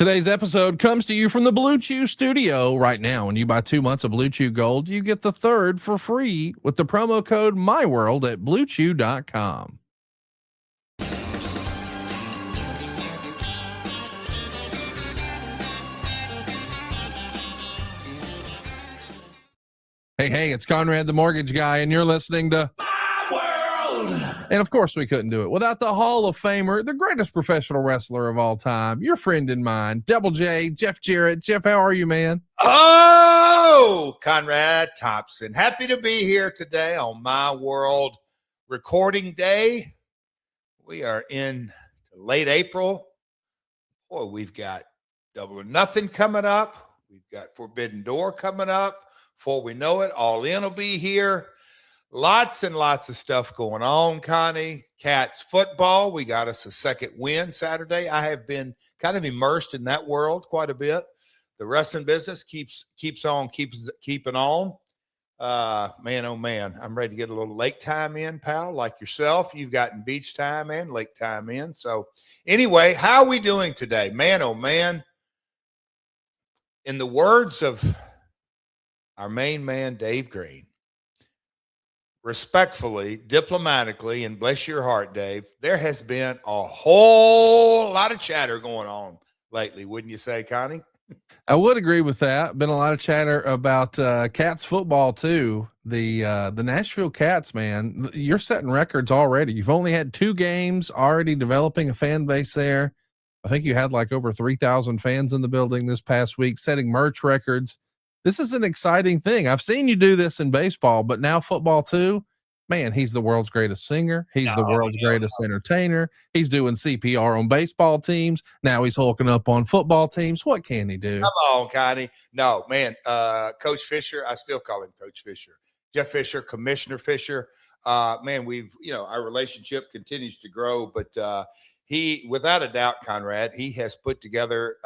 Today's episode comes to you from the Blue Chew studio. Right now, when you buy 2 months of Blue Chew Gold, you get the third for free with the promo code MyWorld at BlueChew.com. Hey, it's Conrad, the mortgage guy, and you're listening to My World. And of course, we couldn't do it without the Hall of Famer, the greatest professional wrestler of all time, your friend and mine, Double J, Jeff Jarrett. Jeff, how are you, man? Oh, Conrad Thompson. Happy to be here today on My World recording day. We are in late April. Boy, we've got Double or Nothing coming up. We've got Forbidden Door coming up. Before we know it, All In will be here. Lots and lots of stuff going on, Connie. Cats football. We got us a second win Saturday. I have been kind of immersed in that world quite a bit. The wrestling business keeps keeping on. Man, oh man, I'm ready to get a little lake time in, pal. Like yourself, you've gotten beach time and lake time in. So anyway, how are we doing today? Man, oh man. In the words of our main man, Dave Green, respectfully, diplomatically, and bless your heart, Dave, there has been a whole lot of chatter going on lately, wouldn't you say, Connie? I would agree with that. Been a lot of chatter about Cats football too. The Nashville Cats, man, you're setting records already. You've only had 2 games, already developing a fan base there. I think you had like over 3,000 fans in the building this past week, setting merch records. This is an exciting thing. I've seen you do this in baseball, but now football too. Man, he's the world's greatest singer. He's the world's greatest entertainer. He's doing CPR on baseball teams. Now he's hulking up on football teams. What can he do? Come on, Connie. No, man. Coach Fisher, I still call him Coach Fisher. Jeff Fisher, Commissioner Fisher. Man, our relationship continues to grow, but he, without a doubt, Conrad, he has put together,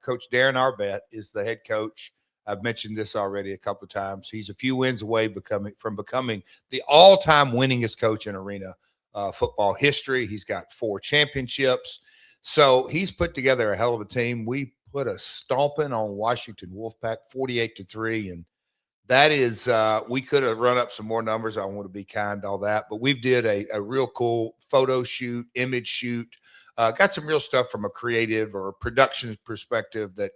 Coach Darren Arbett is the head coach. I've mentioned this already a couple of times. He's a few wins away from becoming the all-time winningest coach in arena football history. He's got 4 championships. So he's put together a hell of a team. We put a stomping on Washington Wolfpack, 48-3. And that is, we could have run up some more numbers. I want to be kind to all that. But we did a real cool photo shoot, image shoot. Got some real stuff from a creative or production perspective that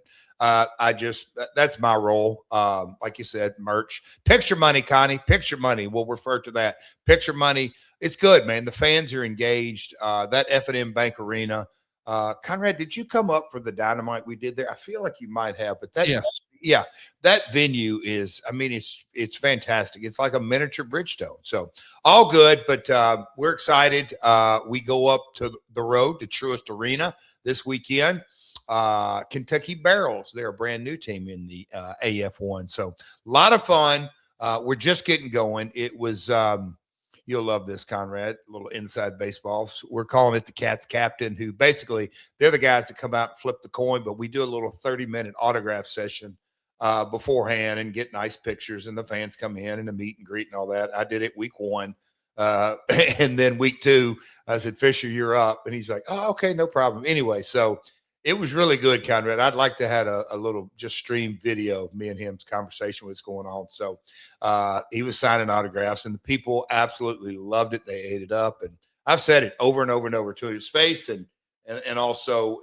that's my role. Like you said, merch, picture money, Connie, picture money. We'll refer to that picture money. It's good, man. The fans are engaged. That F&M Bank Arena. Conrad, did you come up for the Dynamite we did there? I feel like you might have, but that venue is, I mean, it's fantastic. It's like a miniature Bridgestone. So all good, but we're excited. We go up to the road to Truist Arena this weekend. Kentucky Barrels, they're a brand new team in the AF1. So a lot of fun. We're just getting going. It was, you'll love this, Conrad, a little inside baseball. So we're calling it the Cats Captain, who basically they're the guys that come out and flip the coin, but we do a little 30-minute autograph session beforehand and get nice pictures, and the fans come in and a meet and greet and all that. I did it week 1. And then week 2, I said, Fisher, you're up. And he's like, oh, okay, no problem. Anyway, so it was really good, Conrad. I'd like to have a little just stream video of me and him's conversation, what's going on. So he was signing autographs, and the people absolutely loved it. They ate it up. And I've said it over and over and over to his face and also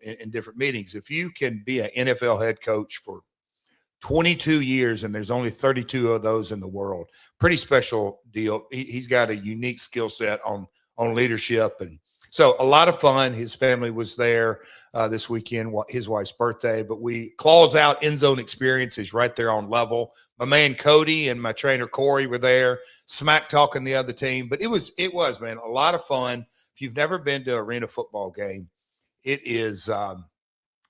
in different meetings. If you can be an NFL head coach for 22 years, and there's only 32 of those in the world, pretty special deal. He's got a unique skill set on leadership. And so a lot of fun. His family was there this weekend, his wife's birthday, but we claws out end zone experiences right there on level. My man Cody and my trainer Corey were there, smack talking the other team. But it was, man, a lot of fun. If you've never been to an arena football game, it is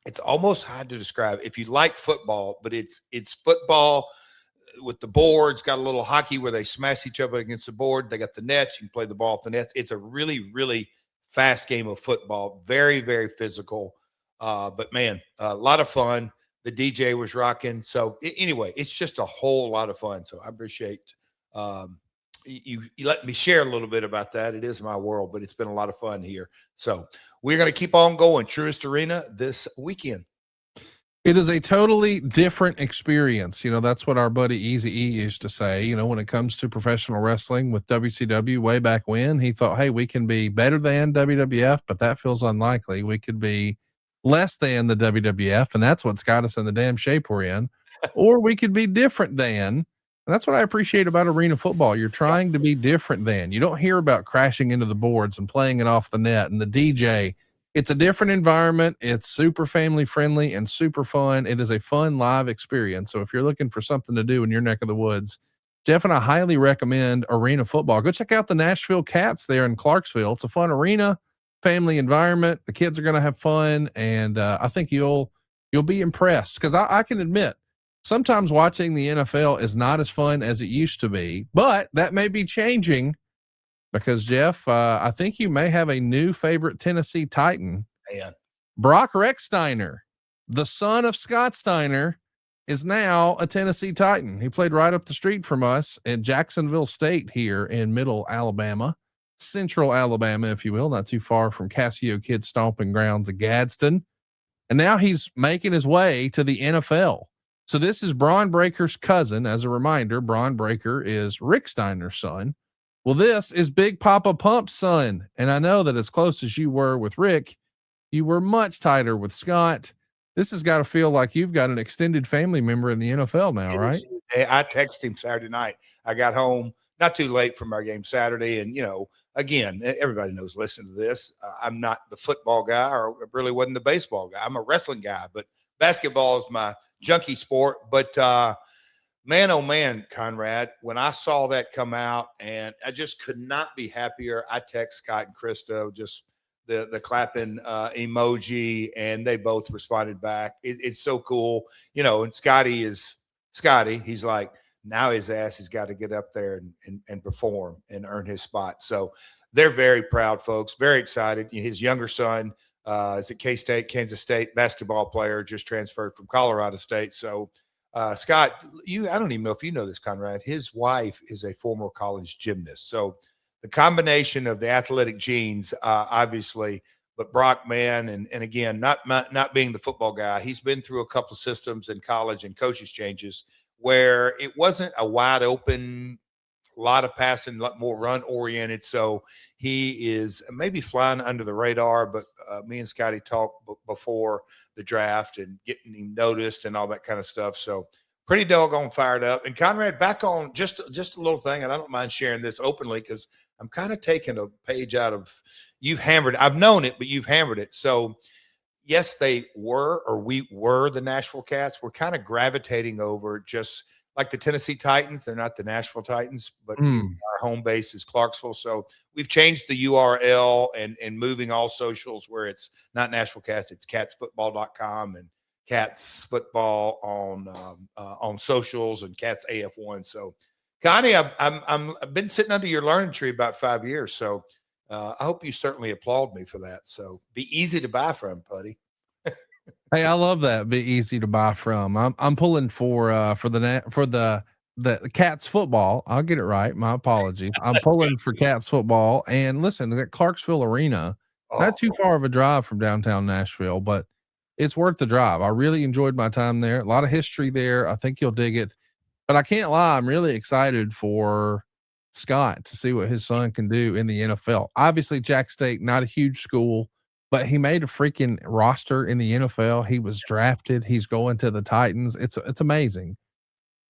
it's almost hard to describe. If you like football, but it's football with the boards, got a little hockey where they smash each other against the board. They got the nets. You can play the ball off the nets. It's a really, really fast game of football. Very, very physical. But, man, a lot of fun. The DJ was rocking. So, anyway, it's just a whole lot of fun. So, I appreciate you let me share a little bit about that. It is my world, but it's been a lot of fun here. So, we're going to keep on going. Truist Arena this weekend. It is a totally different experience. You know, that's what our buddy Easy E used to say. You know, when it comes to professional wrestling with WCW way back when, he thought, hey, we can be better than WWF, but that feels unlikely. We could be less than the WWF, and that's what's got us in the damn shape we're in. Or we could be different than. And that's what I appreciate about arena football. You're trying to be different than. You don't hear about crashing into the boards and playing it off the net and the DJ. It's a different environment. It's super family friendly and super fun. It is a fun live experience. So if you're looking for something to do in your neck of the woods, Jeff and I highly recommend arena football. Go check out the Nashville Cats there in Clarksville. It's a fun arena, family environment. The kids are going to have fun, and I think you'll be impressed, because I can admit sometimes watching the NFL is not as fun as it used to be, but that may be changing. Because Jeff, I think you may have a new favorite Tennessee Titan. Man. Brock Rechsteiner, the son of Scott Steiner, is now a Tennessee Titan. He played right up the street from us at Jacksonville State here in Middle Alabama, Central Alabama, if you will, not too far from Casio Kid's stomping grounds of Gadsden. And now he's making his way to the NFL. So this is Braun Breaker's cousin. As a reminder, Braun Breaker is Rick Steiner's son. Well, this is Big Papa Pump's son. And I know that as close as you were with Rick, you were much tighter with Scott. This has got to feel like you've got an extended family member in the NFL now, right? I texted him Saturday night. I got home not too late from our game Saturday. And, you know, again, everybody knows, listen to this. I'm not the football guy, or really wasn't the baseball guy. I'm a wrestling guy, but basketball is my junkie sport. But, man, oh man, Conrad, when I saw that come out, and I just could not be happier. I text Scott and Christo, just the clapping emoji, and they both responded back. It's so cool. You know, and Scotty. He's like, now his ass has got to get up there and perform and earn his spot. So they're very proud folks, very excited. His younger son is at K-State, Kansas State, basketball player, just transferred from Colorado State. So Scott, I don't even know if you know this, Conrad. His wife is a former college gymnast. So the combination of the athletic genes, obviously, but Brock, man, and again, not being the football guy, he's been through a couple of systems in college and coaches changes where it wasn't a wide open, a lot of passing, a lot more run oriented. So he is maybe flying under the radar, but me and Scotty talked before the draft and getting him noticed and all that kind of stuff. So pretty doggone fired up. And Conrad, back on just a little thing, and I don't mind sharing this openly because I'm kind of taking a page out of, you've hammered it. I've known it, but you've hammered it. So yes, we were the Nashville Cats. We're kind of gravitating over, just like the Tennessee Titans. They're not the Nashville Titans, but our home base is Clarksville. So we've changed the URL and moving all socials where it's not Nashville Cats, it's catsfootball.com and Cats Football on socials and Cats AF1. So Connie, I've been sitting under your learning tree about 5 years. So I hope you certainly applaud me for that. So be easy to buy from, buddy. Hey, I love that. Be easy to buy from. I'm pulling for the Cats football. I'll get it right. My apologies. I'm pulling for Cats football. And listen, the Clarksville Arena, not too far of a drive from downtown Nashville, but it's worth the drive. I really enjoyed my time there. A lot of history there. I think you'll dig it. But I can't lie, I'm really excited for Scott to see what his son can do in the NFL. Obviously, Jack State, not a huge school, but he made a freaking roster in the NFL. He was drafted. He's going to the Titans. It's amazing.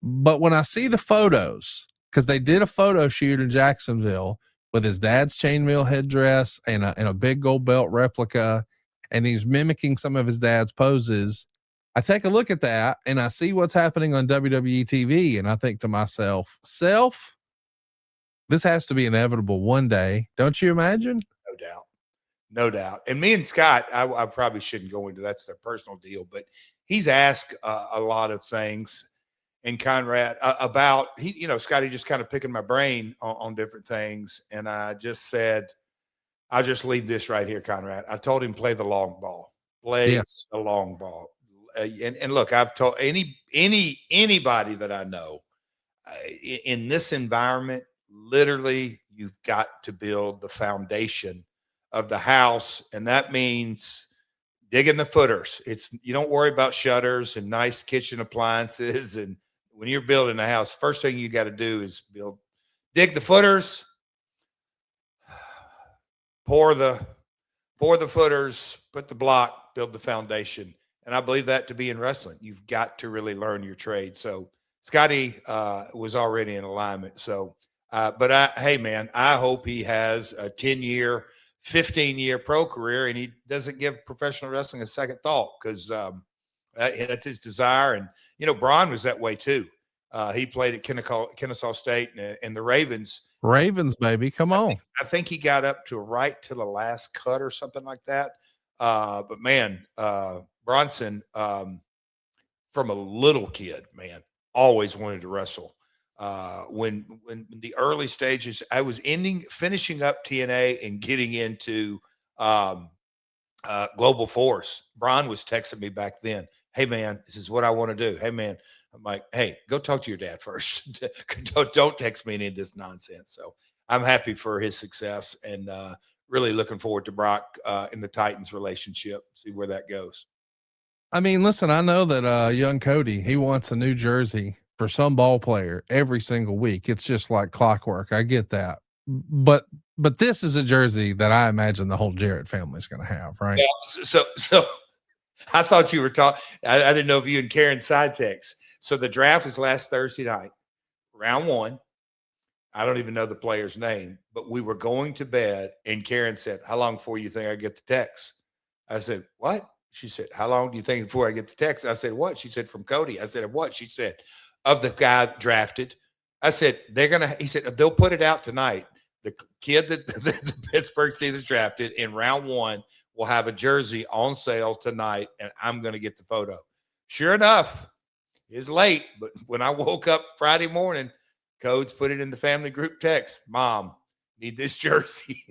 But when I see the photos, because they did a photo shoot in Jacksonville with his dad's chainmail headdress and a big gold belt replica, and he's mimicking some of his dad's poses, I take a look at that and I see what's happening on WWE TV, and I think to myself, this has to be inevitable one day. Don't you imagine? No doubt. And me and Scott, I probably shouldn't go into that's their personal deal, but he's asked a lot of things. And Conrad about Scotty just kind of picking my brain on different things. And I just said, I'll just leave this right here, Conrad. I told him play the long ball, the long ball. And look, I've told anybody that I know in this environment, literally, you've got to build the foundation of the house, and that means digging the footers. You don't worry about shutters and nice kitchen appliances. And when you're building a house, first thing you got to do is dig the footers, pour the footers, put the block, build the foundation. And I believe that to be in wrestling. You've got to really learn your trade. So Scotty was already in alignment. So, hey, man, I hope he has a 10-year, 15-year pro career and he doesn't give professional wrestling a second thought because that's his desire. And, Braun was that way too. He played at Kennesaw State and the Ravens. Ravens, baby. Come on. I think he got up to right to the last cut or something like that. But man, Bronson, from a little kid, man, always wanted to wrestle. When the early stages, I was finishing up TNA and getting into Global Force. Brian was texting me back then. Hey man, this is what I want to do. Hey man, I'm like, hey, go talk to your dad first. don't text me any of this nonsense. So I'm happy for his success and really looking forward to Brock in the Titans relationship. See where that goes. I mean, listen, I know that young Cody, he wants a new jersey for some ball player every single week. It's just like clockwork. I get that. But this is a jersey that I imagine the whole Jarrett family is going to have, right? Yeah, so I thought you were talking. I didn't know if you and Karen side text. So the draft was last Thursday night, round 1. I don't even know the player's name, but we were going to bed and Karen said, how long before you think I get the text? I said, what? She said, how long do you think before I get the text? I said, what? She said, from Cody. I said, what? She said, of the guy drafted. I said, he said, they'll put it out tonight. The kid that the Pittsburgh Steelers drafted in round 1 will have a jersey on sale tonight, and I'm going to get the photo. Sure enough, it's late, but when I woke up Friday morning, Codes put it in the family group text. Mom, need this jersey.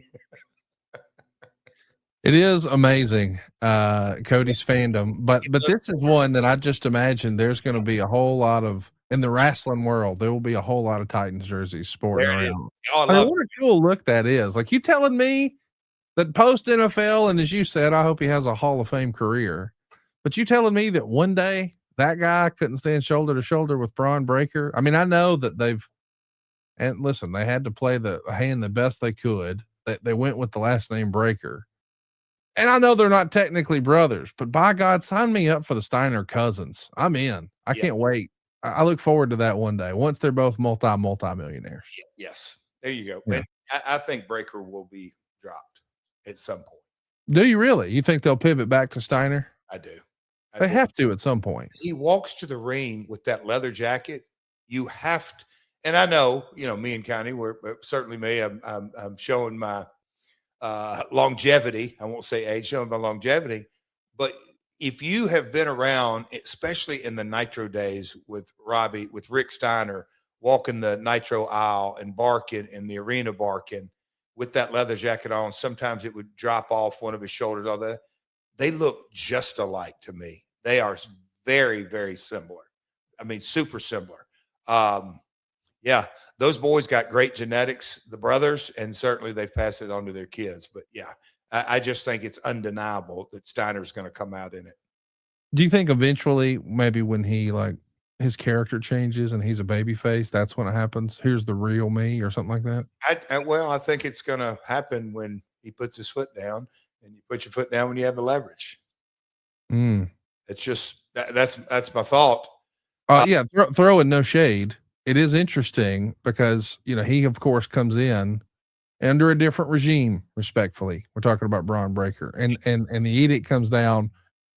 It is amazing, Cody's fandom, but this is one that I just imagine there's going to be a whole lot of in the wrestling world. There will be a whole lot of Titans jerseys sporting around. Oh, I mean, what a cool look that is! Like you telling me that post NFL, and as you said, I hope he has a Hall of Fame career. But you telling me that one day that guy couldn't stand shoulder to shoulder with Braun Breaker? I mean, I know that and listen, they had to play the hand the best they could. They went with the last name Breaker. And I know they're not technically brothers, but by God, sign me up for the Steiner cousins. I'm in. I can't wait. I look forward to that one day once they're both multi-millionaires. Yes. There you go. Yeah. And I think Breaker will be dropped at some point. Do you really? You think they'll pivot back to Steiner? I do. They have to at some point. He walks to the ring with that leather jacket. You have to, and I know, me and Connie, certainly me, I'm showing my longevity. I won't say age, showing my longevity. But if you have been around, especially in the Nitro days with Rick Steiner, walking the Nitro aisle and barking in the arena barking with that leather jacket on, sometimes it would drop off one of his shoulders. All that. They look just alike to me. They are very, very similar. I mean, super similar. Yeah, those boys got great genetics, the brothers, and certainly they've passed it on to their kids. But yeah, I just think it's undeniable that Steiner's going to come out in it. Do you think eventually, maybe when he his character changes and he's a baby face, that's when it happens? Here's the real me or something like that? I think it's going to happen when he puts his foot down, and you put your foot down when you have the leverage. It's just that's my thought. Yeah, throwing no shade. It is interesting because he of course comes in under a different regime. Respectfully, we're talking about Braun Breaker, and the edict comes down.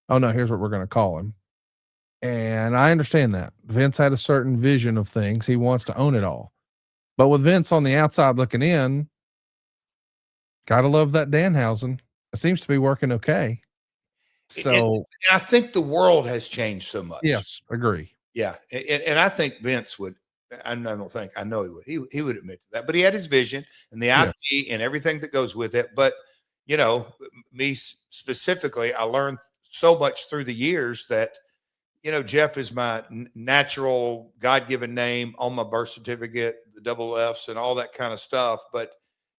Oh no, here's what we're going to call him. And I understand that Vince had a certain vision of things. He wants to own it all, but with Vince on the outside looking in, gotta love that Danhausen. It seems to be working okay. So and I think the world has changed so much. Yes, agree. Yeah, and I think Vince would. I don't think. I know he would. He would admit to that. But he had his vision and the IP and everything that goes with it. But me specifically, I learned so much through the years that Jeff is my natural God-given name on my birth certificate, the double F's and all that kind of stuff. But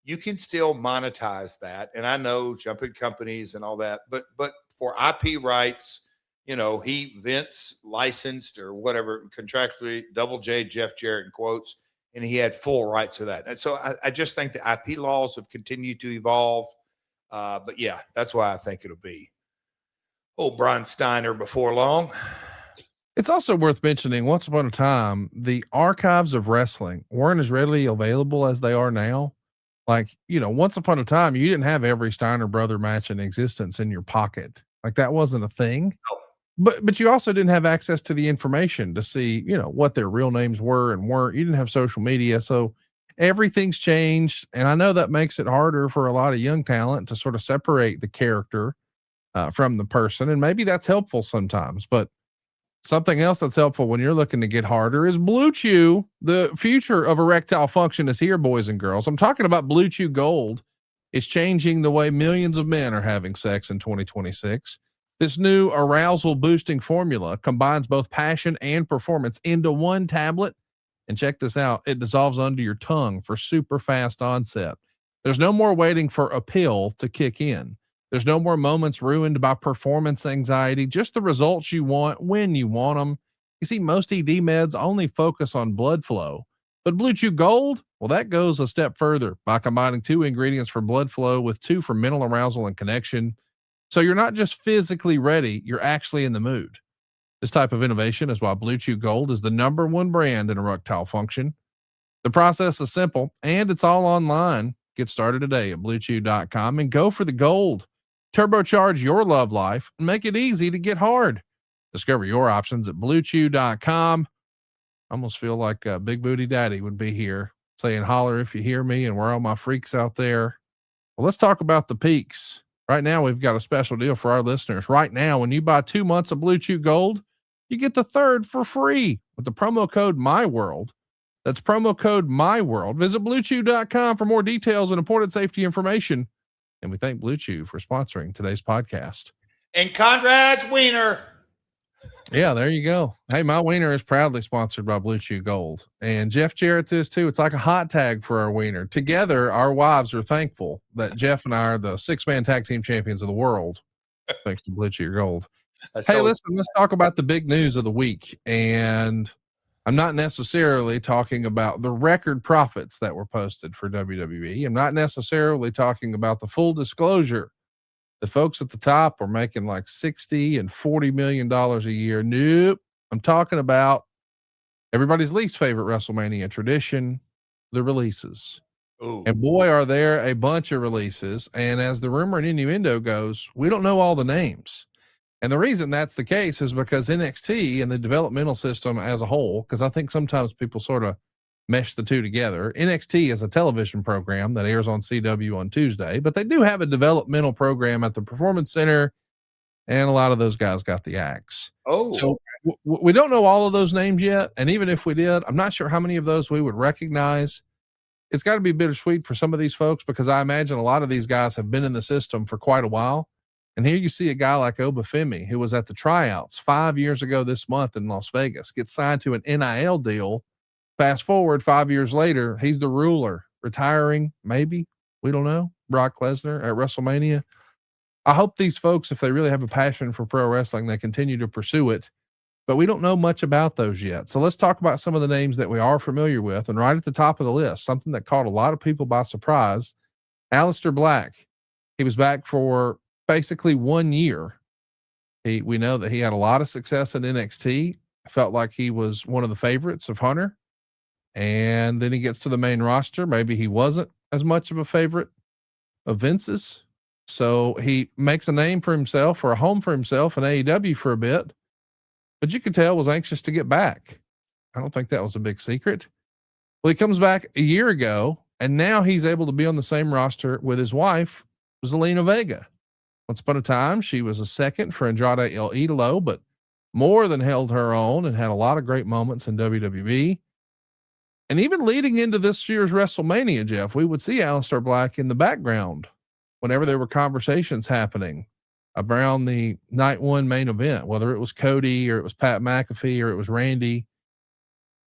you can still monetize that. And I know jumping companies and all that. But for IP rights. Vince licensed or whatever contractually Double J Jeff Jarrett in quotes, and he had full rights to that. And so I just think the IP laws have continued to evolve. But yeah, that's why I think it'll be old Brian Steiner before long. It's also worth mentioning, once upon a time, the archives of wrestling weren't as readily available as they are now. Like, once upon a time, you didn't have every Steiner brother match in existence in your pocket. Like, that wasn't a thing. But you also didn't have access to the information to see, what their real names were and weren't. You didn't have social media. So everything's changed. And I know that makes it harder for a lot of young talent to sort of separate the character from the person. And maybe that's helpful sometimes, but something else that's helpful when you're looking to get harder is Blue Chew. The future of erectile function is here, boys and girls. I'm talking about Blue Chew Gold. It's changing the way millions of men are having sex in 2026. This new arousal boosting formula combines both passion and performance into one tablet. And check this out. It dissolves under your tongue for super fast onset. There's no more waiting for a pill to kick in. There's no more moments ruined by performance anxiety, just the results you want when you want them. You see, most ED meds only focus on blood flow, but Blue Chew Gold, well, that goes a step further by combining 2 ingredients for blood flow with 2 for mental arousal and connection. So you're not just physically ready, you're actually in the mood. This type of innovation is why Blue Chew Gold is the #1 brand in erectile function. The process is simple and it's all online. Get started today at bluechew.com and go for the gold. Turbocharge your love life and make it easy to get hard. Discover your options at bluechew.com. I almost feel like Big Booty Daddy would be here saying, holler if you hear me, and where all my freaks out there. Well, let's talk about the peaks. Right now, we've got a special deal for our listeners. Right now, when you buy 2 months of Blue Chew Gold, you get the 3rd for free with the promo code MyWorld. That's promo code MyWorld. Visit bluechew.com for more details and important safety information. And we thank Blue Chew for sponsoring today's podcast. And Conrad's Wiener. Yeah, there you go. Hey, my wiener is proudly sponsored by Blue Chew Gold, and Jeff Jarrett's is too. It's like a hot tag for our wiener. Together, our wives are thankful that Jeff and I are the 6-man tag team champions of the world, thanks to Blue Chew Gold. Hey, listen, let's talk about the big news of the week. And I'm not necessarily talking about the record profits that were posted for WWE. I'm not necessarily talking about the full disclosure. The folks at the top are making like $60 and $40 million a year. Nope. I'm talking about everybody's least favorite WrestleMania tradition, the releases. Ooh. And boy, are there a bunch of releases. And as the rumor and innuendo goes, we don't know all the names. And the reason that's the case is because NXT and the developmental system as a whole, because I think sometimes people sort of mesh the two together. NXT is a television program that airs on CW on Tuesday, but they do have a developmental program at the Performance Center, and a lot of those guys got the axe. Oh, so we don't know all of those names yet. And even if we did, I'm not sure how many of those we would recognize. It's got to be bittersweet for some of these folks, because I imagine a lot of these guys have been in the system for quite a while. And here you see a guy like Obafemi, who was at the tryouts 5 years ago this month in Las Vegas, get signed to an NIL deal. Fast forward 5 years later, he's the ruler, retiring, maybe, we don't know, Brock Lesnar at WrestleMania. I hope these folks, if they really have a passion for pro wrestling, they continue to pursue it, but we don't know much about those yet. So let's talk about some of the names that we are familiar with. And right at the top of the list, something that caught a lot of people by surprise, Aleister Black. He was back for basically 1 year. We know that he had a lot of success in NXT. Felt like he was one of the favorites of Hunter. And then he gets to the main roster. Maybe he wasn't as much of a favorite of Vince's. So he makes a name for himself, or a home for himself in AEW for a bit, but you could tell was anxious to get back. I don't think that was a big secret. Well, he comes back a year ago, and now he's able to be on the same roster with his wife, Zelina Vega. Once upon a time, she was a second for Andrade El Idolo, but more than held her own and had a lot of great moments in WWE. And even leading into this year's WrestleMania, Jeff, we would see Aleister Black in the background whenever there were conversations happening around the night one main event, whether it was Cody or it was Pat McAfee or it was Randy.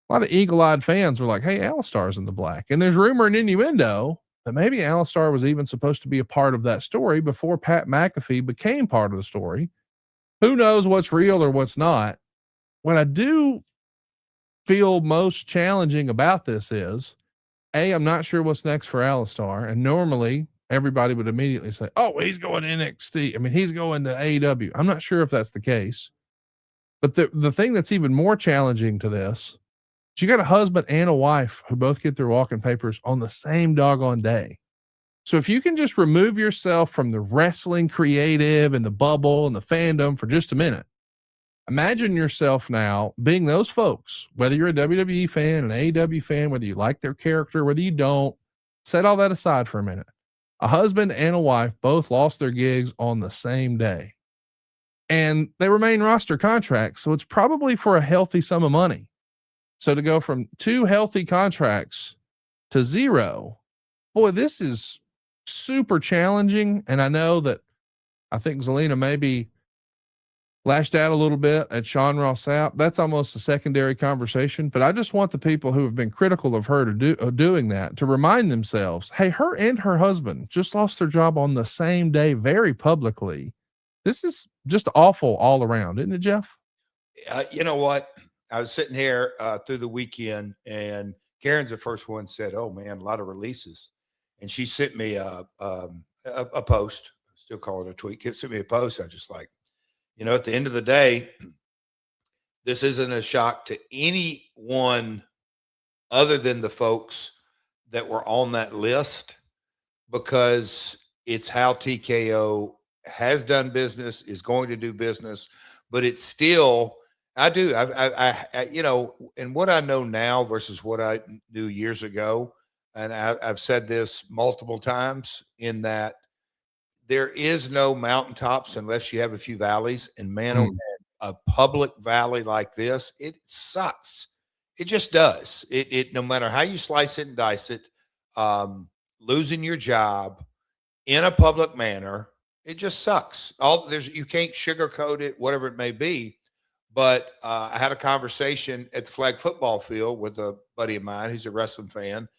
A lot of eagle-eyed fans were like, hey, Aleister's in the black. And there's rumor and innuendo that maybe Alistar was even supposed to be a part of that story before Pat McAfee became part of the story. Who knows what's real or what's not? What I do feel most challenging about this is I'm not sure what's next for Alistar. And normally everybody would immediately say, oh, he's going to NXT. I mean, he's going to AEW. I'm not sure if that's the case. But the thing that's even more challenging to this is you got a husband and a wife who both get their walking papers on the same doggone day. So if you can just remove yourself from the wrestling creative and the bubble and the fandom for just a minute, imagine yourself now being those folks, whether you're a WWE fan, an AEW fan, whether you like their character, whether you don't, set all that aside for a minute. A husband and a wife both lost their gigs on the same day, and they remain roster contracts. So it's probably for a healthy sum of money. So to go from 2 healthy contracts to 0, boy, this is super challenging. And I know that I think Zelina maybe lashed out a little bit at Sean Ross Sapp. That's almost a secondary conversation, but I just want the people who have been critical of her doing that to remind themselves, hey, her and her husband just lost their job on the same day, very publicly. This is just awful all around, isn't it, Jeff? You know what? I was sitting here through the weekend, and Karen's the first one said, "Oh man, a lot of releases," and she sent me a post. Still call it a tweet. Sent me a post. I just like, at the end of the day, this isn't a shock to anyone other than the folks that were on that list, because it's how TKO has done business, is going to do business, but it's still, and what I know now versus what I knew years ago, and I've said this multiple times, in that there is no mountaintops unless you have a few valleys. And man, oh man, a public valley like this, it sucks. It just does. It no matter how you slice it and dice it, losing your job in a public manner, it just sucks. You can't sugarcoat it, whatever it may be. But I had a conversation at the flag football field with a buddy of mine who's a wrestling fan.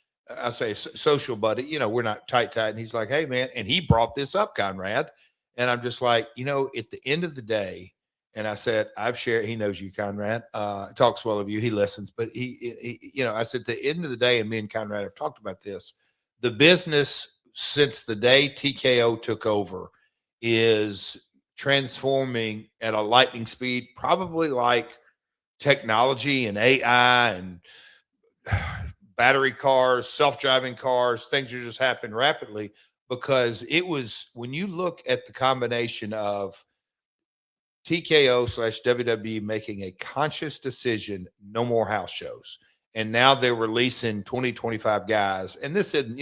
I say social buddy, we're not tight. And he's like, hey man. And he brought this up, Conrad. And I'm just like, at the end of the day, and I said, I've shared, he knows you, Conrad, talks well of you. He listens, but I said, at the end of the day, and me and Conrad have talked about this, the business since the day TKO took over is transforming at a lightning speed, probably like technology and AI and battery cars, self-driving cars. Things are just happening rapidly, because it was, when you look at the combination of TKO/WWE making a conscious decision, no more house shows, and now they're releasing 20, 25 guys. And this isn't,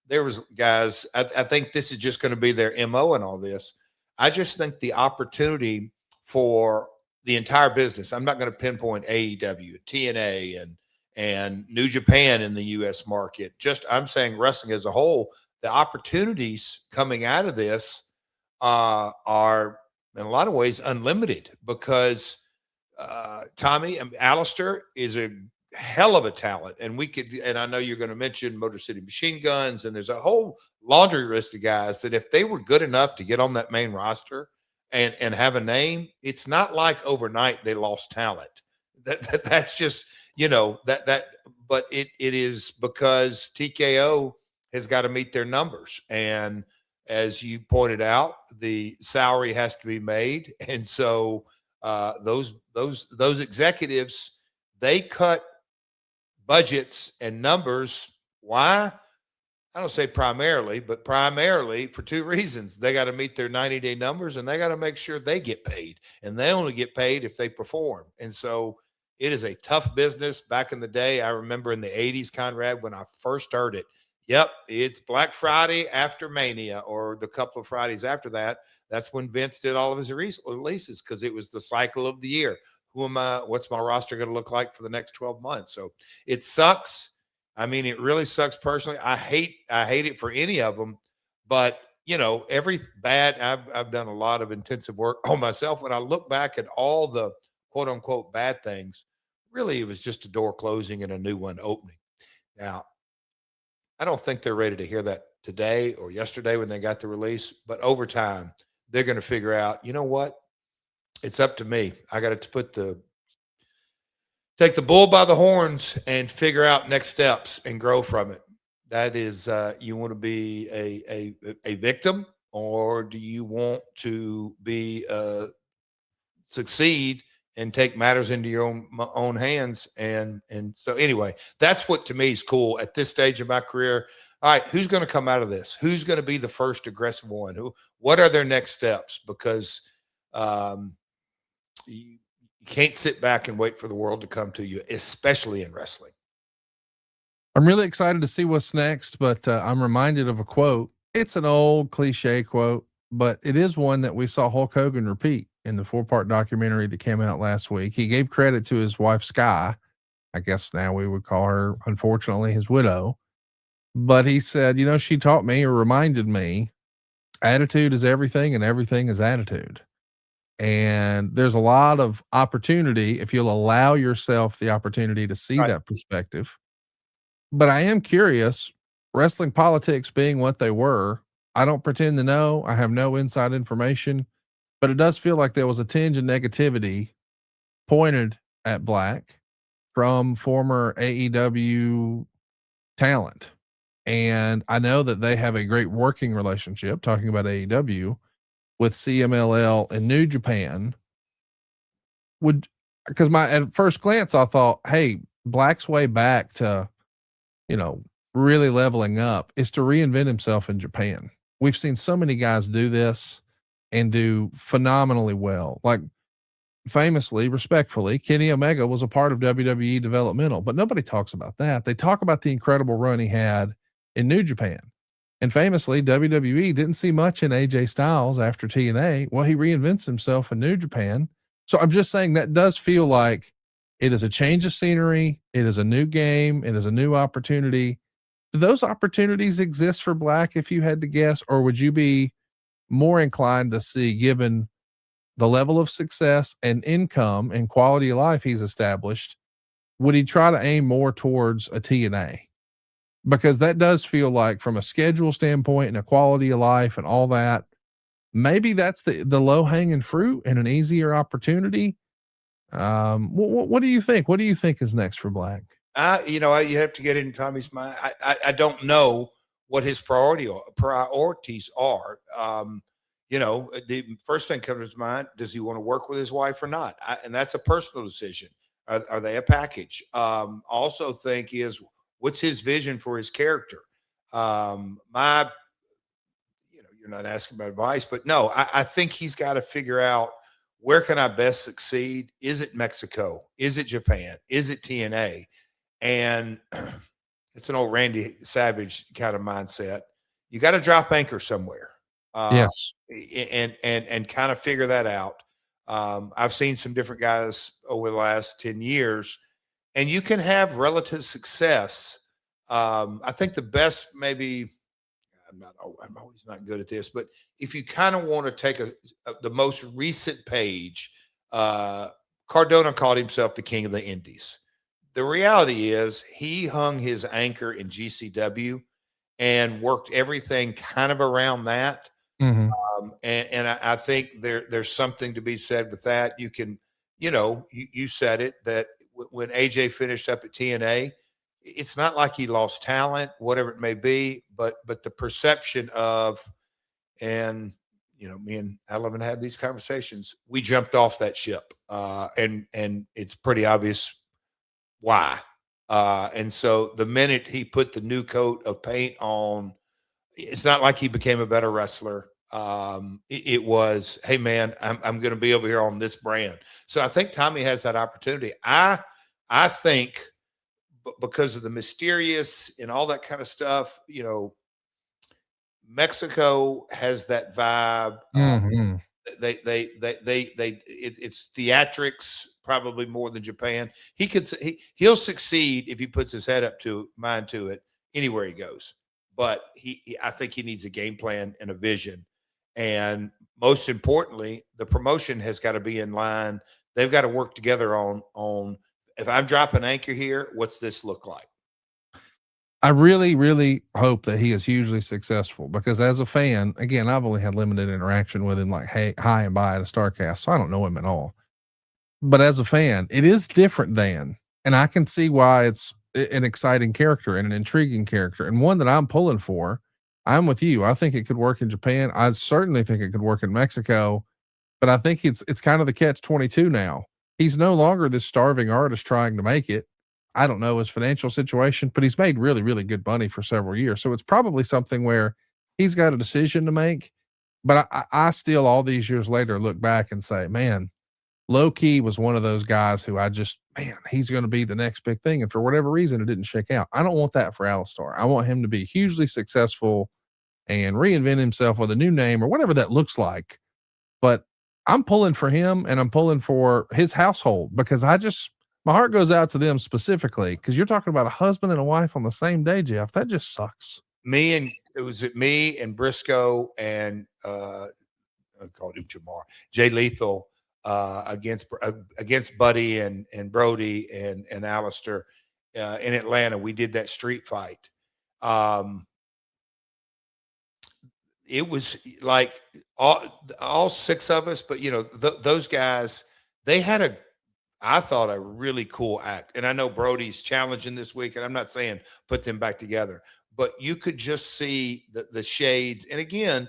there was guys, I think this is just going to be their MO in all this. I just think the opportunity for the entire business, I'm not going to pinpoint AEW, TNA, and New Japan in the US market. I'm saying wrestling as a whole, the opportunities coming out of this are in a lot of ways unlimited, because Tommy and Alistair is a hell of a talent. And I know you're going to mention Motor City Machine Guns, and there's a whole laundry list of guys that if they were good enough to get on that main roster and have a name, it's not like overnight they lost talent. That's just, but it is because TKO has got to meet their numbers. And as you pointed out, the salary has to be made. And so those executives, they cut budgets and numbers. Why? I don't say primarily, but primarily for 2 reasons. They got to meet their 90-day numbers, and they got to make sure they get paid. And they only get paid if they perform. And so it is a tough business. Back in the day, I remember in the 80s, Conrad, when I first heard it, yep, it's Black Friday after Mania, or the couple of Fridays after that. That's when Vince did all of his releases, because it was the cycle of the year. Who am I? What's my roster going to look like for the next 12 months? So it sucks. I mean, it really sucks personally. I hate it for any of them, but every bad, I've done a lot of intensive work on myself. When I look back at all the quote unquote bad things, really it was just a door closing and a new one opening. Now, I don't think they're ready to hear that today or yesterday when they got the release, but over time, they're going to figure out, you know what? It's up to me. I got to put the take the bull by the horns and figure out next steps and grow from it. That is, you want to be a victim, or do you want to be succeed and take matters into your own hands? And so anyway, that's what to me is cool at this stage of my career. All right, who's going to come out of this? Who's going to be the first aggressive one? Who? What are their next steps? Because um, you can't sit back and wait for the world to come to you, especially in wrestling. I'm really excited to see what's next, but I'm reminded of a quote. It's an old cliche quote, but it is one that we saw Hulk Hogan repeat in the 4-part documentary that came out last week. He gave credit to his wife, Sky. I guess now we would call her, unfortunately, his widow. But he said, you know, she taught me or reminded me attitude is everything and everything is attitude. And there's a lot of opportunity if you'll allow yourself the opportunity to see Right. that perspective. But I am curious, wrestling politics being what they were, I don't pretend to know. I have no inside information, but it does feel like there was a tinge of negativity pointed at Black from former AEW talent. And I know that they have a great working relationship, talking about AEW, with CMLL and New Japan. Would, because my at first glance I thought, hey, Black's way back to, you know, really leveling up is to reinvent himself in Japan. We've seen so many guys do this and do phenomenally well. Like famously, respectfully, Kenny Omega was a part of WWE developmental, but nobody talks about that. They talk about the incredible run he had in New Japan. And famously, WWE didn't see much in AJ Styles after TNA. Well, he reinvents himself in New Japan. So I'm just saying that does feel like it is a change of scenery. It is a new game. It is a new opportunity. Do those opportunities exist for Black if you had to guess, or would you be more inclined to see, given the level of success and income and quality of life he's established, would he try to aim more towards a TNA? Because that does feel like, from a schedule standpoint and a quality of life and all that, maybe that's the low hanging fruit and an easier opportunity. What do you think? What do you think is next for Black? You have to get in Tommy's mind. I don't know what his priorities are. The first thing comes to his mind: does he want to work with his wife or not? And that's a personal decision. Are they a package? Also, think is what's his vision for his character. You're not asking my advice, but no, I think he's got to figure out, where can I best succeed? Is it Mexico? Is it Japan? Is it TNA? And it's an old Randy Savage kind of mindset. You got to drop anchor somewhere, Yes. and kind of figure that out. I've seen some different guys over the last 10 years, and you can have relative success. I think the best, maybe I'm always not good at this, but if you kind of want to take the most recent page, Cardona called himself the king of the indies. The reality is he hung his anchor in GCW and worked everything kind of around that. Mm-hmm. And I think there's something to be said with that. You can, you said it, that when AJ finished up at TNA, it's not like he lost talent, whatever it may be, but the perception of, and me and Alan had these conversations, we jumped off that ship, and it's pretty obvious why. And so the minute he put the new coat of paint on, it's not like he became a better wrestler. It was, hey man, I'm going to be over here on this brand. So I think Tommy has that opportunity. I think, because of the mysterious and all that kind of stuff, Mexico has that vibe. Mm-hmm. It's theatrics probably more than Japan. He'll succeed if he puts his head up to mind to it anywhere he goes. But I think he needs a game plan and a vision. And most importantly, the promotion has got to be in line. They've got to work together on, if I'm dropping anchor here, what's this look like? I really, really hope that he is hugely successful because as a fan, again, I've only had limited interaction with him, like hey, hi and bye at a Starcast, so I don't know him at all. But as a fan, it is different than, and I can see why it's an exciting character and an intriguing character and one that I'm pulling for. I'm with you. I think it could work in Japan. I certainly think it could work in Mexico, but I think it's kind of the catch 22 now. He's no longer this starving artist trying to make it. I don't know his financial situation, but he's made really, really good money for several years. So it's probably something where he's got a decision to make. But I still, all these years later, look back and say, man, low key was one of those guys who I just, man, he's going to be the next big thing. And for whatever reason, it didn't shake out. I don't want that for Alistar. I want him to be hugely successful and reinvent himself with a new name or whatever that looks like. But I'm pulling for him and I'm pulling for his household because my heart goes out to them specifically because you're talking about a husband and a wife on the same day, Jeff. That just sucks. Me and Briscoe and I called him Jamar, Jay Lethal, against Buddy and Brody and Alistair in Atlanta. We did that street fight. It was like all six of us, but those guys, they had I thought a really cool act. And I know Brody's challenging this week, and I'm not saying put them back together, but you could just see the shades. And again,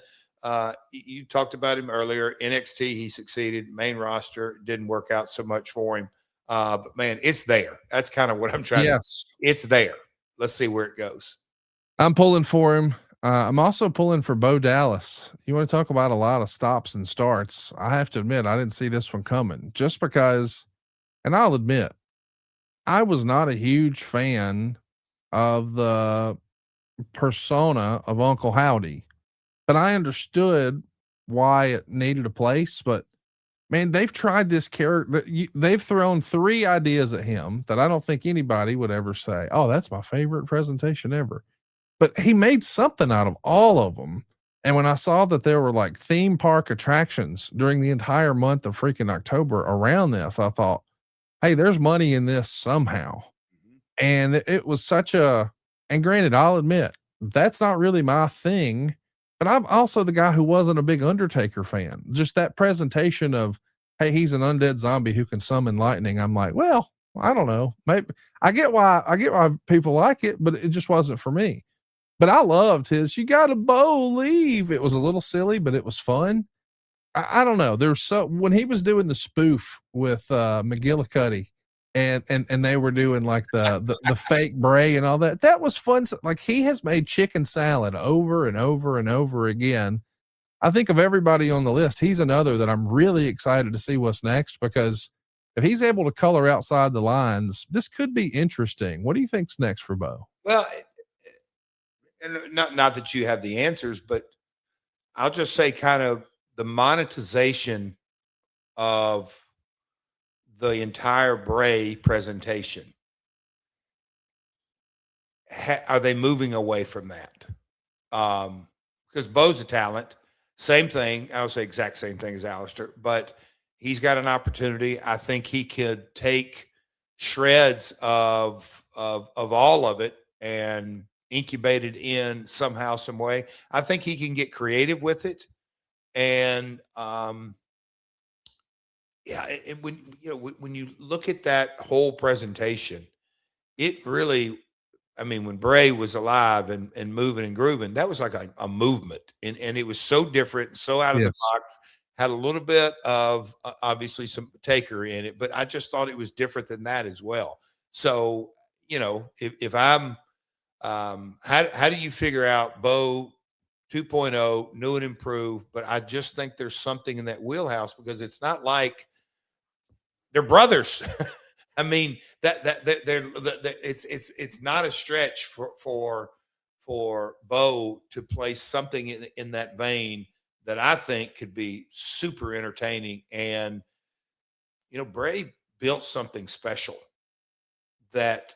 you talked about him earlier. NXT, he succeeded. Main roster didn't work out so much for him. But man, it's there. That's kind of what I'm trying to. It's there. Let's see where it goes. I'm pulling for him. I'm also pulling for Bo Dallas. You want to talk about a lot of stops and starts? I have to admit, I didn't see this one coming just because, and I'll admit, I was not a huge fan of the persona of Uncle Howdy, but I understood why it needed a place. But man, they've tried this character. They've thrown 3 ideas at him that I don't think anybody would ever say, oh, that's my favorite presentation ever. But he made something out of all of them. And when I saw that there were like theme park attractions during the entire month of freaking October around this, I thought, hey, there's money in this somehow. And it was and granted, I'll admit that's not really my thing, but I'm also the guy who wasn't a big Undertaker fan. Just that presentation of, hey, he's an undead zombie who can summon lightning. I'm like, well, I don't know. Maybe I get why people like it, but it just wasn't for me. But I loved his, you got to leave. It was a little silly, but it was fun. I don't know. When he was doing the spoof with McGillicuddy and they were doing like the fake Bray and all that, that was fun. Like he has made chicken salad over and over and over again. I think of everybody on the list, he's another that I'm really excited to see what's next because if he's able to color outside the lines, this could be interesting. What do you think's next for Bo? Well, and not that you have the answers, but I'll just say kind of the monetization of the entire Bray presentation. Are they moving away from that? Because Bo's a talent. Same thing. I would say exact same thing as Alistair, but he's got an opportunity. I think he could take shreds of all of it and incubated in somehow, some way. I think he can get creative with it. And when you look at that whole presentation, it really, I mean, when Bray was alive and moving and grooving, that was like a movement, and it was so different, so out of the box. Had a little bit of obviously some Taker in it, but I just thought it was different than that as well. So if I'm how do you figure out Bo 2.0, new and improved? But I just think there's something in that wheelhouse because it's not like they're brothers. I mean it's not a stretch for Bo to play something in that vein that I think could be super entertaining. And Bray built something special that.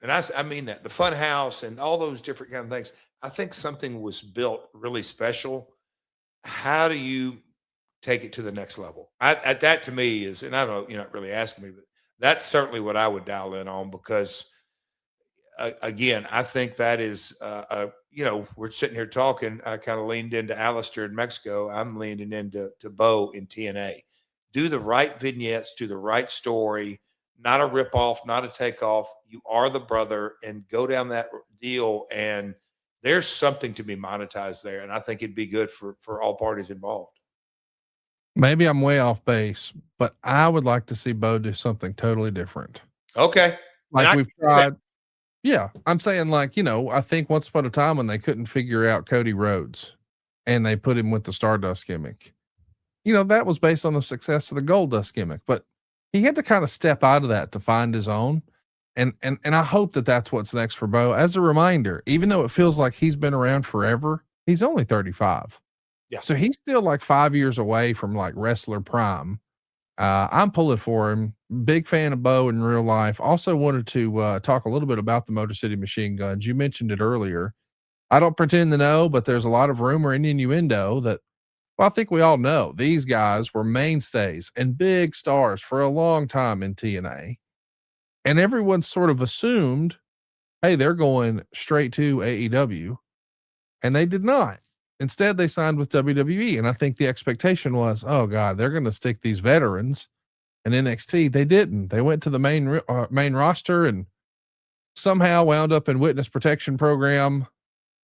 And I mean that the fun house and all those different kind of things. I think something was built really special. How do you take it to the next level? That to me is, and I don't know, you're not really asking me, but that's certainly what I would dial in on because again, I think that is, we're sitting here talking. I kind of leaned into Alistair in Mexico. I'm leaning into Bo in TNA. Do the right vignettes, do the right story, not a ripoff, not a takeoff. You are the brother, and go down that deal. And there's something to be monetized there, and I think it'd be good for all parties involved. Maybe I'm way off base, but I would like to see Bo do something totally different. Okay, Like we've tried. Yeah, I'm saying like, I think once upon a time when they couldn't figure out Cody Rhodes and they put him with the Stardust gimmick, that was based on the success of the Goldust gimmick, but he had to kind of step out of that to find his own. And I hope that that's what's next for Bo. As a reminder, even though it feels like he's been around forever, he's only 35. Yeah. So he's still like 5 years away from like wrestler prime. I'm pulling for him. Big fan of Bo in real life. Also wanted to talk a little bit about the Motor City Machine Guns. You mentioned it earlier. I don't pretend to know, but there's a lot of rumor and innuendo that, well, I think we all know these guys were mainstays and big stars for a long time in TNA. And everyone sort of assumed, hey, they're going straight to AEW. And they did not. Instead, they signed with WWE. And I think the expectation was, oh God, they're going to stick these veterans in NXT. They didn't. They went to the main roster and somehow wound up in witness protection program.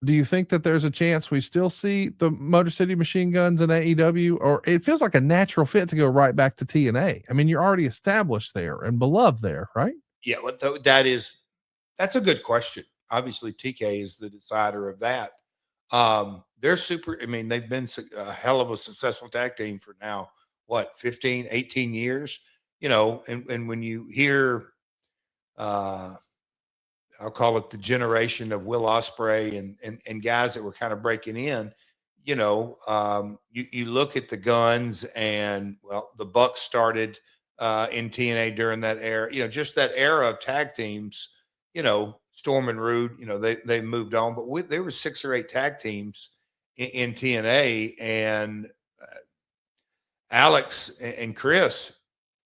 Do you think that there's a chance we still see the Motor City Machine Guns in AEW, or it feels like a natural fit to go right back to TNA? I mean, you're already established there and beloved there, right? Yeah, that's a good question. Obviously, TK is the decider of that. They're super. I mean, they've been a hell of a successful tag team for now, 15, 18 years, and when you hear, I'll call it the generation of Will Ospreay and guys that were kind of breaking in, you look at the Guns and, well, the Bucks started in TNA during that era, just that era of tag teams, Storm and Rude, they moved on, but there were 6 or 8 tag teams in TNA, and Alex and Chris,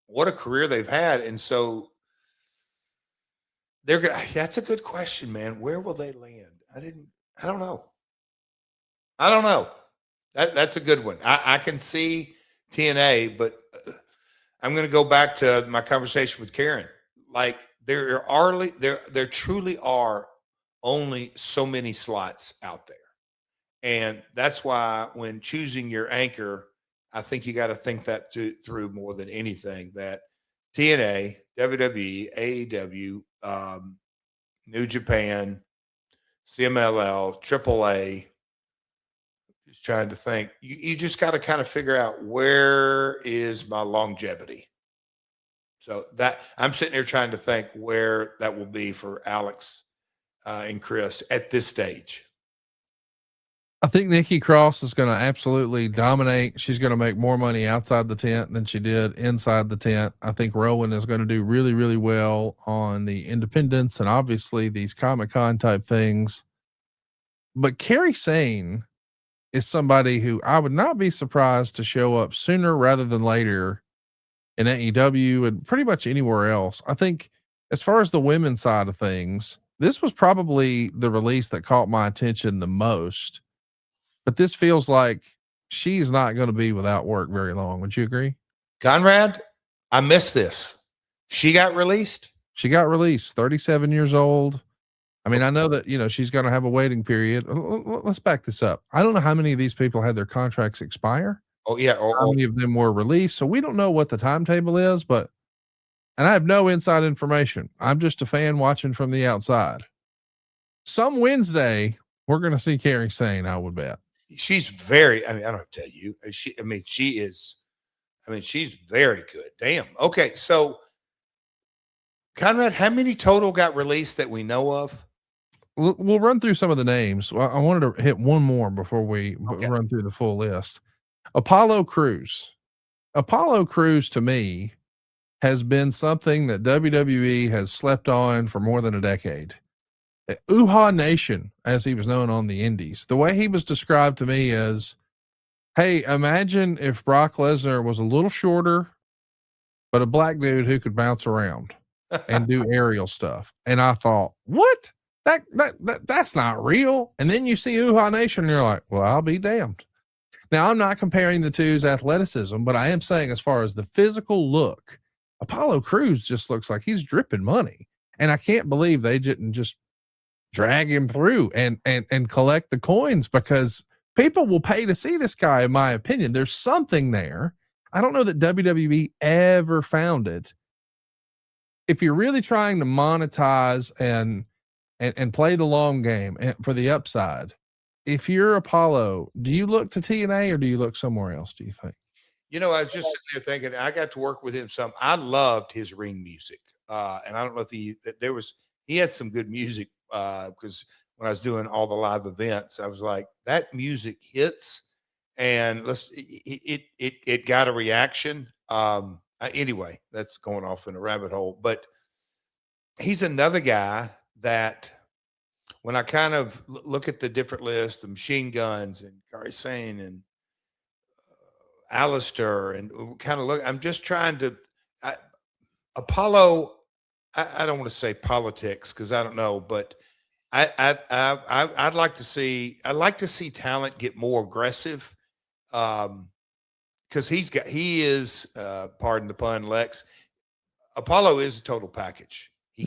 what a career they've had. And so that's a good question, man. Where will they land? I don't know. That's a good one. I can see TNA, but I'm going to go back to my conversation with Karen. Like there truly are only so many slots out there. And that's why when choosing your anchor, I think you got to think that through more than anything, that TNA, WWE, AEW, New Japan, CMLL, AAA, just trying to think. You just got to kind of figure out, where is my longevity? So that I'm sitting here trying to think where that will be for Alex and Chris at this stage. I think Nikki Cross is going to absolutely dominate. She's going to make more money outside the tent than she did inside the tent. I think Rowan is going to do really, really well on the independents and obviously these Comic-Con type things. But Kairi Sane is somebody who I would not be surprised to show up sooner rather than later in AEW and pretty much anywhere else. I think as far as the women's side of things, this was probably the release that caught my attention the most. But this feels like she's not going to be without work very long. Would you agree? Conrad, I missed this. She got released? She got released, 37 years old. I mean, I know that, she's going to have a waiting period. Let's back this up. I don't know how many of these people had their contracts expire. Oh, yeah. How many of them were released. So we don't know what the timetable is, and I have no inside information. I'm just a fan watching from the outside. Some Wednesday, we're going to see Kairi Sane, I would bet. She's very, I don't tell you, she's very good. Damn. Okay. So Conrad, how many total got released that we know of? We'll run through some of the names. I wanted to hit one more before we run through the full list. Apollo Crews. Apollo Crews to me has been something that WWE has slept on for more than a decade. Uhaa Nation, as he was known on the indies. The way he was described to me is, hey, imagine if Brock Lesnar was a little shorter, but a black dude who could bounce around and do aerial stuff. And I thought, what? That's not real. And then you see Uha Nation and you're like, well, I'll be damned. Now, I'm not comparing the two's athleticism, but I am saying as far as the physical look, Apollo Crews just looks like he's dripping money. And I can't believe they didn't just drag him through and collect the coins, because people will pay to see this guy. In my opinion, there's something there. I don't know that WWE ever found it. If you're really trying to monetize and play the long game and for the upside, if you're Apollo, do you look to TNA or do you look somewhere else, do you think? You know, I was just sitting there thinking, I got to work with him some. I loved his ring music. And I don't know if he had some good music, because when I was doing all the live events, I was like, that music hits, and it got a reaction. Anyway, that's going off in a rabbit hole, but he's another guy that when I kind of look at the different lists, the Machine Guns and Gary Sane and Alistair, and kind of look, I'm just trying to, Apollo, I don't want to say politics because I don't know, but I'd like to see talent get more aggressive. Cause he is, pardon the pun, Lex, Apollo is a total package. He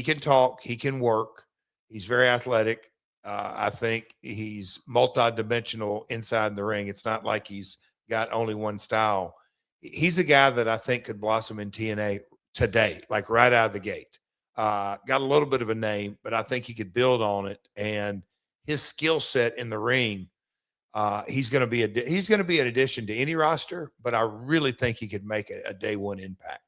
can talk, he can work. He's very athletic. I think he's multi-dimensional inside the ring. It's not like he's got only one style. He's a guy that I think could blossom in TNA today, like right out of the gate. Got a little bit of a name, but I think he could build on it. And his skill set in the ring, he's going to be an addition to any roster, but I really think he could make a day one impact.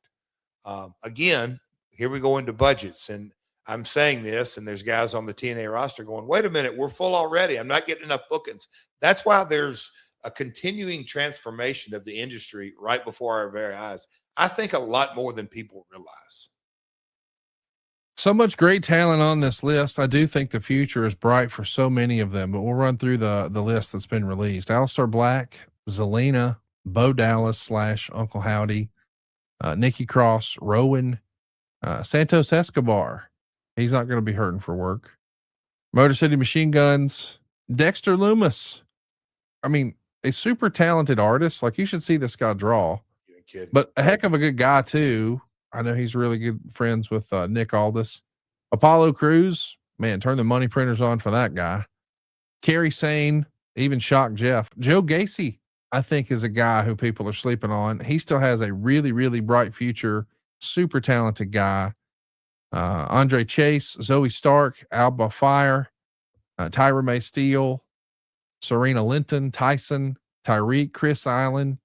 Again, here we go into budgets, and I'm saying this, and there's guys on the TNA roster going, wait a minute, we're full already. I'm not getting enough bookings. That's why there's a continuing transformation of the industry right before our very eyes. I think a lot more than people realize. So much great talent on this list. I do think the future is bright for so many of them, but we'll run through the list that's been released. Alistair Black, Zelina, Bo Dallas / Uncle Howdy, Nikki Cross, Rowan, Santos Escobar. He's not going to be hurting for work. Motor City Machine Guns, Dexter Loomis. I mean, a super talented artist. Like, you should see this guy draw, but a heck of a good guy too. I know he's really good friends with Nick Aldis. Apollo Crews, man, turn the money printers on for that guy. Kerry Sane, even Shock Jeff. Joe Gacy, I think, is a guy who people are sleeping on. He still has a really, really bright future. Super talented guy. Andre Chase, Zoe Stark, Alba Fire, Tyra May Steele, Serena Linton, Tyson, Tyreek, Chris Island,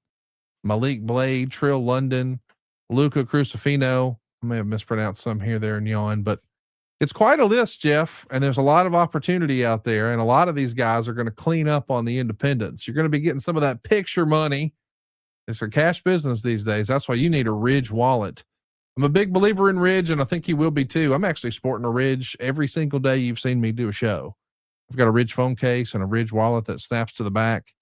Malik Blade, Trill London, Luca Crucifino. I may have mispronounced some here, there, and yon, but it's quite a list, Jeff. And there's a lot of opportunity out there. And a lot of these guys are going to clean up on the independents. You're going to be getting some of that picture money. It's a cash business these days. That's why you need a Ridge wallet. I'm a big believer in Ridge, and I think you will be too. I'm actually sporting a Ridge every single day you've seen me do a show. I've got a Ridge phone case and a Ridge wallet that snaps to the back,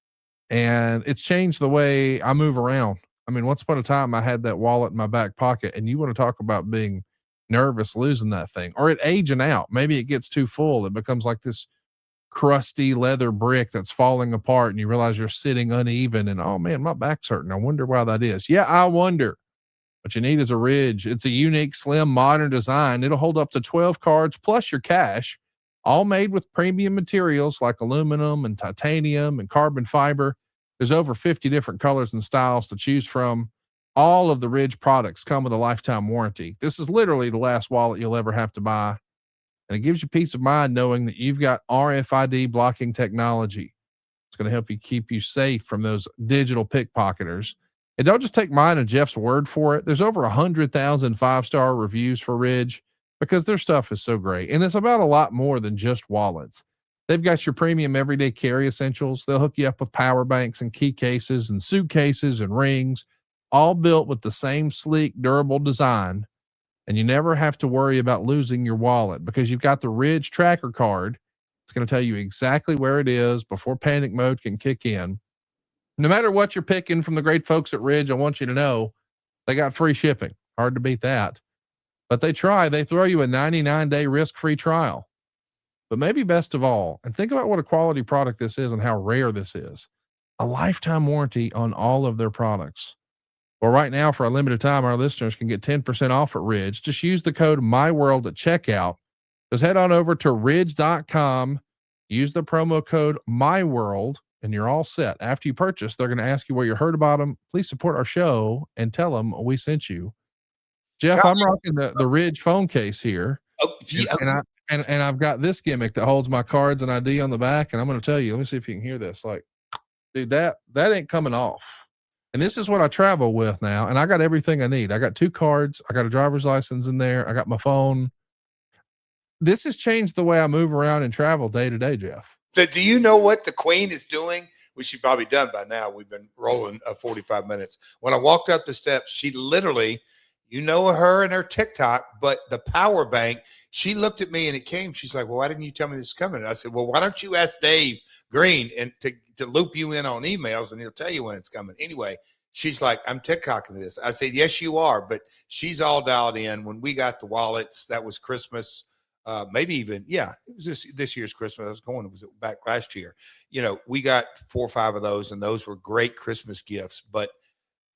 and it's changed the way I move around. I mean, once upon a time, I had that wallet in my back pocket, and you want to talk about being nervous losing that thing, or it aging out. Maybe it gets too full. It becomes like this crusty leather brick that's falling apart, and you realize you're sitting uneven, and oh man, my back's hurting. I wonder why that is. Yeah, I wonder. What you need is a Ridge. It's a unique, slim, modern design. It'll hold up to 12 cards plus your cash, all made with premium materials like aluminum and titanium and carbon fiber. There's over 50 different colors and styles to choose from. All of the Ridge products come with a lifetime warranty. This is literally the last wallet you'll ever have to buy. And it gives you peace of mind knowing that you've got RFID blocking technology. It's going to help you keep you safe from those digital pickpocketers. And don't just take mine and Jeff's word for it. There's over 100,000 5-star reviews for Ridge because their stuff is so great. And it's about a lot more than just wallets. They've got your premium everyday carry essentials. They'll hook you up with power banks and key cases and suitcases and rings, all built with the same sleek, durable design. And you never have to worry about losing your wallet because you've got the Ridge tracker card. It's going to tell you exactly where it is before panic mode can kick in. No matter what you're picking from the great folks at Ridge, I want you to know they got free shipping. Hard to beat that. but they throw you a 99-day risk-free trial. But maybe best of all, and think about what a quality product this is and how rare this is, a lifetime warranty on all of their products. Well, right now, for a limited time, our listeners can get 10% off at Ridge. Just use the code MyWorld at checkout. Just head on over to ridge.com, use the promo code MyWorld, and you're all set. After you purchase, they're going to ask you where you heard about them. Please support our show and tell them we sent you. Jeff, I'm rocking the Ridge phone case here. Oh, yeah. And I've got this gimmick that holds my cards and ID on the back. And I'm going to tell you, let me see if you can hear this. Like, dude, that ain't coming off. And this is what I travel with now. And I got everything I need. I got 2 cards. I got a driver's license in there. I got my phone. This has changed the way I move around and travel day to day, Jeff. So do you know what the Queen is doing? Which she's probably done by now. We've been rolling 45 minutes. When I walked up the steps, she literally, you know, her and her TikTok, but the power bank, she looked at me and it came. She's like, well, why didn't you tell me this is coming? And I said, well, why don't you ask Dave Green and to loop you in on emails and he'll tell you when it's coming. Anyway, she's like, I'm TikToking this. I said, yes, you are. But she's all dialed in. When we got the wallets, that was Christmas. Maybe even, yeah, it was this year's Christmas. I was going, it was back last year. You know, we got 4 or 5 of those, and those were great Christmas gifts, but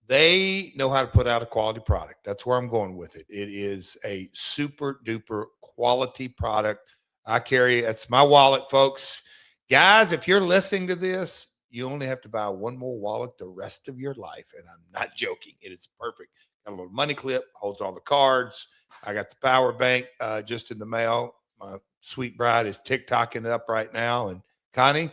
they know how to put out a quality product. That's where I'm going with it. It is a super duper quality product. I carry, that's my wallet, folks. Guys, if you're listening to this, you only have to buy one more wallet the rest of your life. And I'm not joking. It is perfect. Got a little money clip, holds all the cards. I got the power bank just in the mail. My sweet bride is TikToking it up right now. And Connie,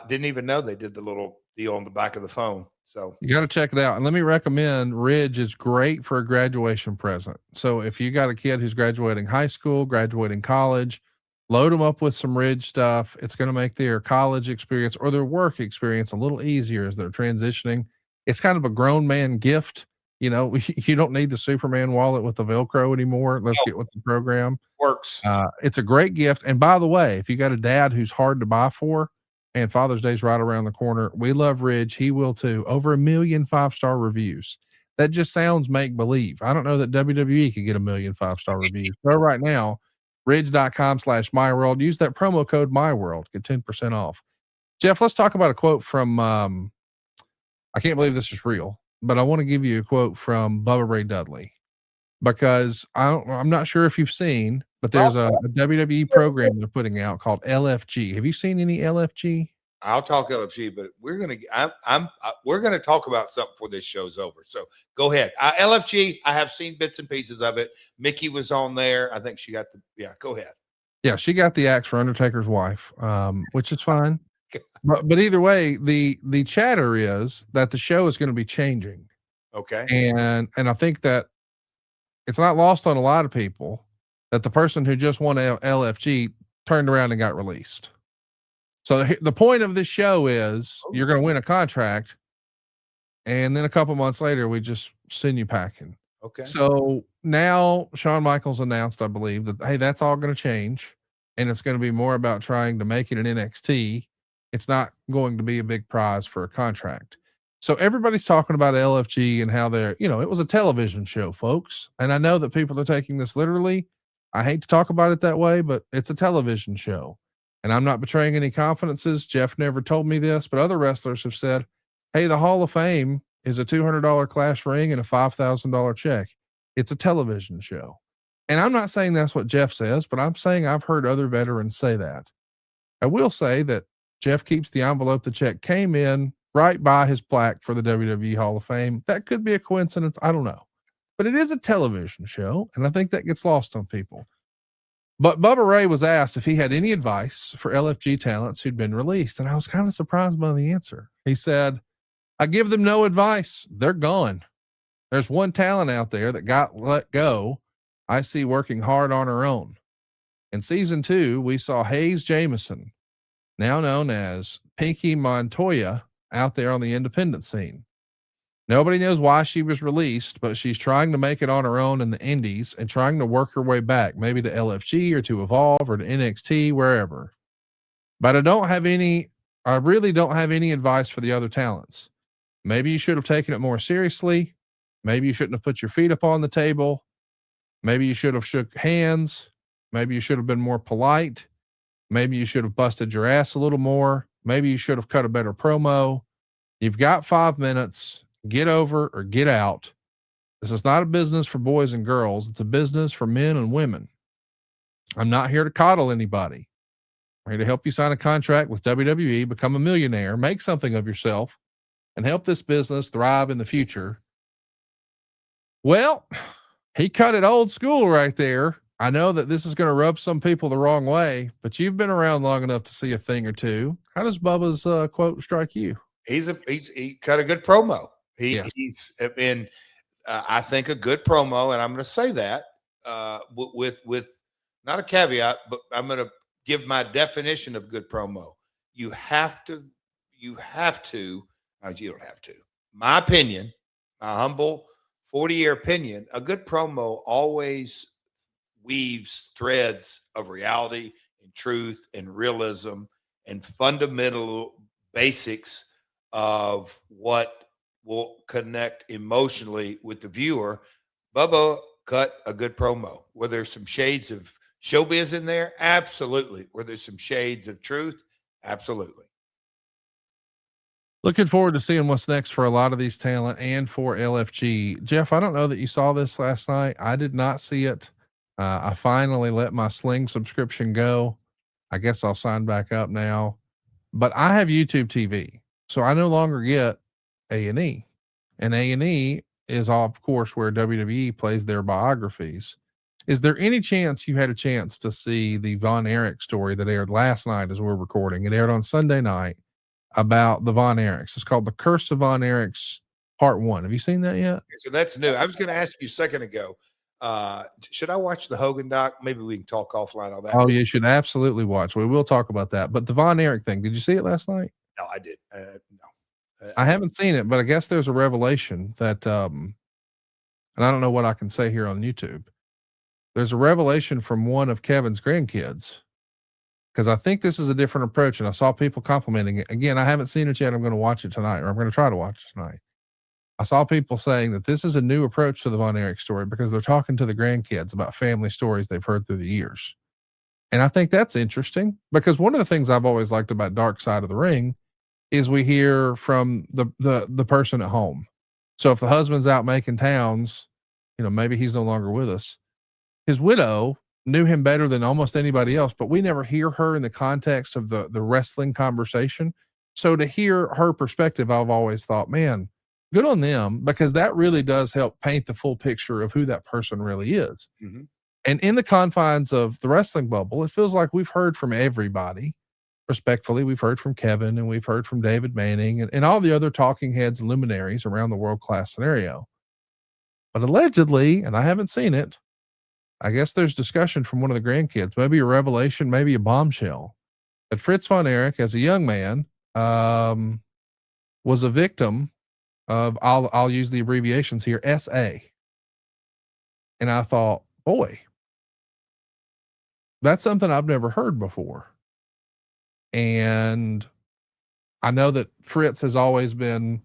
didn't even know they did the little deal on the back of the phone. So you got to check it out. And let me recommend Ridge is great for a graduation present. So if you got a kid who's graduating high school, graduating college, load them up with some Ridge stuff. It's going to make their college experience or their work experience a little easier as they're transitioning. It's kind of a grown man gift. You know, you don't need the Superman wallet with the Velcro anymore. Let's get with the program. Works. It's a great gift. And by the way, if you got a dad who's hard to buy for, and Father's Day's right around the corner, we love Ridge. He will too. Over 1 million 5-star reviews. That just sounds make believe. I don't know that WWE could get 1 million 5-star reviews. So right now, ridge.com/myworld. Use that promo code MyWorld. Get 10% off. Jeff, let's talk about a quote from, I can't believe this is real, but I want to give you a quote from Bubba Ray Dudley because I'm not sure if you've seen, but there's a WWE program they're putting out called LFG. Have you seen any LFG? I'll talk LFG, but we're gonna talk about something before this show's over. So go ahead. LFG, I have seen bits and pieces of it. Mickey was on there. I think she got go ahead. Yeah, she got the axe for Undertaker's wife, which is fine. But either way, the chatter is that the show is going to be changing. Okay. And I think that it's not lost on a lot of people that the person who just won LFG turned around and got released. So the point of this show is you're going to win a contract, and then a couple months later, we just send you packing. Okay. So now Shawn Michaels announced, I believe, that, hey, that's all going to change, and it's going to be more about trying to make it an NXT. It's not going to be a big prize for a contract. So everybody's talking about LFG and how they're, you know, it was a television show, folks. And I know that people are taking this literally. I hate to talk about it that way, but it's a television show. And I'm not betraying any confidences. Jeff never told me this, but other wrestlers have said, hey, the Hall of Fame is a $200 class ring and a $5,000 check. It's a television show. And I'm not saying that's what Jeff says, but I'm saying I've heard other veterans say that. I will say that Jeff keeps the envelope the check came in right by his plaque for the WWE Hall of Fame. That could be a coincidence. I don't know. But it is a television show, and I think that gets lost on people. But Bubba Ray was asked if he had any advice for LFG talents who'd been released, and I was kind of surprised by the answer. He said, I give them no advice. They're gone. There's one talent out there that got let go I see working hard on her own. In season 2, we saw Hayes Jamison, now known as Pinky Montoya, out there on the independent scene. Nobody knows why she was released, but she's trying to make it on her own in the indies and trying to work her way back, maybe to LFG or to Evolve or to NXT, wherever. But I really don't have any advice for the other talents. Maybe you should have taken it more seriously. Maybe you shouldn't have put your feet up on the table. Maybe you should have shook hands. Maybe you should have been more polite. Maybe you should have busted your ass a little more. Maybe you should have cut a better promo. You've got 5 minutes. Get over or get out. This is not a business for boys and girls. It's a business for men and women. I'm not here to coddle anybody. I'm here to help you sign a contract with WWE, become a millionaire, make something of yourself, and help this business thrive in the future. Well, he cut it old school right there. I know that this is going to rub some people the wrong way, but you've been around long enough to see a thing or two. How does Bubba's quote strike you? He cut a good promo. Yeah. He's been, I think, a good promo, and I'm going to say that with not a caveat, but I'm going to give my definition of good promo. You don't have to. My opinion, my humble 40-year opinion, a good promo always weaves threads of reality and truth and realism and fundamental basics of what will connect emotionally with the viewer. Bubba cut a good promo. Were there some shades of showbiz in there? Absolutely. Were there some shades of truth? Absolutely. Looking forward to seeing what's next for a lot of these talent and for LFG. Jeff, I don't know that you saw this last night. I did not see it. I finally let my Sling subscription go. I guess I'll sign back up now, but I have YouTube TV, so I no longer get A&E, and A&E is, of course, where WWE plays their biographies. Is there any chance you had a chance to see the Von Erich story that aired last night as we're recording? It aired on Sunday night about the Von Erichs. It's called The Curse of Von Erichs Part 1. Have you seen that yet? So that's new. I was going to ask you a second ago, should I watch the Hogan doc? Maybe we can talk offline on that. Oh, you should absolutely watch. We will talk about that. But the Von Erich thing, did you see it last night? No, I did. No. I haven't seen it, but I guess there's a revelation that, and I don't know what I can say here on YouTube. There's a revelation from one of Kevin's grandkids, because I think this is a different approach, and I saw people complimenting it. Again, I haven't seen it yet. I'm going to watch it tonight, or I'm going to try to watch it tonight. I saw people saying that this is a new approach to the Von Erich story because they're talking to the grandkids about family stories they've heard through the years. And I think that's interesting, because one of the things I've always liked about Dark Side of the Ring is we hear from the person at home. So if the husband's out making towns, maybe he's no longer with us. His widow knew him better than almost anybody else, but we never hear her in the context of the wrestling conversation. So to hear her perspective, I've always thought, man, good on them, because that really does help paint the full picture of who that person really is. Mm-hmm. And in the confines of the wrestling bubble, it feels like we've heard from everybody. Respectfully, we've heard from Kevin, and we've heard from David Manning and all the other talking heads and luminaries around the world-class scenario. But allegedly, and I haven't seen it, I guess there's discussion from one of the grandkids, maybe a revelation, maybe a bombshell, that Fritz Von Erich, as a young man, was a victim of, I'll use the abbreviations here, SA. And I thought, boy, that's something I've never heard before. And I know that Fritz has always been,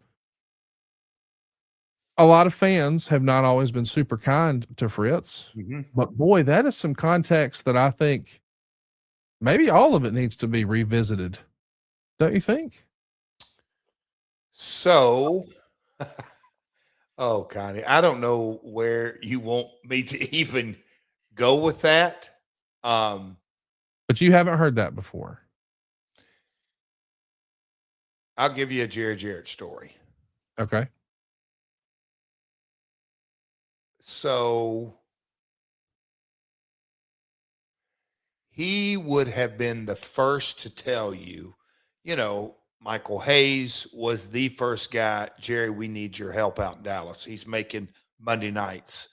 a lot of fans have not always been super kind to Fritz, but boy, that is some context that I think maybe all of it needs to be revisited. Don't you think? So, Connie, I don't know where you want me to even go with that. But you haven't heard that before. I'll give you a Jeff Jarrett story. Okay. So he would have been the first to tell you, Michael Hayes was the first guy. Jerry, we need your help out in Dallas. He's making Monday nights.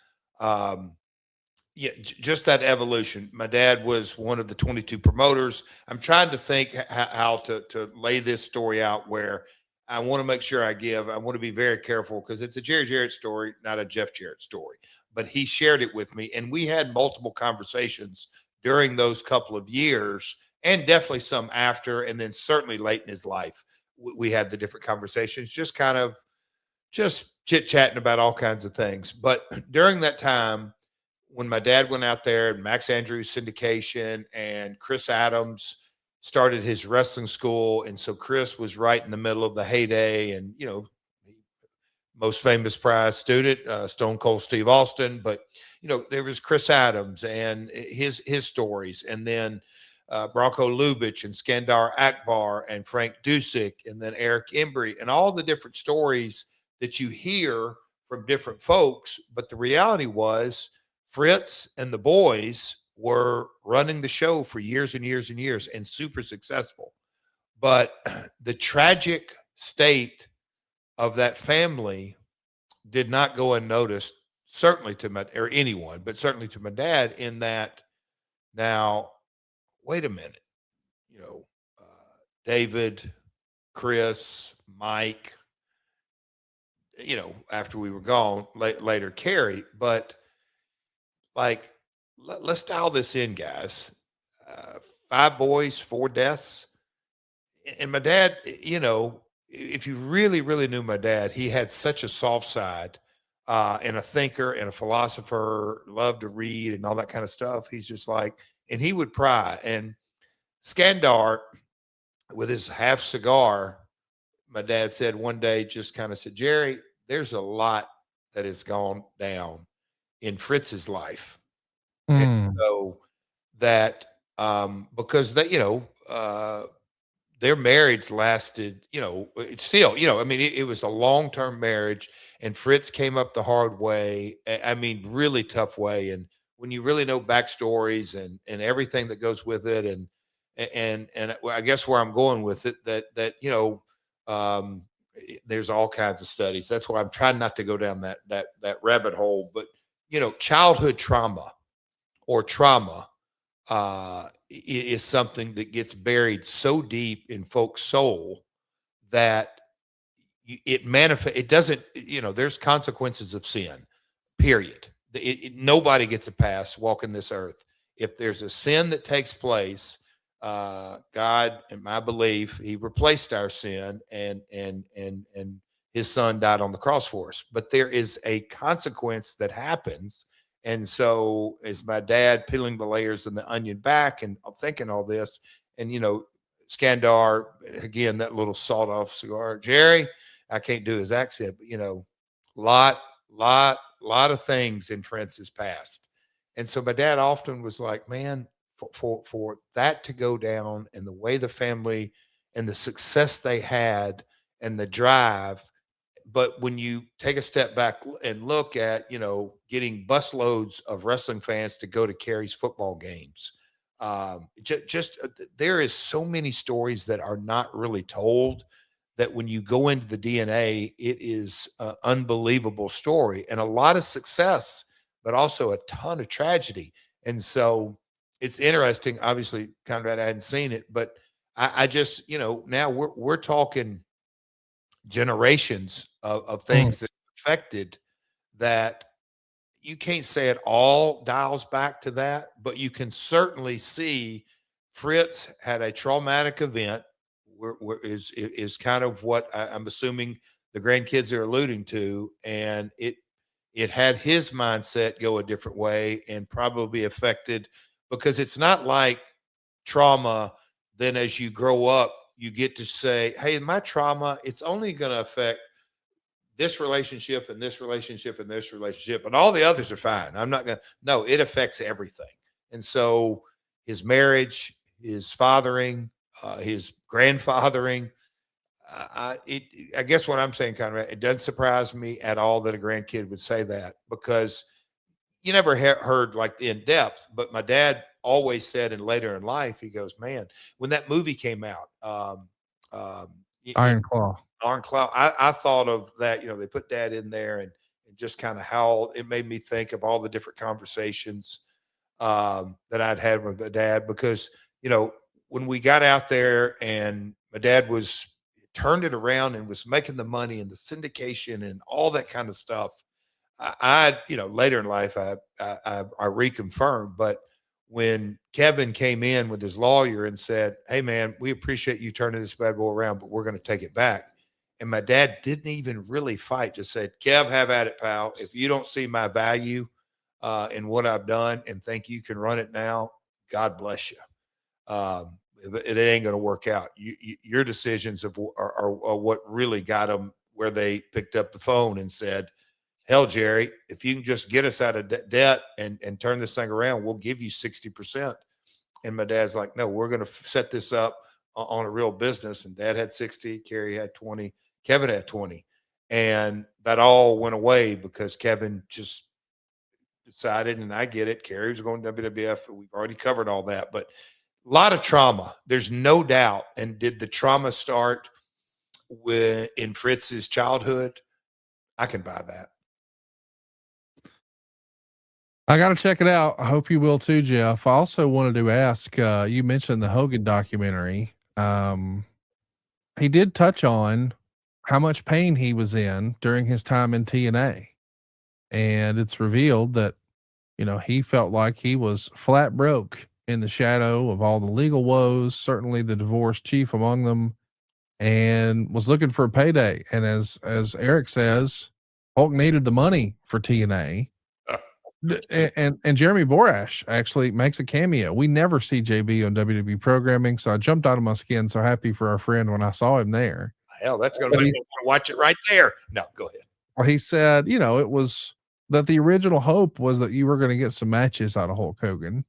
Just that evolution. My dad was one of the 22 promoters. I'm trying to think how to lay this story out where I want to make sure I want to be very careful, because it's a Jerry Jarrett story, not a Jeff Jarrett story. But he shared it with me, and we had multiple conversations during those couple of years, and definitely some after, and then certainly late in his life. We had the different conversations, just chit-chatting about all kinds of things. But during that time, when my dad went out there, and Max Andrews syndication, and Chris Adams started his wrestling school. And so Chris was right in the middle of the heyday, and, most famous prize student, Stone Cold Steve Austin. But, there was Chris Adams and his stories. And then Bronco Lubitsch and Skandar Akbar and Frank Dusek and then Eric Embry and all the different stories that you hear from different folks. But the reality was Fritz and the boys were running the show for years and years and years and super successful. But the tragic state of that family did not go unnoticed, certainly to my, or anyone, but certainly to my dad, in that now, wait a minute, David, Chris, Mike, after we were gone, later Carrie, but like, let's dial this in, guys. 5 boys, 4 deaths. And my dad, if you really, really knew my dad, he had such a soft side, and a thinker and a philosopher, loved to read and all that kind of stuff. He's just like, and he would pry. And Skandar, with his half cigar, my dad said one day, just kind of said, Jerry, there's a lot that has gone down in Fritz's life. And so that, because they, their marriage lasted, it's still, I mean, it was a long-term marriage, and Fritz came up the hard way. I mean, really tough way. And when you really know backstories and everything that goes with it, and I guess where I'm going with it, that there's all kinds of studies. That's why I'm trying not to go down that rabbit hole. But childhood trauma or trauma is something that gets buried so deep in folks' soul that it manifests. It doesn't. There's consequences of sin. Period. Nobody gets a pass walking this earth. If there's a sin that takes place, God, in my belief, He replaced our sin, and His Son died on the cross for us. But there is a consequence that happens. And so, as my dad peeling the layers of the onion back and thinking all this, and Skandar, again, that little sawed off cigar, Jerry, I can't do his accent, but lot of things in France's past. And so my dad often was like, man, for that to go down, and the way the family and the success they had and the drive. But when you take a step back and look at, getting busloads of wrestling fans to go to Carrie's football games, there is so many stories that are not really told, that when you go into the DNA, it is an unbelievable story, and a lot of success, but also a ton of tragedy. And so it's interesting. Obviously, Conrad, I hadn't seen it, but I just, now we're talking generations of things that affected that. You can't say it all dials back to that, but you can certainly see Fritz had a traumatic event, is kind of what I'm assuming the grandkids are alluding to, and it had his mindset go a different way and probably affected, because it's not like trauma. Then as you grow up, you get to say, hey, my trauma, it's only going to affect this relationship and this relationship and this relationship, and all the others are fine. I'm not going to, no, it affects everything. And so his marriage, his fathering, his grandfathering, I guess what I'm saying, Conrad, it doesn't surprise me at all that a grandkid would say that, because you never heard like in depth. But my dad always said, and later in life, he goes, man, when that movie came out, Iron Claw. Iron Claw, I thought of that, they put Dad in there, and just kind of how it made me think of all the different conversations that I'd had with my dad, because, when we got out there and my dad turned it around and was making the money and the syndication and all that kind of stuff, I later in life, I reconfirmed. But when Kevin came in with his lawyer and said, hey man, we appreciate you turning this bad boy around, but we're going to take it back. And my dad didn't even really fight, just said, Kev, have at it, pal. If you don't see my value, in what I've done and think you can run it now, God bless you. It ain't going to work out. Your decisions are what really got them where they picked up the phone and said, hell, Jerry, if you can just get us out of debt and turn this thing around, we'll give you 60%. And my dad's like, no, we're going to set this up on a real business. And Dad had 60, Kerry had 20, Kevin had 20. And that all went away because Kevin just decided, and I get it, Kerry was going to WWF. We've already covered all that, but a lot of trauma. There's no doubt. And did the trauma start in Fritz's childhood? I can buy that. I got to check it out. I hope you will too, Jeff. I also wanted to ask, you mentioned the Hogan documentary. He did touch on how much pain he was in during his time in TNA. And it's revealed that, he felt like he was flat broke in the shadow of all the legal woes, certainly the divorce chief among them, and was looking for a payday. And as Eric says, Hulk needed the money for TNA. And Jeremy Borash actually makes a cameo. We never see JB on WWE programming, so I jumped out of my skin. So happy for our friend when I saw him there. Hell, that's going to make me watch it right there. No, go ahead. Well, he said, it was that the original hope was that you were going to get some matches out of Hulk Hogan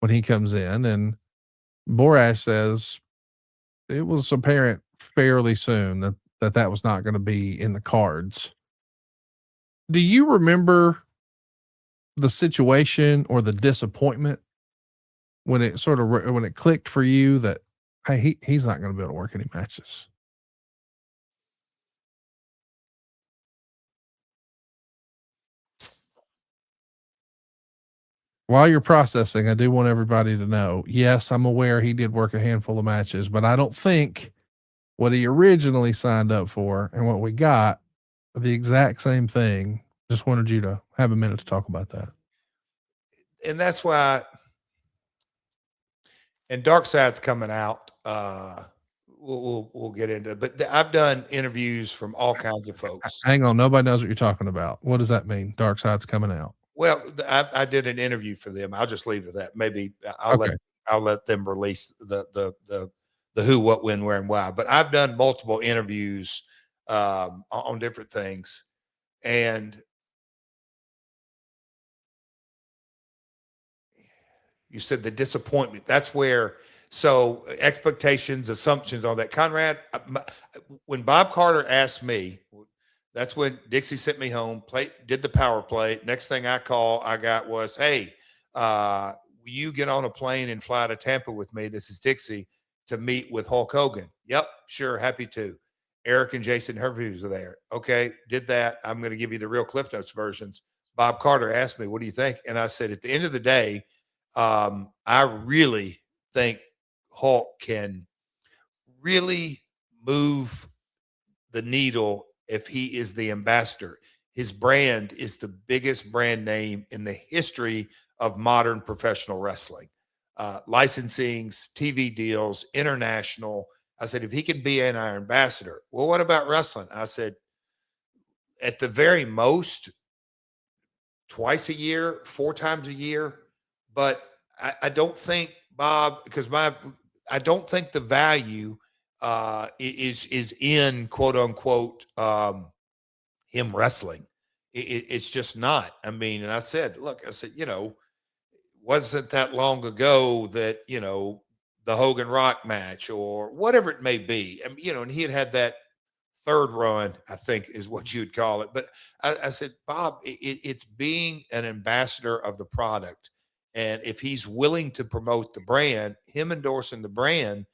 when he comes in, and Borash says it was apparent fairly soon that was not going to be in the cards. Do you remember the situation or the disappointment when it when it clicked for you that, hey, he's not going to be able to work any matches? While you're processing, I do want everybody to know, yes, I'm aware he did work a handful of matches, but I don't think what he originally signed up for and what we got are the exact same thing. Just wanted you to have a minute to talk about that. And that's why, and Dark Side's coming out. We'll get into it, but I've done interviews from all kinds of folks. Hang on. Nobody knows what you're talking about. What does that mean? Dark Side's coming out. Well, I did an interview for them. I'll just leave it at that. Maybe I'll let them release the who, what, when, where, and why. But I've done multiple interviews on different things, and you said the disappointment. That's where. So expectations, assumptions on that. Conrad, when Bob Carter asked me, that's when Dixie sent me home, did the power play. Next thing I got was, hey, will you get on a plane and fly to Tampa with me? This is Dixie to meet with Hulk Hogan. Yep, sure, happy to. Eric and Jason Hervey were there. Okay, did that. I'm going to give you the real Cliff Notes versions. Bob Carter asked me, what do you think? And I said, at the end of the day, I really think Hulk can really move the needle if he is the ambassador. His brand is the biggest brand name in the history of modern professional wrestling. Licensings, TV deals, international. I said, if he could be our ambassador, well, what about wrestling? I said, at the very most, twice a year, 4 times a year. But I don't think, Bob, because I don't think the value is in quote unquote him wrestling. It's just not. I mean, and I said, look, wasn't that long ago that the Hogan Rock match or whatever it may be. I mean, and he had that third run, I think is what you would call it. But I said, Bob, it's being an ambassador of the product. And if he's willing to promote the brand, him endorsing the brand,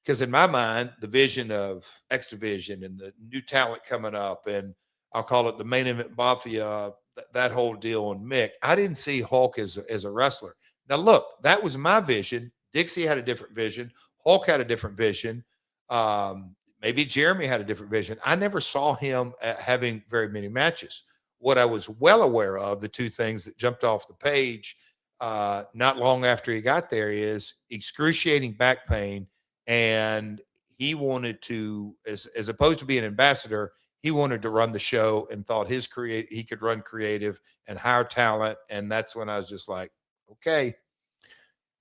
because in my mind, the vision of X Division and the new talent coming up, and I'll call it the main event mafia, that whole deal on Mick, I didn't see Hulk as a wrestler. Now, look, that was my vision. Dixie had a different vision. Hulk had a different vision. Maybe Jeremy had a different vision. I never saw him having very many matches. What I was well aware of, the two things that jumped off the page not long after he got there, is excruciating back pain. And he wanted to, as opposed to being an ambassador, He wanted to run the show and thought he could run creative and hire talent. And that's when I was just like, okay,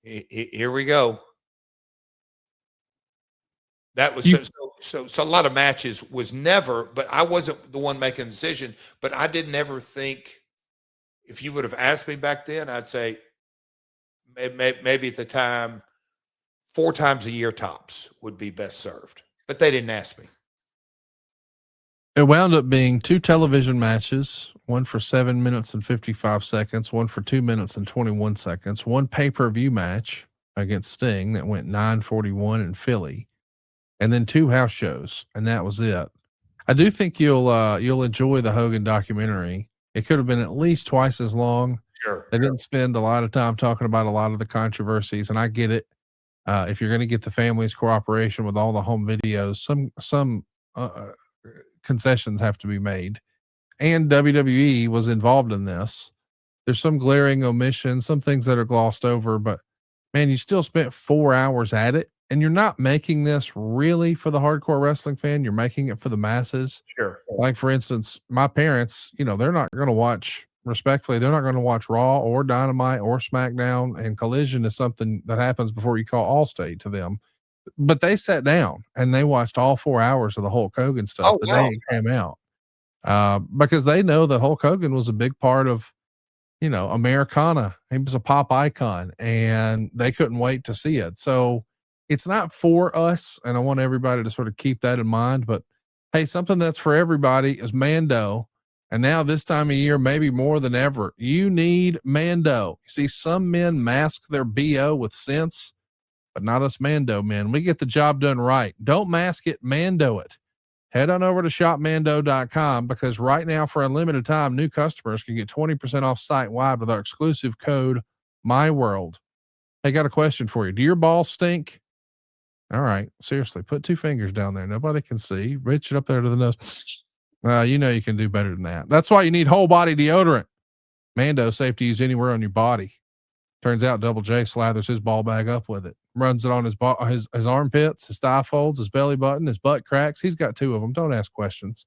here we go. That was so a lot of matches was never, but I wasn't the one making the decision, but I didn't ever think, if you would have asked me back then, I'd say maybe at the time, 4 times a year tops would be best served, but they didn't ask me. It wound up being 2 television matches, one for 7 minutes and 55 seconds, one for 2 minutes and 21 seconds, one pay-per-view match against Sting that went 941 in Philly, and then 2 house shows. And that was it. I do think you'll enjoy the Hogan documentary. It could have been at least twice as long. Sure. They didn't spend a lot of time talking about a lot of the controversies, and I get it. If you're going to get the family's cooperation with all the home videos, some concessions have to be made, and WWE was involved in this. There's some glaring omissions, some things that are glossed over, but man, you still spent 4 hours at it, and you're not making this really for the hardcore wrestling fan. You're making it for the masses. Sure. Like, for instance, my parents, they're not going to watch, respectfully, they're not going to watch Raw or Dynamite or SmackDown, and Collision is something that happens before you call Allstate to them. But they sat down and they watched all 4 hours of the Hulk Hogan stuff the day it came out, because they know that Hulk Hogan was a big part of, Americana. He was a pop icon, and they couldn't wait to see it. So it's not for us, and I want everybody to sort of keep that in mind. But hey, something that's for everybody is Mando. And now this time of year, maybe more than ever, you need Mando. You see, some men mask their BO with sense, but not us Mando men. We get the job done right. Don't mask it, Mando it. Head on over to shopmando.com, because right now, for unlimited time, new customers can get 20% off site-wide with our exclusive code MyWorld. Hey, got a question for you. Do your balls stink? All right, seriously, put 2 fingers down there. Nobody can see. Reach it up there to the nose. You can do better than that. That's why you need whole body deodorant. Mando, safe to use anywhere on your body. Turns out Double J slathers his ball bag up with it, runs it on his armpits, his thigh folds, his belly button, his butt cracks. He's got 2 of them. Don't ask questions.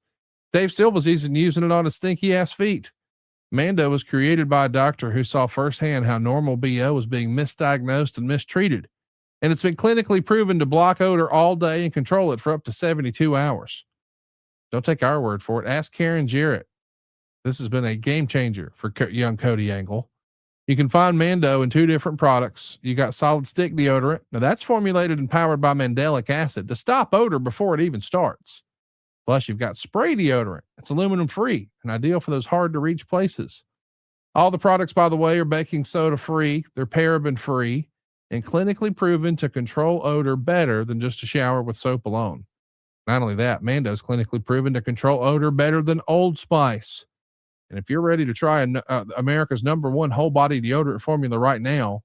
Dave Silva's using it on his stinky ass feet. Mando was created by a doctor who saw firsthand how normal BO was being misdiagnosed and mistreated. And it's been clinically proven to block odor all day and control it for up to 72 hours. Don't take our word for it. Ask Karen Jarrett. This has been a game changer for young Cody Angle. You can find Mando in 2 different products. You got solid stick deodorant. Now that's formulated and powered by mandelic acid to stop odor before it even starts. Plus you've got spray deodorant. It's aluminum free and ideal for those hard to reach places. All the products, by the way, are baking soda free. They're paraben free and clinically proven to control odor better than just a shower with soap alone. Not only that, Mando's clinically proven to control odor better than Old Spice. And if you're ready to try America's #1 whole body deodorant formula right now,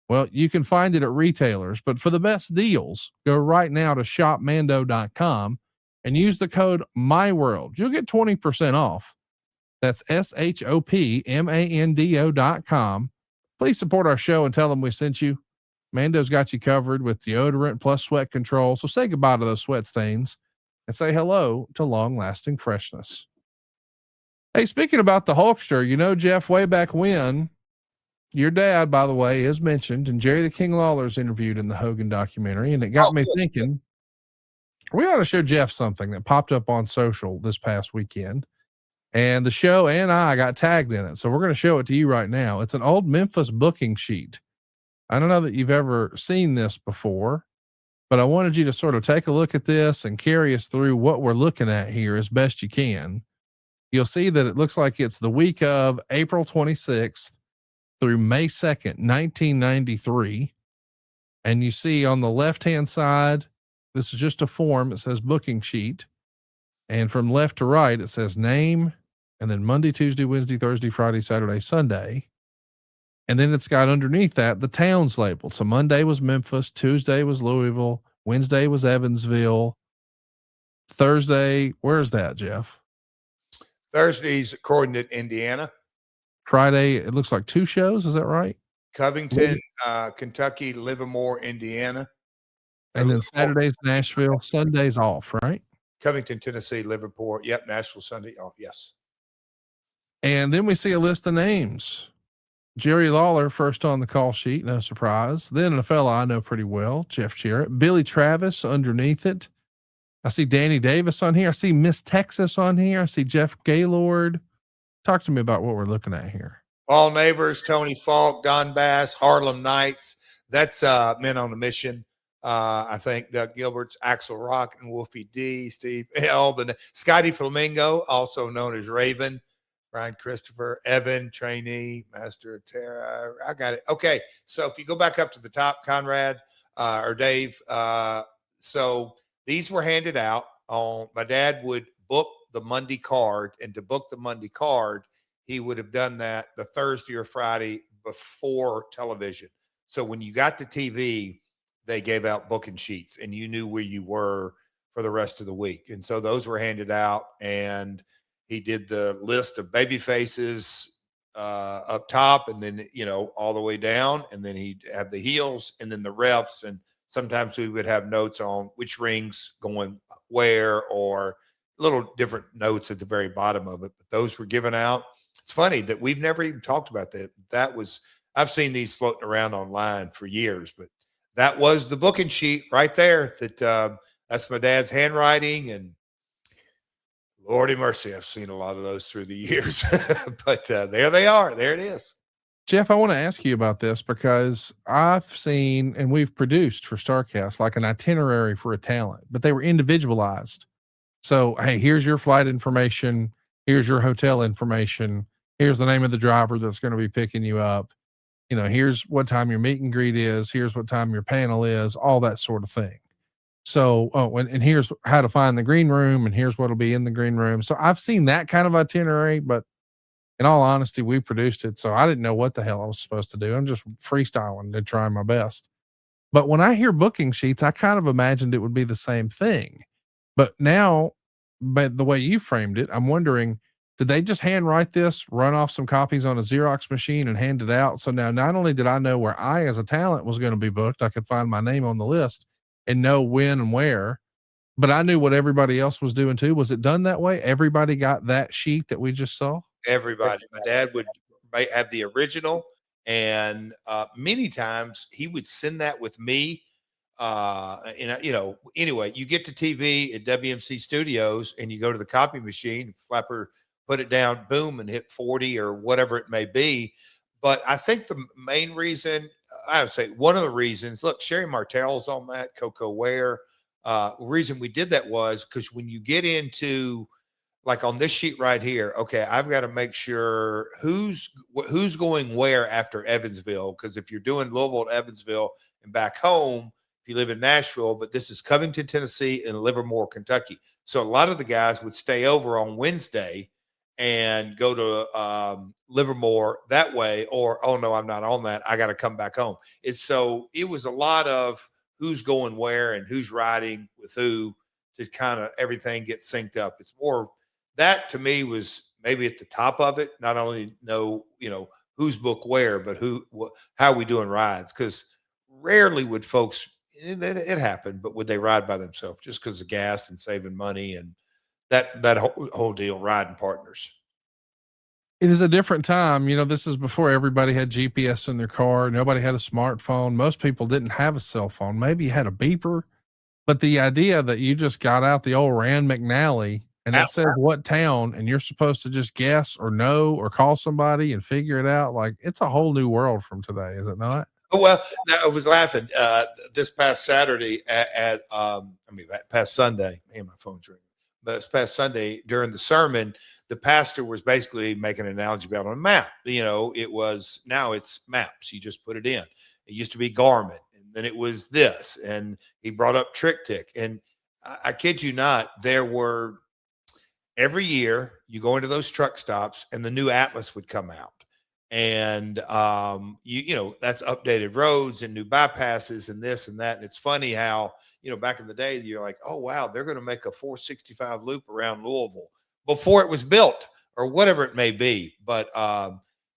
well, you can find it at retailers, but for the best deals, go right now to shopmando.com and use the code MyWorld. You'll get 20% off. That's shopmando.com. Please support our show and tell them we sent you. Mando's got you covered with deodorant plus sweat control. So say goodbye to those sweat stains and say hello to long-lasting freshness. Hey, speaking about the Hulkster, Jeff, way back when, your dad, by the way, is mentioned, and Jerry the King Lawler's interviewed in the Hogan documentary, and it got me thinking, we ought to show Jeff something that popped up on social this past weekend, and the show and I got tagged in it. So we're going to show it to you right now. It's an old Memphis booking sheet. I don't know that you've ever seen this before, but I wanted you to sort of take a look at this and carry us through what we're looking at here as best you can. You'll see that it looks like it's the week of April 26th through May 2nd, 1993. And you see on the left-hand side, this is just a form. It says booking sheet. And from left to right, it says name, and then Monday, Tuesday, Wednesday, Thursday, Friday, Saturday, Sunday. And then it's got underneath that the towns labeled. So Monday was Memphis, Tuesday was Louisville, Wednesday was Evansville, Thursday, where's that, Jeff? Thursdays, according to Indiana. Friday, it looks like 2 shows. Is that right? Covington, Kentucky, Livermore, Indiana. And then Saturday's Nashville, Sunday's off, right? Covington, Tennessee, Liverpool. Yep. Nashville Sunday. Oh, yes. And then we see a list of names. Jerry Lawler, first on the call sheet, no surprise. Then a fella I know pretty well, Jeff Jarrett. Billy Travis underneath it. I see Danny Davis on here. I see Miss Texas on here. I see Jeff Gaylord. Talk to me about what we're looking at here. All Neighbors, Tony Falk, Don Bass, Harlem Knights. That's Men on a Mission. I think Doug Gilbert's, Axel Rock and Wolfie D, Steve L, Scotty Flamingo, also known as Raven, Brian Christopher, Evan, trainee, Master Terra. I got it. Okay. So if you go back up to the top, Conrad or Dave, so these were handed out on, my dad would book the Monday card, and to book the Monday card, he would have done that the Thursday or Friday before television. So when you got to TV, they gave out booking sheets and you knew where you were for the rest of the week. And so those were handed out, and he did the list of baby faces up top, and then, all the way down. And then he'd have the heels and then the refs. And sometimes we would have notes on which rings going where, or little different notes at the very bottom of it. But those were given out. It's funny that we've never even talked about that. I've seen these floating around online for years, but that was the booking sheet right there. That's my dad's handwriting, and Lordy mercy, I've seen a lot of those through the years, but there they are. There it is. Jeff, I want to ask you about this because I've seen, and we've produced for StarCast, like an itinerary for a talent, but they were individualized. So, hey, here's your flight information. Here's your hotel information. Here's the name of the driver that's going to be picking you up. Here's what time your meet and greet is. Here's what time your panel is, all that sort of thing. So, and here's how to find the green room, and here's what'll be in the green room. So I've seen that kind of itinerary, but in all honesty, we produced it. So I didn't know what the hell I was supposed to do. I'm just freestyling and trying my best. But when I hear booking sheets, I kind of imagined it would be the same thing. But now, the way you framed it, I'm wondering, did they just handwrite this, run off some copies on a Xerox machine and hand it out? So now not only did I know where I, as a talent, was going to be booked, I could find my name on the list and know when and where, but I knew what everybody else was doing too. Was it done that way? Everybody got that sheet that we just saw? Everybody. My dad would have the original, and many times he would send that with me. Anyway, you get to TV at WMC Studios and you go to the copy machine, flapper, put it down, boom, and hit 40 or whatever it may be. But I think the main reason, I would say one of the reasons, look, Sherry Martell's on that, Coco Ware. Reason we did that was because when you get into, like on this sheet right here, okay, I've got to make sure who's going where after Evansville. Because if you're doing Louisville to Evansville and back home, if you live in Nashville, but this is Covington, Tennessee and Livermore, Kentucky. So a lot of the guys would stay over on Wednesday and go to Livermore that way, or, oh no, I'm not on that, I got to come back home. It was a lot of who's going where and who's riding with who to kind of everything get synced up. It's more, that to me was maybe at the top of it. Not only know, who's booked where, but how we doing rides. Cause rarely would folks, it happened, but would they ride by themselves just because of gas and saving money and that whole deal, riding partners. It is a different time. This is before everybody had GPS in their car. Nobody had a smartphone. Most people didn't have a cell phone. Maybe you had a beeper, but the idea that you just got out the old Rand McNally and it says what town, and you're supposed to just guess or know or call somebody and figure it out. Like, it's a whole new world from today. Is it not? Oh, well, I was laughing this past Saturday past Sunday. Man, my phone's ringing. But this past Sunday during the sermon, the pastor was basically making an analogy about a map. Now it's maps. You just put it in. It used to be Garmin, and then it was this, and he brought up Trick Tick. And I kid you not, there were, every year you go into those truck stops and the new Atlas would come out. And that's updated roads and new bypasses and this and that. And it's funny how, back in the day, you're like, oh wow, they're going to make a 465 loop around Louisville before it was built or whatever it may be. But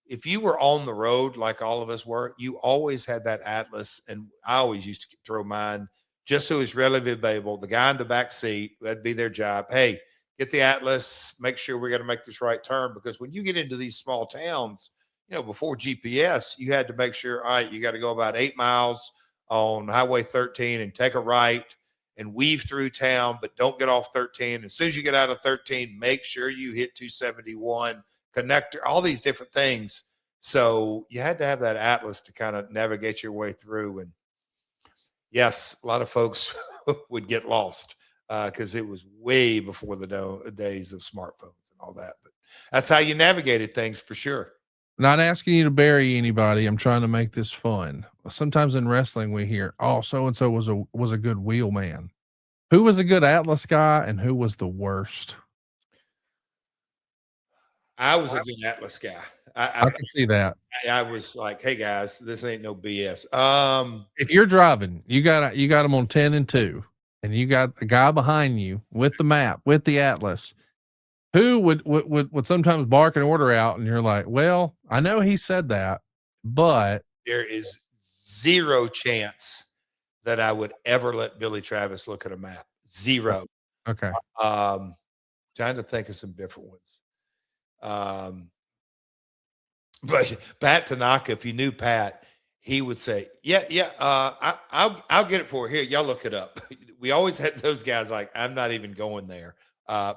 if you were on the road like all of us were, you always had that Atlas. And I always used to throw mine just so he's readily available. The guy in the back seat, that'd be their job. Hey, get the atlas, make sure we got to make this right turn, because when you get into these small towns, before GPS, you had to make sure, all right, you got to go about 8 miles on Highway 13 and take a right and weave through town, but don't get off 13. As soon as you get out of 13, make sure you hit 271 connector, all these different things. So you had to have that atlas to kind of navigate your way through. And yes, a lot of folks would get lost because it was way before the days of smartphones and all that. But that's how you navigated things for sure. Not asking you to bury anybody. I'm trying to make this fun. Sometimes in wrestling we hear, oh, so-and-so was a good wheel man. Who was a good atlas guy and who was the worst? I was a good atlas guy. I can see that. I was like, hey guys, this ain't no BS. If you're driving, you got them on 10 and 2, and you got a guy behind you with the map, with the atlas, who would sometimes bark an order out, and you're like, well, I know he said that, but there is zero chance that I would ever let Billy Travis look at a map. Zero. Okay. Trying to think of some different ones. But Pat Tanaka, if you knew Pat, he would say, yeah, I'll get it for you. Here, y'all look it up. We always had those guys like, I'm not even going there.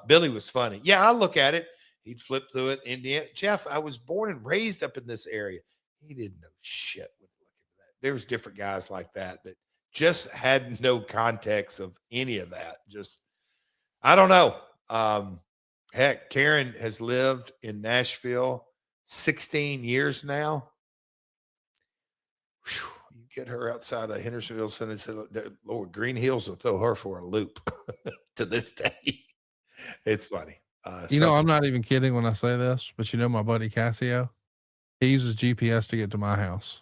Billy was funny. Yeah, I'll look at it. He'd flip through it. Indiana. Jeff, I was born and raised up in this area. He didn't know shit when he looked at that. There was different guys like that just had no context of any of that. Just, I don't know. Heck, Karen has lived in Nashville 16 years now. Whew, you get her outside of Hendersonville, and said, Lord, Green Hills will throw her for a loop to this day. It's funny. I'm not even kidding when I say this, but my buddy Cassio, he uses GPS to get to my house.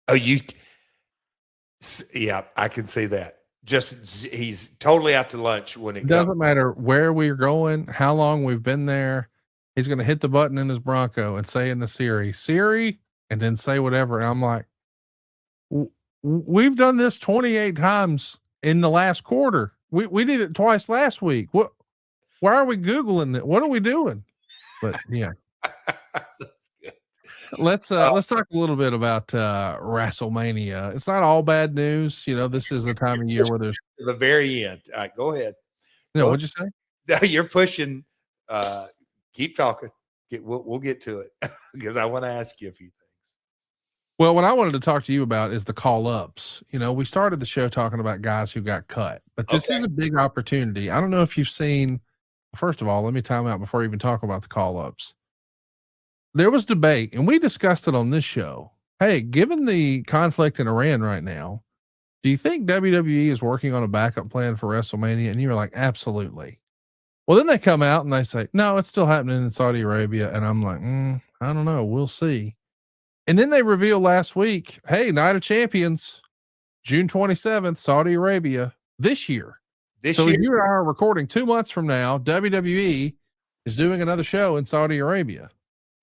Oh, yeah, I can see that. Just, he's totally out to lunch when it doesn't matter where we're going, how long we've been there. He's going to hit the button in his Bronco and say in the Siri, and then say whatever. And I'm like, we've done this 28 times in the last quarter. We did it twice last week. Why are we Googling it? What are we doing? But yeah. That's good. Let's talk a little bit about WrestleMania. It's not all bad news. This is the time of year where there's the very end. All right, go ahead. No, what'd you say? No, you're pushing. Keep talking. We'll get to it because I want to ask you a few things. Well, what I wanted to talk to you about is the call ups. We started the show talking about guys who got cut, but this is a big opportunity. I don't know if you've seen. First of all, let me time out before I even talk about the call ups. There was debate, and we discussed it on this show. Hey, given the conflict in Iran right now, do you think WWE is working on a backup plan for WrestleMania? And you were like, absolutely. Well, then they come out and they say, no, it's still happening in Saudi Arabia. And I'm like, I don't know. We'll see. And then they revealed last week, hey, Night of Champions, June 27th, Saudi Arabia this year. So you and I are recording 2 months from now, WWE is doing another show in Saudi Arabia.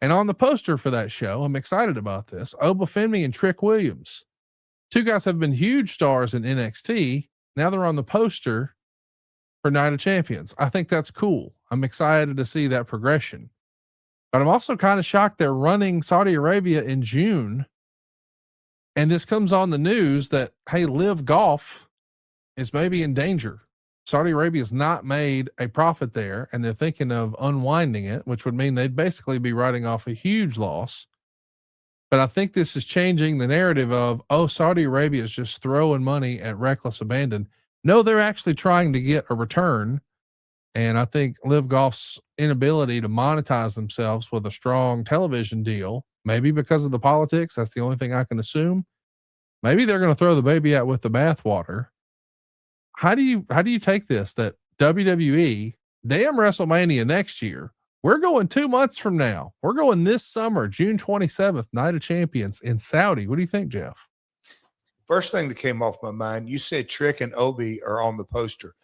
And on the poster for that show, I'm excited about this. Oba Femi and Trick Williams, two guys have been huge stars in NXT. Now they're on the poster for Night of Champions. I think that's cool. I'm excited to see that progression. But I'm also kind of shocked they're running Saudi Arabia in June. And this comes on the news that, hey, Live Golf is maybe in danger. Saudi Arabia's not made a profit there, and they're thinking of unwinding it, which would mean they'd basically be writing off a huge loss. But I think this is changing the narrative of, Saudi Arabia is just throwing money at reckless abandon. No, they're actually trying to get a return. And I think Live Golf's inability to monetize themselves with a strong television deal, maybe because of the politics, that's the only thing I can assume. Maybe they're going to throw the baby out with the bathwater. How do you take this, that WWE, damn WrestleMania next year, we're going 2 months from now. We're going this summer, June 27th, Night of Champions in Saudi. What do you think, Jeff? First thing that came off my mind, you said Trick and Obi are on the poster.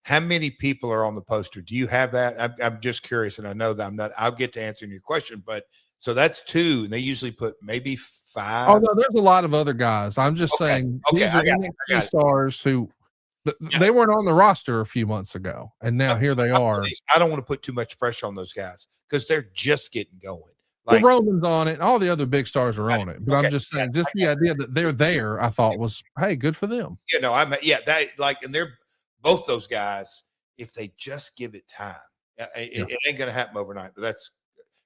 How many people are on the poster? Do you have that? I'm just curious, and I know that I'll get to answering your question, but So that's 2, and they usually put maybe 5. Oh no, there's a lot of other guys. I'm just saying these are I got NXT it. stars who they weren't on the roster a few months ago, and now here they are. I don't want to put too much pressure on those guys because they're just getting going. Like, well, Roman's on it, and all the other big stars are on it. But I'm just saying, just the idea that they're there, I thought was, hey, good for them. You know, and they're both those guys. If they just give it time, it ain't gonna happen overnight. But that's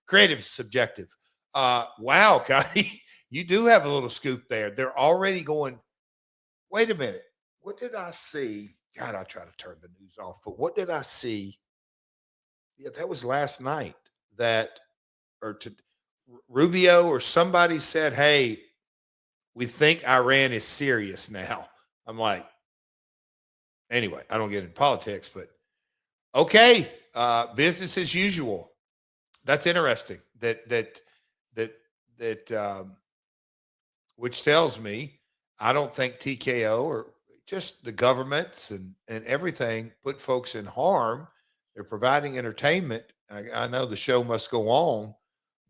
creative, subjective. Wow, Gotti, you do have a little scoop there. They're already going. Wait a minute. What did I see? God, I try to turn the news off, but what did I see? Yeah, that was last night. Rubio or somebody said, "Hey, we think Iran is serious now." I'm like, anyway, I don't get into politics, but okay, business as usual. That's interesting. Which tells me I don't think TKO or just the governments and everything put folks in harm. They're providing entertainment. I know the show must go on,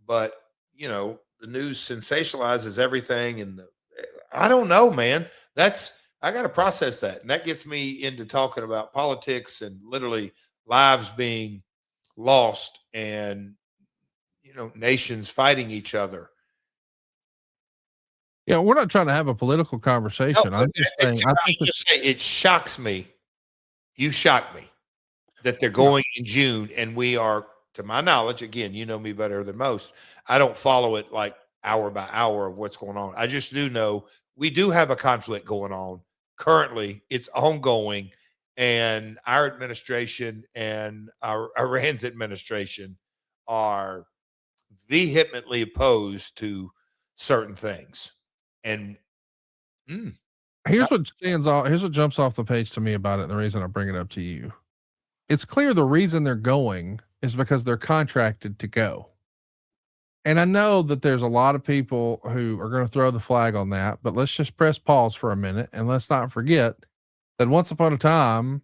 but you know, the news sensationalizes everything. And I don't know, man. I got to process that. And that gets me into talking about politics and literally lives being lost and, you know, nations fighting each other. Yeah, we're not trying to have a political conversation. No, I'm just saying. It shocks me. You shock me that they're going in June, and we are, to my knowledge, again, you know me better than most. I don't follow it like hour by hour of what's going on. I just do know we do have a conflict going on currently. It's ongoing, and our administration and our Iran's administration are vehemently opposed to certain things. And here's what jumps off the page to me about it. And the reason I bring it up to you, it's clear the reason they're going is because they're contracted to go. And I know that there's a lot of people who are going to throw the flag on that, but let's just press pause for a minute. And let's not forget that once upon a time,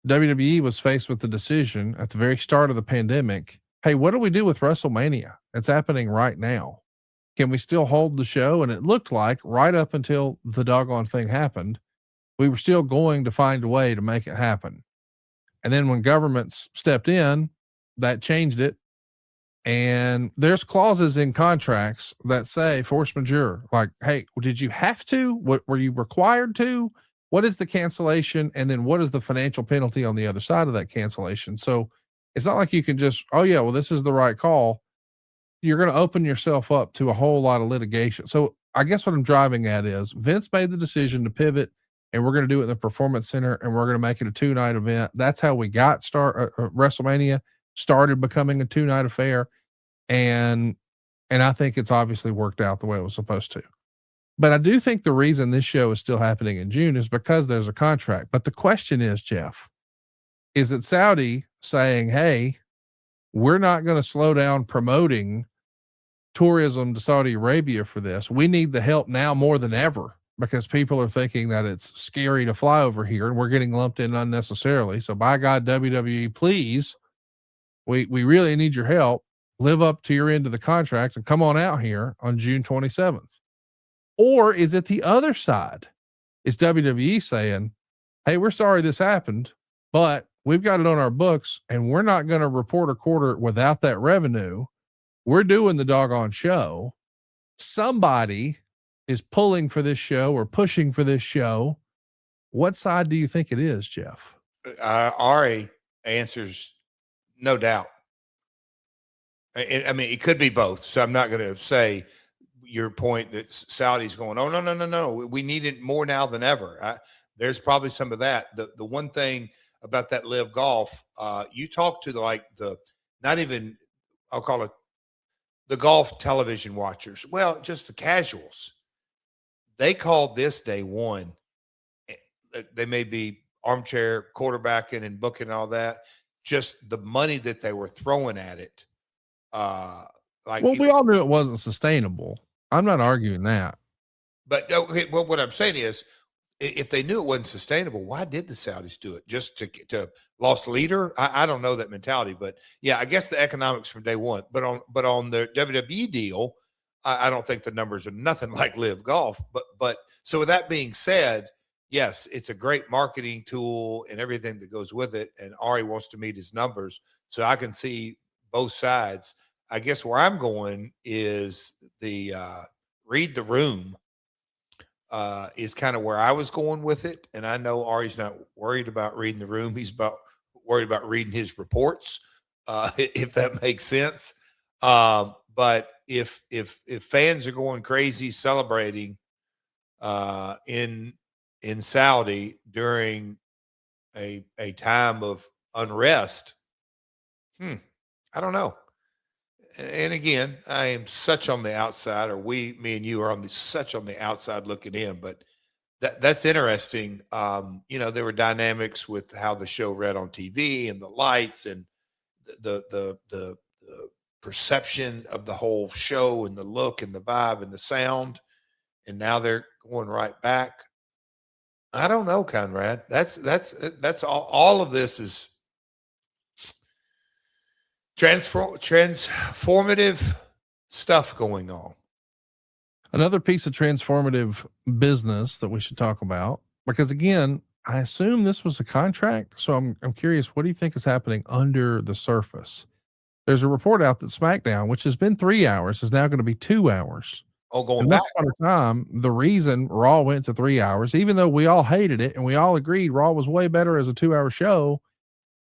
WWE was faced with the decision at the very start of the pandemic. Hey, what do we do with WrestleMania? It's happening right now. Can we still hold the show? And it looked like right up until the doggone thing happened, we were still going to find a way to make it happen. And then when governments stepped in, that changed it. And there's clauses in contracts that say force majeure, like, hey, did you have to? What were you required to? What is the cancellation? And then what is the financial penalty on the other side of that cancellation? So it's not like you can just, oh yeah, well, this is the right call. You're going to open yourself up to a whole lot of litigation. So I guess what I'm driving at is Vince made the decision to pivot, and we're going to do it in the Performance Center, and we're going to make it a 2-night event. That's how we got WrestleMania started becoming a 2-night affair. And I think it's obviously worked out the way it was supposed to. But I do think the reason this show is still happening in June is because there's a contract. But the question is, Jeff, is it Saudi saying, hey, we're not going to slow down promoting tourism to Saudi Arabia for this. We need the help now more than ever because people are thinking that it's scary to fly over here and we're getting lumped in unnecessarily. So by God, WWE, please, we really need your help. Live up to your end of the contract and come on out here on June 27th. Or is it the other side? Is WWE saying, hey, we're sorry this happened, but we've got it on our books and we're not going to report a quarter without that revenue. We're doing the doggone show. Somebody is pulling for this show or pushing for this show. What side do you think it is, Jeff? Ari answers no doubt. I mean, it could be both. So I'm not going to say your point that Saudi's going, oh, no. We need it more now than ever. There's probably some of that. The one thing about that live golf, you talk to not even, I'll call it the golf television watchers. Well, just the casuals. They called this day one. They may be armchair quarterbacking and booking and all that. Just the money that they were throwing at it. We all knew it wasn't sustainable. I'm not arguing that. But okay, well, what I'm saying is if they knew it wasn't sustainable, why did the Saudis do it? Just to loss leader? I don't know that mentality, but yeah, I guess the economics from day one. But on the WWE deal, I don't think the numbers are nothing like Live Golf. But so with that being said, yes, it's a great marketing tool and everything that goes with it. And Ari wants to meet his numbers, so I can see both sides. I guess where I'm going is the read the room is kind of where I was going with it. And I know Ari's not worried about reading the room. He's worried about reading his reports, if that makes sense. But if fans are going crazy celebrating in Saudi during a time of unrest, I don't know. And again, I am such on the outside, or me and you are such on the outside looking in, but that's interesting. There were dynamics with how the show read on TV and the lights and the perception of the whole show and the look and the vibe and the sound. And now they're going right back. I don't know, Conrad. That's all of this is transformative stuff going on. Another piece of transformative business that we should talk about, because again, I assume this was a contract. So I'm curious, what do you think is happening under the surface? There's a report out that SmackDown, which has been 3 hours, is now going to be 2 hours. Oh, going and back. At a time, the reason Raw went to 3 hours, even though we all hated it and we all agreed Raw was way better as a 2-hour show,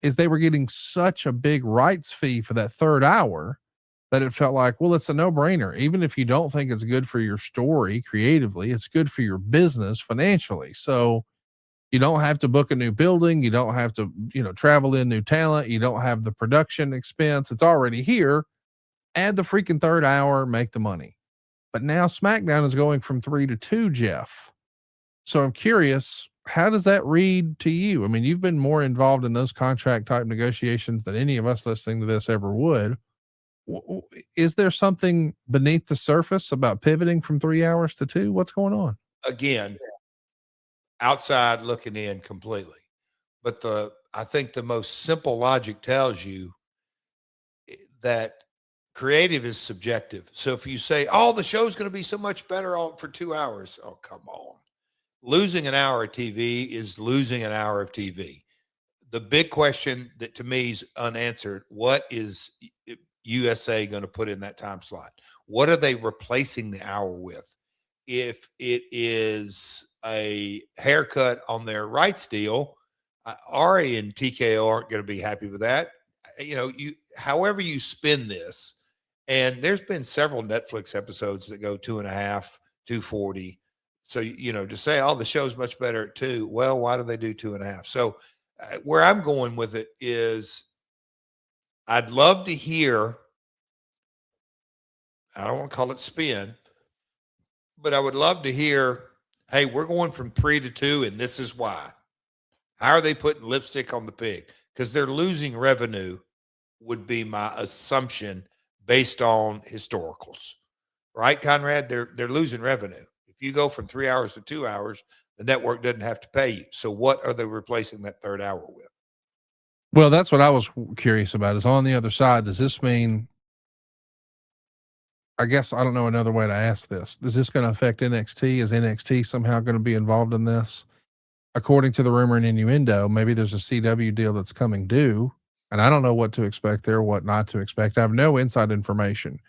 is they were getting such a big rights fee for that third hour that it felt like, well, it's a no-brainer. Even if you don't think it's good for your story creatively, it's good for your business financially. So you don't have to book a new building. You don't have to, travel in new talent. You don't have the production expense. It's already here. Add the freaking third hour, make the money. But now SmackDown is going from 3 to 2, Jeff. So I'm curious, how does that read to you? I mean, you've been more involved in those contract type negotiations than any of us listening to this ever would. Is there something beneath the surface about pivoting from 3 hours to 2? What's going on? Again, outside looking in completely. But I think the most simple logic tells you that creative is subjective. So if you say, oh, the show's going to be so much better for 2 hours. Oh, come on. Losing an hour of TV is losing an hour of TV. The big question that to me is unanswered, what is USA going to put in that time slot? What are they replacing the hour with? If it is a haircut on their rights deal, Ari and TKO aren't going to be happy with that. However you spin this, and there's been several Netflix episodes that go 2.5, 240. So, to say, oh, the show's much better at 2. Well, why do they do 2.5? So where I'm going with it is I'd love to hear, I don't want to call it spin, but I would love to hear, hey, we're going from 3 to 2, and this is why. How are they putting lipstick on the pig? Because they're losing revenue would be my assumption based on historicals. Right, Conrad? They're losing revenue. If you go from 3 hours to 2 hours, the network doesn't have to pay you. So what are they replacing that third hour with? Well, that's what I was curious about, is on the other side, does this mean, I guess I don't know another way to ask this. Is this going to affect NXT? Is NXT somehow going to be involved in this? According to the rumor and innuendo, maybe there's a CW deal that's coming due, and I don't know what to expect there, what not to expect. I have no inside information,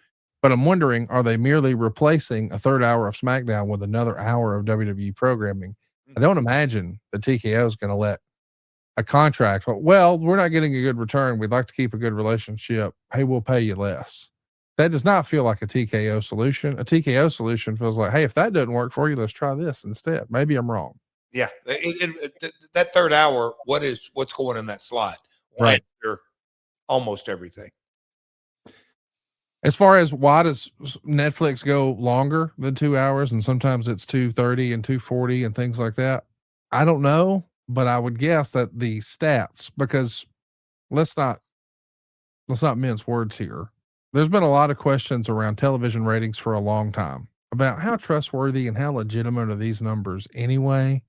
but I'm wondering, are they merely replacing a third hour of SmackDown with another hour of WWE programming? I don't imagine the TKO is going to let a contract, well, we're not getting a good return. We'd like to keep a good relationship. Hey, we'll pay you less. That does not feel like a TKO solution. A TKO solution feels like, hey, if that doesn't work for you, let's try this instead. Maybe I'm wrong. Yeah. That third hour, what's going in that slot? Right. Almost everything. As far as why does Netflix go longer than 2 hours, and sometimes it's 2:30 and 2:40 and things like that, I don't know, but I would guess that the stats, because let's not mince words here. There's been a lot of questions around television ratings for a long time about how trustworthy and how legitimate are these numbers anyway.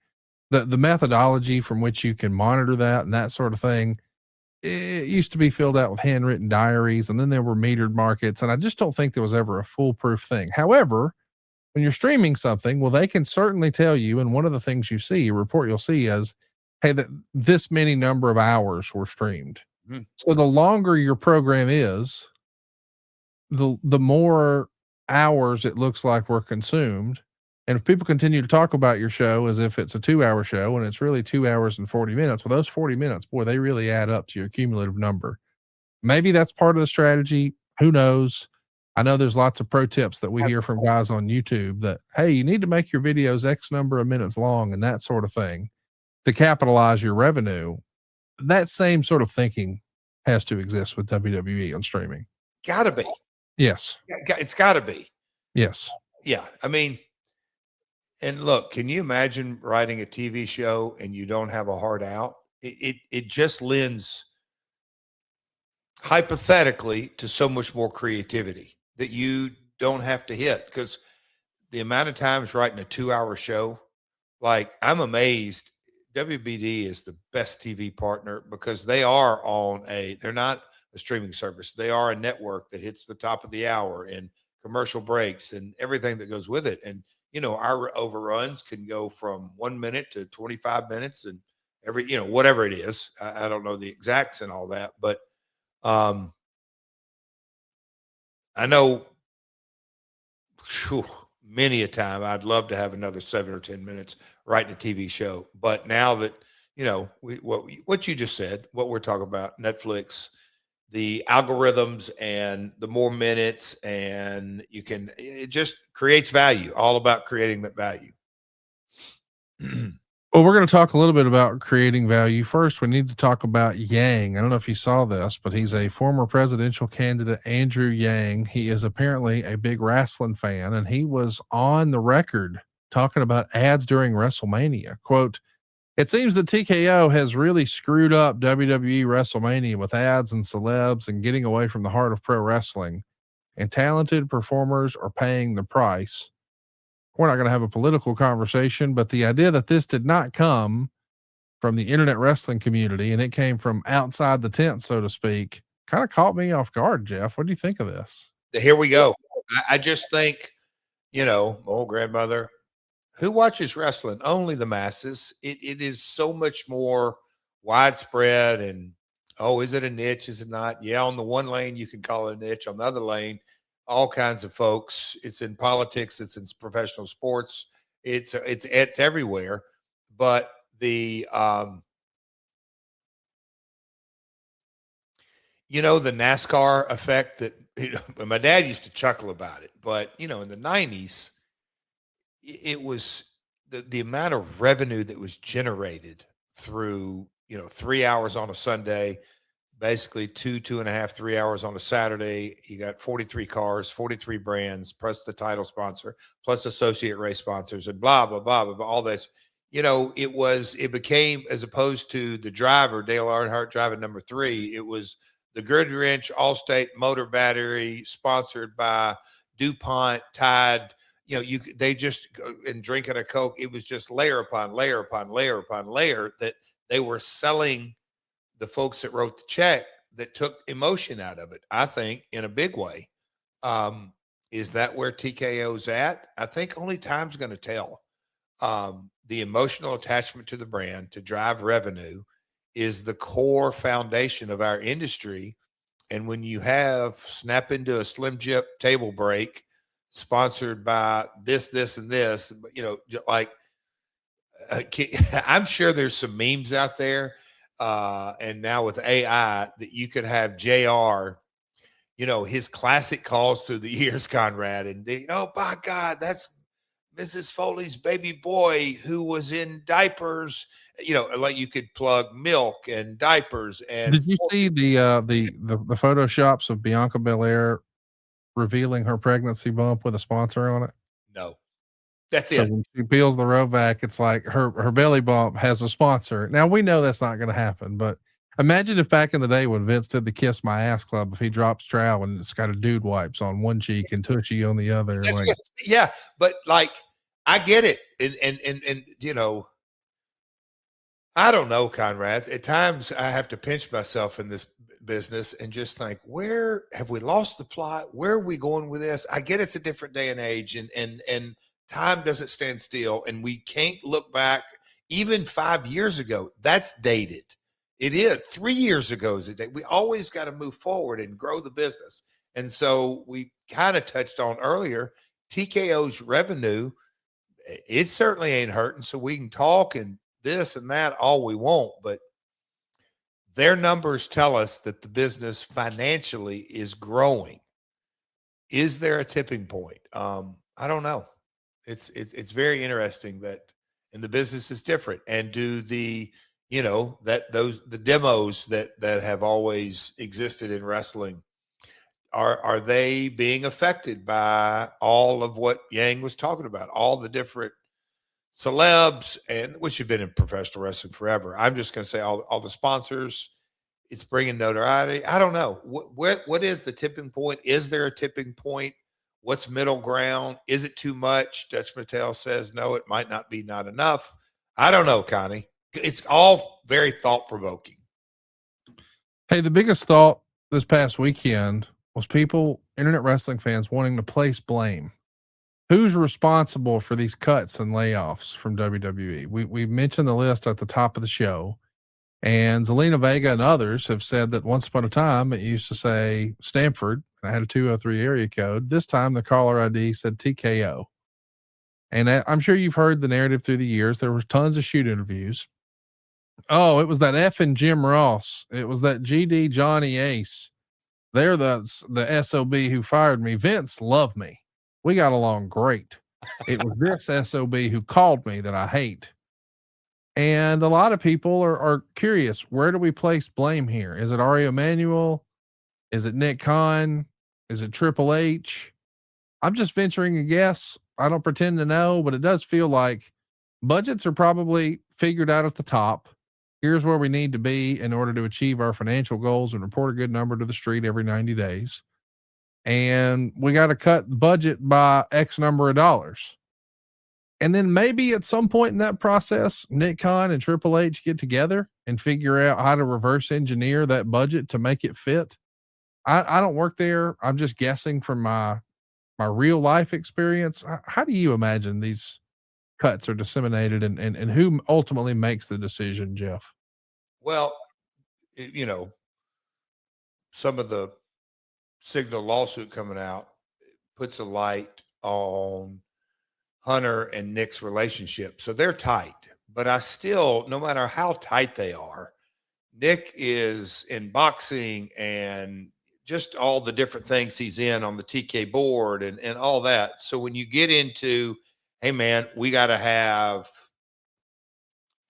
the methodology from which you can monitor that and that sort of thing, it used to be filled out with handwritten diaries, and then there were metered markets. And I just don't think there was ever a foolproof thing. However, when you're streaming something, well, they can certainly tell you. And one of the things you see, a report you'll see is, hey, that this many number of hours were streamed. Mhm. So the longer your program is, the more hours it looks like were consumed. And if people continue to talk about your show as if it's a 2-hour show and it's really 2 hours and 40 minutes, well, those 40 minutes, boy, they really add up to your cumulative number. Maybe that's part of the strategy. Who knows? I know there's lots of pro tips that we hear from guys on YouTube that, hey, you need to make your videos X number of minutes long and that sort of thing to capitalize your revenue. That same sort of thinking has to exist with WWE on streaming. Gotta be. Yes. It's gotta be. Yes. Yeah. I mean, and look, can you imagine writing a TV show and you don't have a hard out? It just lends hypothetically to so much more creativity that you don't have to hit, because the amount of times writing a 2-hour show, like, I'm amazed. WBD is the best TV partner because they're not a streaming service. They are a network that hits the top of the hour and commercial breaks and everything that goes with it. And, our overruns can go from 1 minute to 25 minutes and whatever it is. I don't know the exacts and all that, but I know many a time I'd love to have another 7 or 10 minutes writing a TV show. But now that, what you just said, what we're talking about, Netflix, the algorithms and the more minutes, and it just creates value, all about creating that value. Well, we're going to talk a little bit about creating value. First, we need to talk about Yang. I don't know if you saw this, but he's a former presidential candidate, Andrew Yang. He is apparently a big wrestling fan, and he was on the record talking about ads during WrestleMania. Quote, "It seems that TKO has really screwed up WWE WrestleMania with ads and celebs and getting away from the heart of pro wrestling, and talented performers are paying the price." We're not going to have a political conversation, but the idea that this did not come from the internet wrestling community and it came from outside the tent, so to speak, kind of caught me off guard. Jeff, what do you think of this? Here we go. I just think, old grandmother, who watches wrestling? Only the masses. It is so much more widespread. And, is it a niche? Is it not? Yeah, on the one lane, you can call it a niche. On the other lane, all kinds of folks. It's in politics. It's in professional sports. It's everywhere. But the, the NASCAR effect that, my dad used to chuckle about it, but, in the 90s, it was the amount of revenue that was generated through, 3 hours on a Sunday, basically 2.5, 3 hours on a Saturday. You got 43 cars, 43 brands, plus the title sponsor, plus associate race sponsors, and blah, blah, blah, blah, blah, all this. It became, as opposed to the driver, Dale Earnhardt driving number 3, it was the Goodwrench Allstate Motor Battery, sponsored by DuPont, Tide. They just, and drinking a Coke, it was just layer upon layer upon layer upon layer that they were selling the folks that wrote the check, that took emotion out of it, I think, in a big way. Is that where TKO's at? I think only time's going to tell. The emotional attachment to the brand to drive revenue is the core foundation of our industry. And when you have snap into a Slim Jip table break sponsored by this, and this, I'm sure there's some memes out there. And now with AI, that you could have JR, his classic calls through the years, Conrad, and by God, that's Mrs. Foley's baby boy who was in diapers. Like you could plug milk and diapers. And did you see the photoshops of Bianca Belair revealing her pregnancy bump with a sponsor on it? No. That's so it. When she peels the robe back, it's like her belly bump has a sponsor. Now we know that's not going to happen, but imagine if back in the day when Vince did the Kiss My Ass Club, if he drops trowel and it's got a dude wipes on one cheek and Tushy on the other. Yeah, but I get it. And I don't know, Conrad. At times I have to pinch myself in this business and just think, where have we lost the plot? Where are we going with this? I get it's a different day and age, and time doesn't stand still, and we can't look back even 5 years ago. That's dated. It is 3 years ago is a date. We always got to move forward and grow the business. And so we kind of touched on earlier, TKO's revenue, it certainly ain't hurting. So we can talk and this and that all we want, but their numbers tell us that the business financially is growing. Is there a tipping point? I don't know. It's very interesting that, and the business is different. And do the, the demos that have always existed in wrestling, are they being affected by all of what Yang was talking about, all the different celebs, and which have been in professional wrestling forever? I'm just going to say all the sponsors. It's bringing notoriety. I don't know. What is the tipping point? Is there a tipping point? What's middle ground? Is it too much? Dutch Mattel says no, it might not be not enough. I don't know, Connie. It's all very thought-provoking. Hey, the biggest thought this past weekend was people, internet wrestling fans, wanting to place blame. Who's responsible for these cuts and layoffs from WWE? We mentioned the list at the top of the show, and Zelina Vega and others have said that once upon a time it used to say Stanford. I had a 203 area code. This time the caller ID said TKO. And I'm sure you've heard the narrative through the years. There were tons of shoot interviews. Oh, it was that effing Jim Ross. It was that GD Johnny Ace. They're the SOB who fired me. Vince loved me. We got along great. It was this SOB who called me that I hate. And a lot of people are curious, where do we place blame here? Is it Ari Emanuel? Is it Nick Khan? Is it Triple H? I'm just venturing a guess. I don't pretend to know, but it does feel like budgets are probably figured out at the top. Here's where we need to be in order to achieve our financial goals and report a good number to the street every 90 days. And we got to cut budget by X number of dollars. And then maybe at some point in that process, Nick Khan and Triple H get together and figure out how to reverse engineer that budget to make it fit. I don't work there. I'm just guessing from my real life experience. How do you imagine these cuts are disseminated, and who ultimately makes the decision, Jeff? Well, some of the Signal lawsuit coming out puts a light on Hunter and Nick's relationship. So they're tight, but I still, no matter how tight they are, Nick is in boxing and just all the different things he's in on the TK board and all that. So when you get into, hey man, we got to have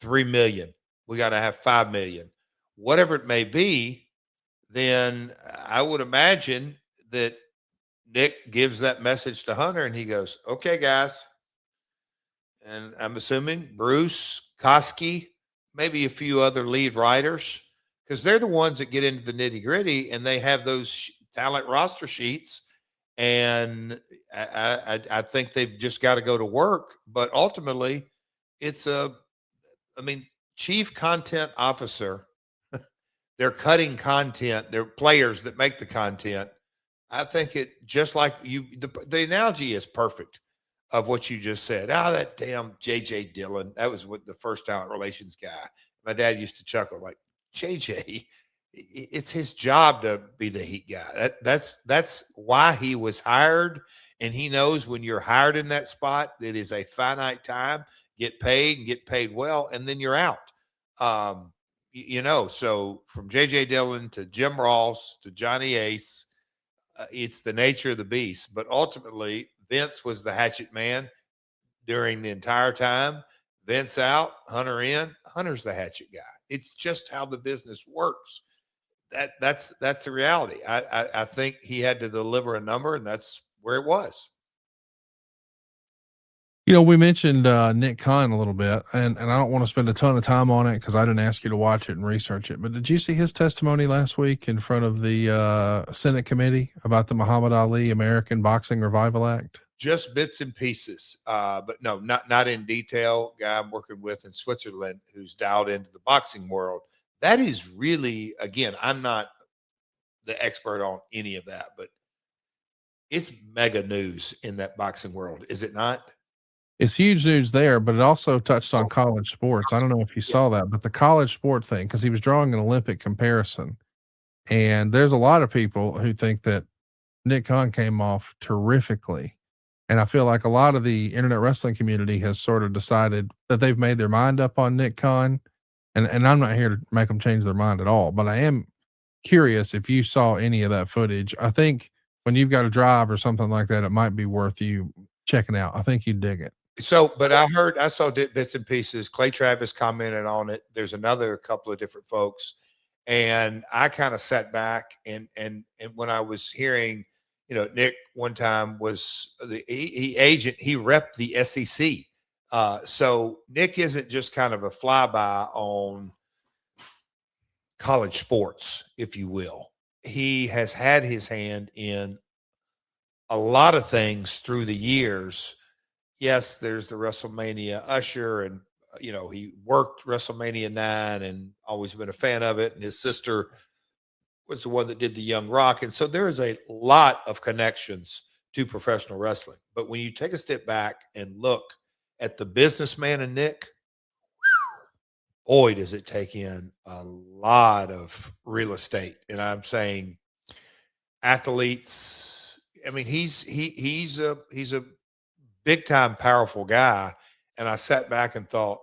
3 million, we got to have 5 million, whatever it may be, then I would imagine that Nick gives that message to Hunter and he goes, okay, guys. And I'm assuming Bruce, Koski, maybe a few other lead writers, because they're the ones that get into the nitty gritty and they have those talent roster sheets. And I think they've just got to go to work. But ultimately, it's chief content officer. They're cutting content. They're players that make the content. I think it just like the analogy is perfect of what you just said. That damn JJ Dillon. That was what the first talent relations guy. My dad used to chuckle like, JJ, it's his job to be the heat guy. That's why he was hired. And he knows when you're hired in that spot, it is a finite time, get paid and get paid well, and then you're out. So from JJ Dillon to Jim Ross to Johnny Ace, it's the nature of the beast. But ultimately, Vince was the hatchet man during the entire time. Vince out, Hunter in. Hunter's the hatchet guy. It's just how the business works. That's the reality. I think he had to deliver a number, and that's where it was. We mentioned Nick Khan a little bit, and I don't want to spend a ton of time on it because I didn't ask you to watch it and research it. But did you see his testimony last week in front of the Senate committee about the Muhammad Ali American Boxing Revival Act? just bits and pieces. But no, not in detail. Guy I'm working with in Switzerland who's dialed into the boxing world. That is really, again, I'm not the expert on any of that, but it's mega news in that boxing world, is it not? It's huge news there, but it also touched on college sports. I don't know if you saw that, but the college sport thing, because he was drawing an Olympic comparison. And there's a lot of people who think that Nick Khan came off terrifically. And I feel like a lot of the internet wrestling community has sort of decided that they've made their mind up on Nick Khan. And I'm not here to make them change their mind at all, but I am curious if you saw any of that footage. I think when you've got a drive or something like that, it might be worth you checking out. I think you'd dig it. So, but I saw bits and pieces. Clay Travis commented on it. There's another couple of different folks. And I kind of sat back and when I was hearing, Nick one time was he repped the SEC. So Nick isn't just kind of a flyby on college sports, if you will. He has had his hand in a lot of things through the years. Yes, there's the WrestleMania usher, and he worked WrestleMania 9 and always been a fan of it. And his sister was the one that did the Young Rock. And so there is a lot of connections to professional wrestling. But when you take a step back and look at the businessman in Nick, boy, does it take in a lot of real estate. And I'm saying athletes, I mean, he's a big time powerful guy. And I sat back and thought,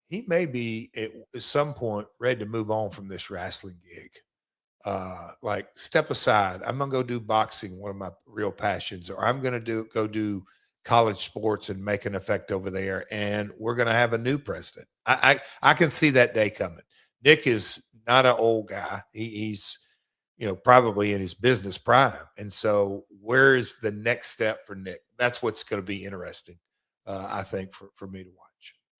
he may be at some point ready to move on from this wrestling gig. Like, step aside. I'm going to go do boxing, one of my real passions, or I'm going to go do college sports and make an effect over there. And we're going to have a new president. I can see that day coming. Nick is not an old guy. He's, probably in his business prime. And so where is the next step for Nick? That's what's going to be interesting, I think, for me to watch.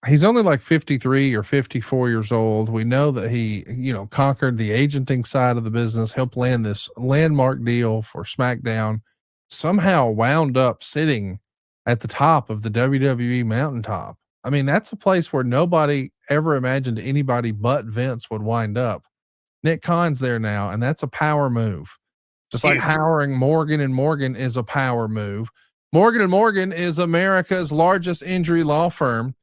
He's only like 53 or 54 years old. We know that he, conquered the agenting side of the business, helped land this landmark deal for SmackDown, somehow wound up sitting at the top of the WWE mountaintop. I mean, that's a place where nobody ever imagined anybody but Vince would wind up. Nick Khan's there now, and that's a power move. Just like hiring Morgan & Morgan is a power move. Morgan & Morgan is America's largest injury law firm.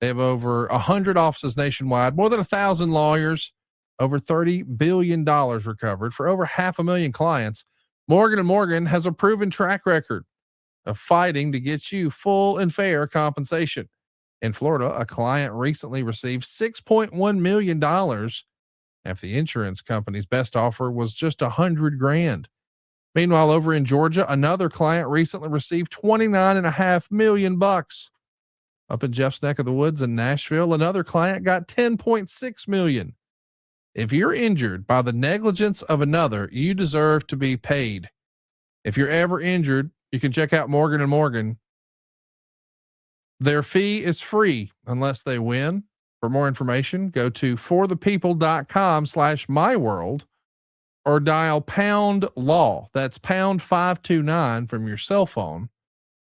They have over 100 offices nationwide, more than 1,000 lawyers, over $30 billion recovered for over 500,000 clients. Morgan & Morgan has a proven track record of fighting to get you full and fair compensation. In Florida, a client recently received $6.1 million after the insurance company's best offer was just $100,000. Meanwhile, over in Georgia, another client recently received $29.5 million. Up in Jeff's neck of the woods in Nashville, another client got $10.6 million. If you're injured by the negligence of another, you deserve to be paid. If you're ever injured, you can check out Morgan & Morgan. Their fee is free unless they win. For more information, go to forthepeople.com/myworld or dial pound law. That's pound 529 from your cell phone.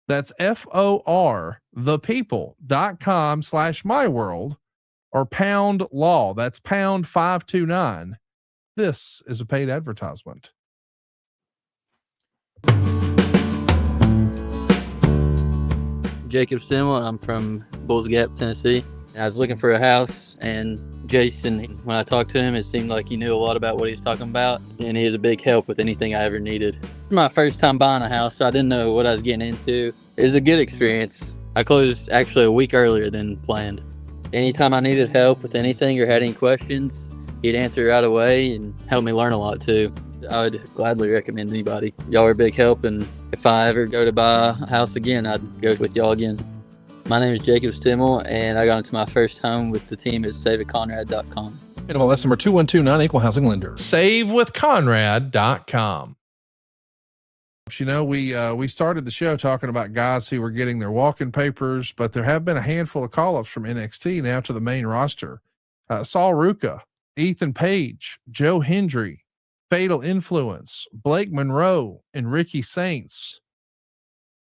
That's FOR thepeople.com/myworld or pound law. That's pound 529. This is a paid advertisement. Jacob Stimmel. I'm from Bulls Gap, Tennessee. I was looking for a house, and Jason, when I talked to him, it seemed like he knew a lot about what he was talking about, and he was a big help with anything I ever needed. It was my first time buying a house, so I didn't know what I was getting into. It was a good experience. I closed actually a week earlier than planned. Anytime I needed help with anything or had any questions, he'd answer right away and help me learn a lot too. I would gladly recommend anybody. Y'all are a big help, and if I ever go to buy a house again, I'd go with y'all again. My name is Jacob Stimmel, and I got into my first home with the team at SaveWithConrad.com. Well, that's number 2129, Equal Housing Lender. SaveWithConrad.com. We started the show talking about guys who were getting their walk-in papers, but there have been a handful of call-ups from NXT now to the main roster. Saul Ruka, Ethan Page, Joe Hendry, Fatal Influence, Blake Monroe, and Ricky Saints.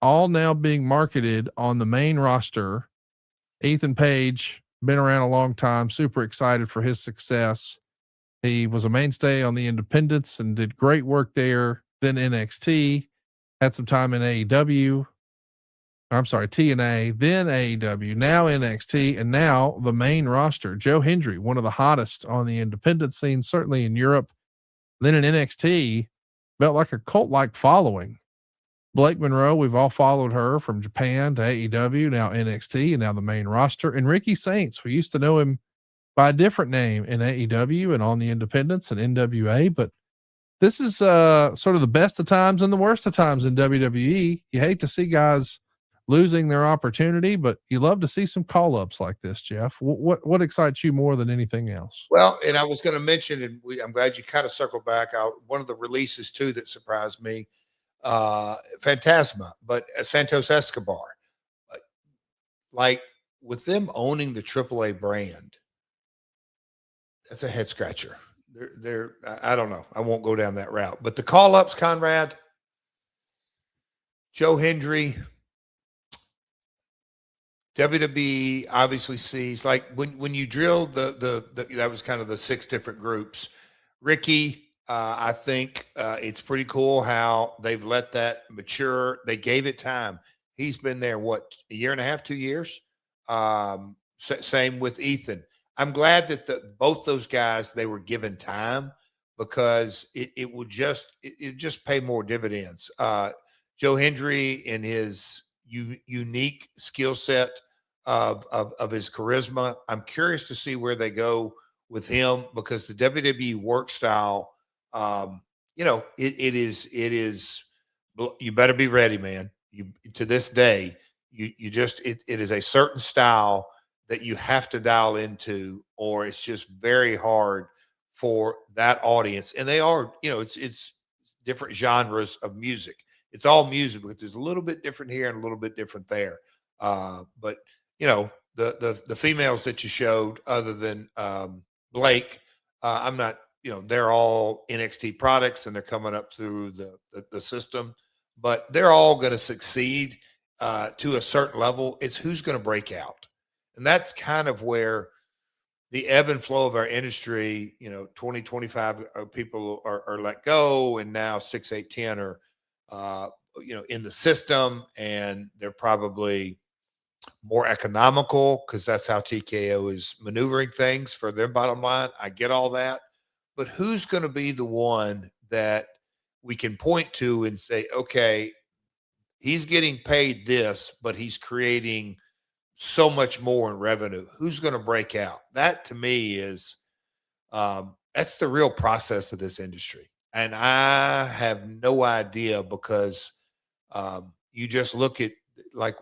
all now being marketed on the main roster. Ethan Page, been around a long time, super excited for his success. He was a mainstay on the independents and did great work there. Then NXT, had some time in AEW. I'm sorry, TNA, then AEW, now NXT, and now the main roster. Joe Hendry, one of the hottest on the independent scene, certainly in Europe. Then in NXT, felt like a cult-like following. Blake Monroe, we've all followed her from Japan to AEW, now NXT, and now the main roster. And Ricky Saints, we used to know him by a different name in AEW and on the independents and NWA, but this is sort of the best of times and the worst of times in WWE. You hate to see guys losing their opportunity, but you love to see some call-ups like this, Jeff. What excites you more than anything else? Well, and I was going to mention, and I'm glad you kind of circled back. One of the releases too that surprised me, Phantasma, but Santos Escobar, like with them owning the AAA brand, that's a head scratcher. I don't know. I won't go down that route, but the call-ups, Conrad, Joe Hendry, WWE obviously sees, like when you drill the that was kind of the 6 different groups. Ricky, I think it's pretty cool how they've let that mature. They gave it time. He's been there, what, a year and a half, 2 years? Same with Ethan. I'm glad that both those guys, they were given time, because it would just pay more dividends. Joe Hendry, in his unique skill set of his charisma, I'm curious to see where they go with him, because the WWE work style, it is, you better be ready, man. To this day, it is a certain style that you have to dial into, or it's just very hard for that audience. And they are, it's different genres of music. It's all music, but there's a little bit different here and a little bit different there. But the females that you showed, other than Blake, I'm not, they're all NXT products and they're coming up through the system, but they're all going to succeed to a certain level. It's who's going to break out. And that's kind of where the ebb and flow of our industry, 20, 25 people are let go, and now 6, 8, 10 are, in the system, and they're probably more economical because that's how TKO is maneuvering things for their bottom line. I get all that, but who's going to be the one that we can point to and say, okay, he's getting paid this, but he's creating so much more in revenue? Who's going to break out? That to me is, that's the real process of this industry. And I have no idea, because you just look at, like,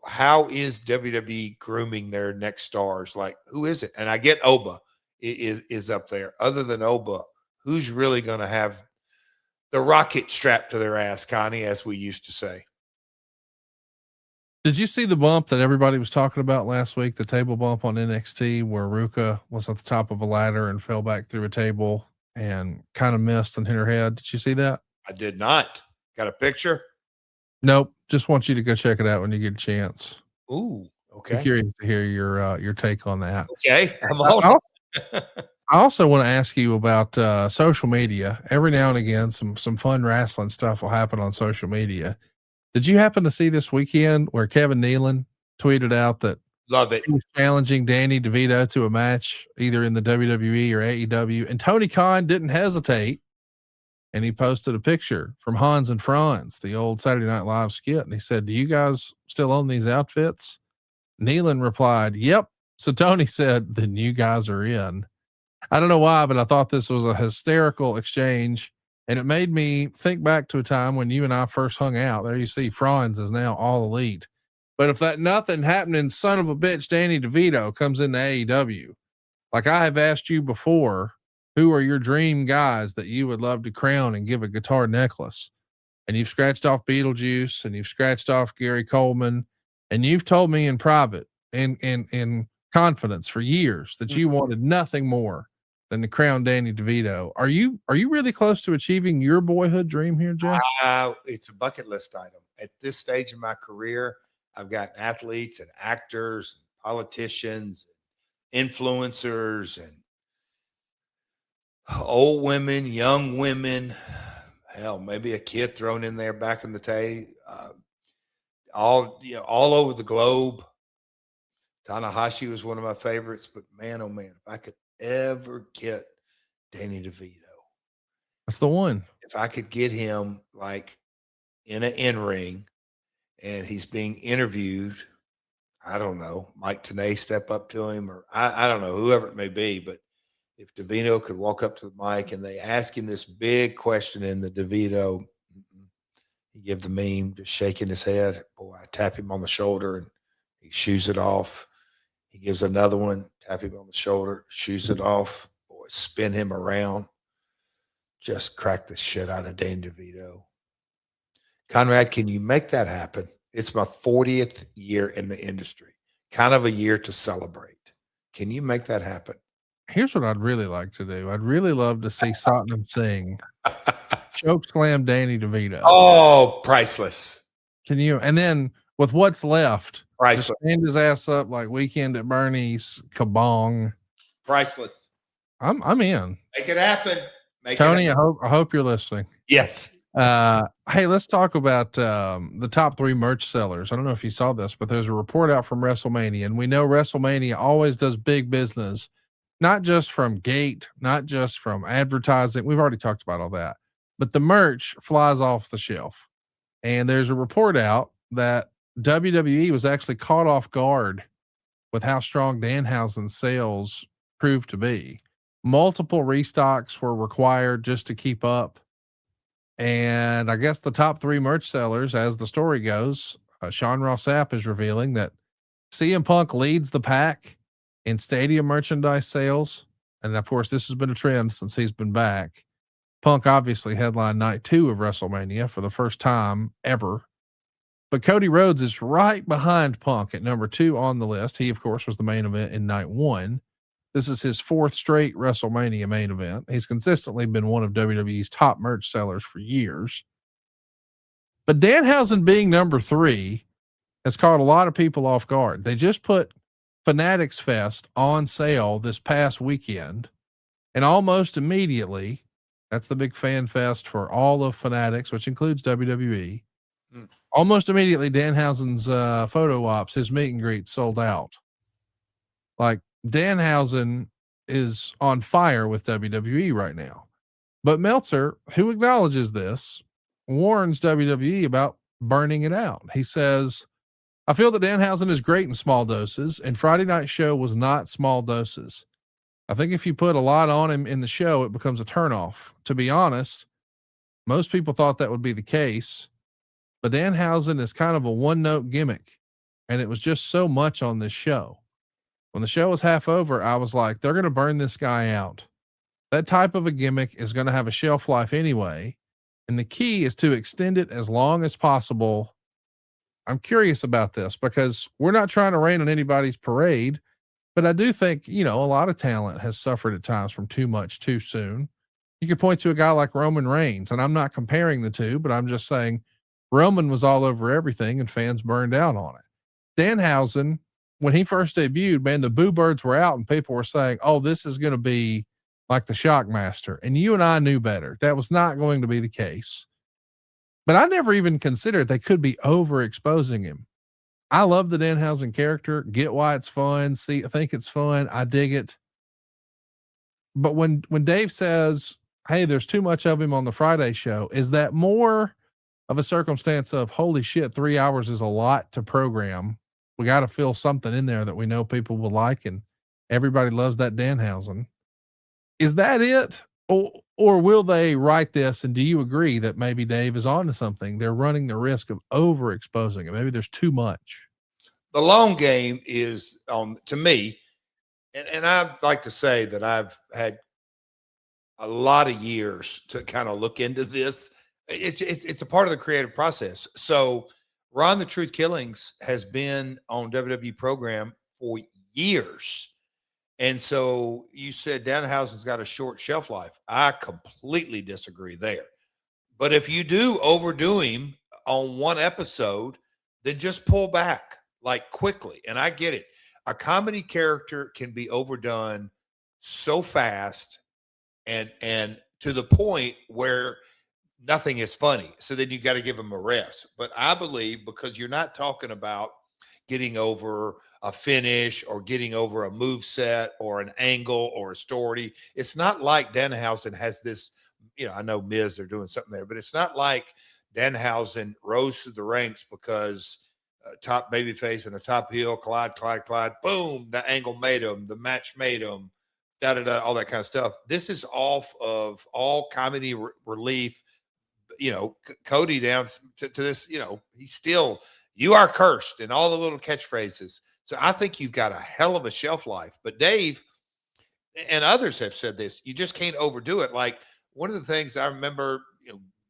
how is WWE grooming their next stars? Like, who is it? And I get Oba is up there. Other than Oba, who's really going to have the rocket strapped to their ass, Connie, as we used to say? Did you see the bump that everybody was talking about last week? The table bump on NXT, where Ruka was at the top of a ladder and fell back through a table and kind of missed and hit her head. Did you see that? I did not. Got a picture? Nope. Just want you to go check it out when you get a chance. Ooh, okay. I'm curious to hear your take on that. Okay. I also want to ask you about social media. Every now and again, some fun wrestling stuff will happen on social media. Did you happen to see this weekend where Kevin Nealon tweeted out that love it, he was challenging Danny DeVito to a match either in the WWE or AEW, and Tony Khan didn't hesitate, and he posted a picture from Hans and Franz, the old Saturday Night Live skit, and he said, "Do you guys still own these outfits?" Nealon replied, "Yep." So Tony said, "Then you guys are in." I don't know why, but I thought this was a hysterical exchange. And it made me think back to a time when you and I first hung out. There you see, Franz is now All Elite. But if that nothing happening son of a bitch Danny DeVito comes into AEW, like I have asked you before, who are your dream guys that you would love to crown and give a guitar necklace? And you've scratched off Beetlejuice, and you've scratched off Gary Coleman, and you've told me in private and in confidence for years that you wanted nothing more than to crown Danny DeVito. Are you really close to achieving your boyhood dream here, Jeff? It's a bucket list item. at this stage in my career, I've got athletes and actors, and politicians, influencers, and old women, young women, hell, maybe a kid thrown in there back in the day, all over the globe. Tanahashi was one of my favorites, but man, oh man, if I could ever get Danny DeVito, That's the one. if I could get him like in an in-ring and he's being interviewed, I don't know, Mike Tenay step up to him, or I don't know, whoever it may be, but if DeVito could walk up to the mic and they ask him this big question in the DeVito, he give the meme, just shaking his head. Boy, I tap him on the shoulder and he shoos it off. He gives another one, tap him on the shoulder, shoos it off. Boy, spin him around. Just crack the shit out of Danny DeVito. Conrad, can you make that happen? It's my 40th year in the industry, kind of a year to celebrate. Can you make that happen? Here's what I'd really like to do. I'd really love to see Satnam Singh choke slam Danny DeVito. Oh, priceless. Can you? And then with what's left, Priceless. just stand his ass up like Weekend at Bernie's, kabong. Priceless. I'm in. Make it happen. Tony, I hope you're listening. Yes. Hey, let's talk about the top 3 merch sellers. I don't know if you saw this, but there's a report out from WrestleMania, and we know WrestleMania always does big business, not just from gate, not just from advertising. We've already talked about all that, but the merch flies off the shelf. And there's a report out that WWE was actually caught off guard with how strong Danhausen's sales proved to be. Multiple restocks were required just to keep up. And I guess the top 3 merch sellers, as the story goes, Sean Ross Sapp is revealing that CM Punk leads the pack in stadium merchandise sales. And of course, this has been a trend since he's been back. Punk obviously headlined night 2 of WrestleMania for the first time ever. But Cody Rhodes is right behind Punk at number 2 on the list. He, of course, was the main event in night 1. This is his 4th straight WrestleMania main event. He's consistently been one of WWE's top merch sellers for years. But Danhausen being number 3 has caught a lot of people off guard. They just put Fanatics Fest on sale this past weekend, and almost immediately, that's the big fan fest for all of Fanatics, which includes WWE. Almost immediately, Danhausen's photo ops, his meet and greet, sold out. Like, Danhausen is on fire with WWE right now. But Meltzer, who acknowledges this, warns WWE about burning it out. He says, I feel that Danhausen is great in small doses, and Friday Night Show was not small doses. I think if you put a lot on him in the show, it becomes a turnoff. To be honest, most people thought that would be the case, but Danhausen is kind of a one-note gimmick, and it was just so much on this show. When the show was half over, I was like, they're going to burn this guy out. That type of a gimmick is going to have a shelf life anyway, and the key is to extend it as long as possible. I'm curious about this because we're not trying to rain on anybody's parade, but I do think, a lot of talent has suffered at times from too much too soon. You could point to a guy like Roman Reigns, and I'm not comparing the two, but I'm just saying Roman was all over everything and fans burned out on it. Danhausen, when he first debuted, man, the boo birds were out and people were saying, oh, this is going to be like the Shockmaster. And you and I knew better. That was not going to be the case. But I never even considered they could be overexposing him. I love the Danhausen character. Get why it's fun. I think it's fun. I dig it. But when Dave says, hey, there's too much of him on the Friday show, is that more of a circumstance of, holy shit, 3 hours is a lot to program. We got to fill something in there that we know people will like, and everybody loves that Danhausen. Is that it? Or will they write this? And do you agree that maybe Dave is onto something? They're running the risk of overexposing it. Maybe there's too much. The long game is to me, and I'd like to say that I've had a lot of years to kind of look into this. It's a part of the creative process. So Ron the Truth Killings has been on WWE program for years. And so you said Danhausen's got a short shelf life. I completely disagree there. But if you do overdo him on one episode, then just pull back like quickly. And I get it. A comedy character can be overdone so fast and to the point where nothing is funny. So then you got to give them a rest. But I believe, because you're not talking about getting over a finish or getting over a move set or an angle or a story. It's not like Danhausen has this, I know Miz, they're doing something there, but it's not like Danhausen rose through the ranks because top babyface and a top heel, Clyde, boom, the angle made him, the match made him, all that kind of stuff. This is off of all comedy relief. Cody down to this, he's still, you are cursed, and all the little catchphrases. So I think you've got a hell of a shelf life. But Dave and others have said this, you just can't overdo it. Like, one of the things I remember,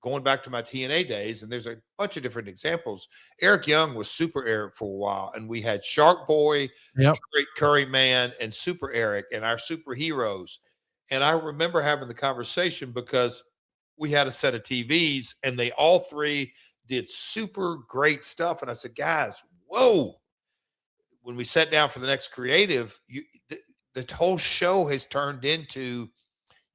going back to my TNA days, and there's a bunch of different examples. Eric Young was Super Eric for a while, and we had Shark Boy, Curry Man, and Super Eric, and our superheroes. And I remember having the conversation because we had a set of TVs, and they all three did super great stuff. And I said, guys, whoa. When we sat down for the next creative, the whole show has turned into,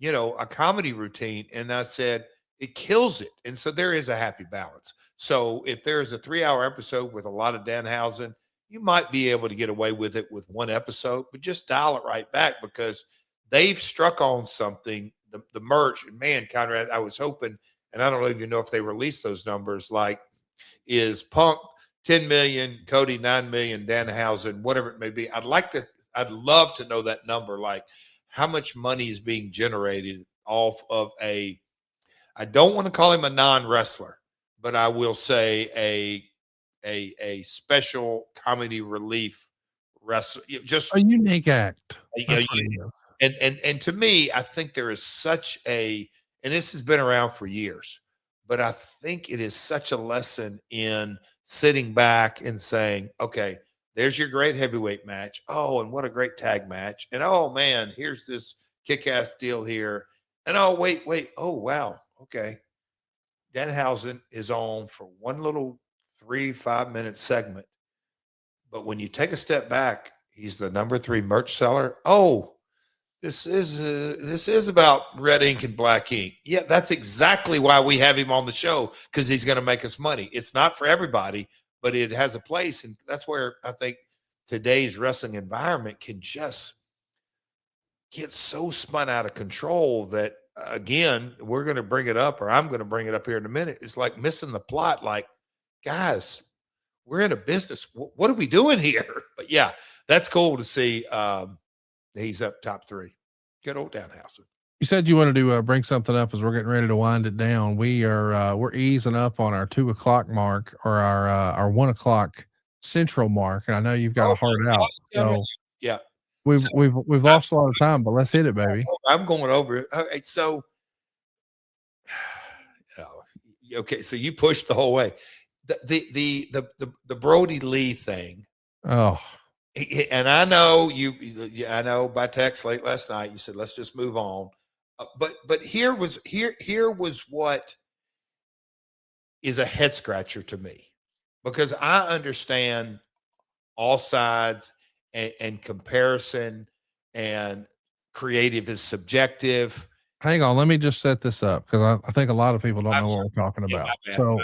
a comedy routine. And I said, it kills it. And so there is a happy balance. So if there is a 3-hour episode with a lot of Danhausen, you might be able to get away with it with one episode, but just dial it right back, because they've struck on something, the merch. And man, Conrad, I was hoping, and I don't even know if they released those numbers, like, is Punk 10 million, Cody 9 million, Danhausen, whatever it may be. I'd love to know that number, like how much money is being generated off of I don't want to call him a non-wrestler, but I will say a special comedy relief wrestler, just a unique act. And to me, I think there is such and this has been around for years, but I think it is such a lesson in sitting back and saying, okay, there's your great heavyweight match. Oh, and what a great tag match. And oh man, here's this kick-ass deal here. And oh, wait. Oh, wow. Okay. Danhausen is on for one little 3-5 minute segment. But when you take a step back, he's the number 3 merch seller. Oh, this is about red ink and black ink. Yeah, that's exactly why we have him on the show, because he's going to make us money. It's not for everybody, but it has a place. And that's where I think today's wrestling environment can just get so spun out of control that, again, we're going to bring it up, or I'm going to bring it up here in a minute. It's like missing the plot. Like, guys, we're in a business. What are we doing here? But yeah, that's cool to see. He's up top 3. Good old Danhausen. You said you wanted to bring something up as we're getting ready to wind it down. We're easing up on our 2 o'clock mark, or our 1 o'clock central mark. And I know you've got a hard out. So yeah, we've lost a lot of time, but let's hit it, baby. I'm going over it. Okay, so okay, so you pushed the whole way. The Brody Lee thing. Oh. And I know I know by text late last night, you said, let's just move on. But here was what is a head scratcher to me, because I understand all sides and comparison, and creative is subjective. Hang on, let me just set this up, because I think a lot of people don't know what we're talking about. So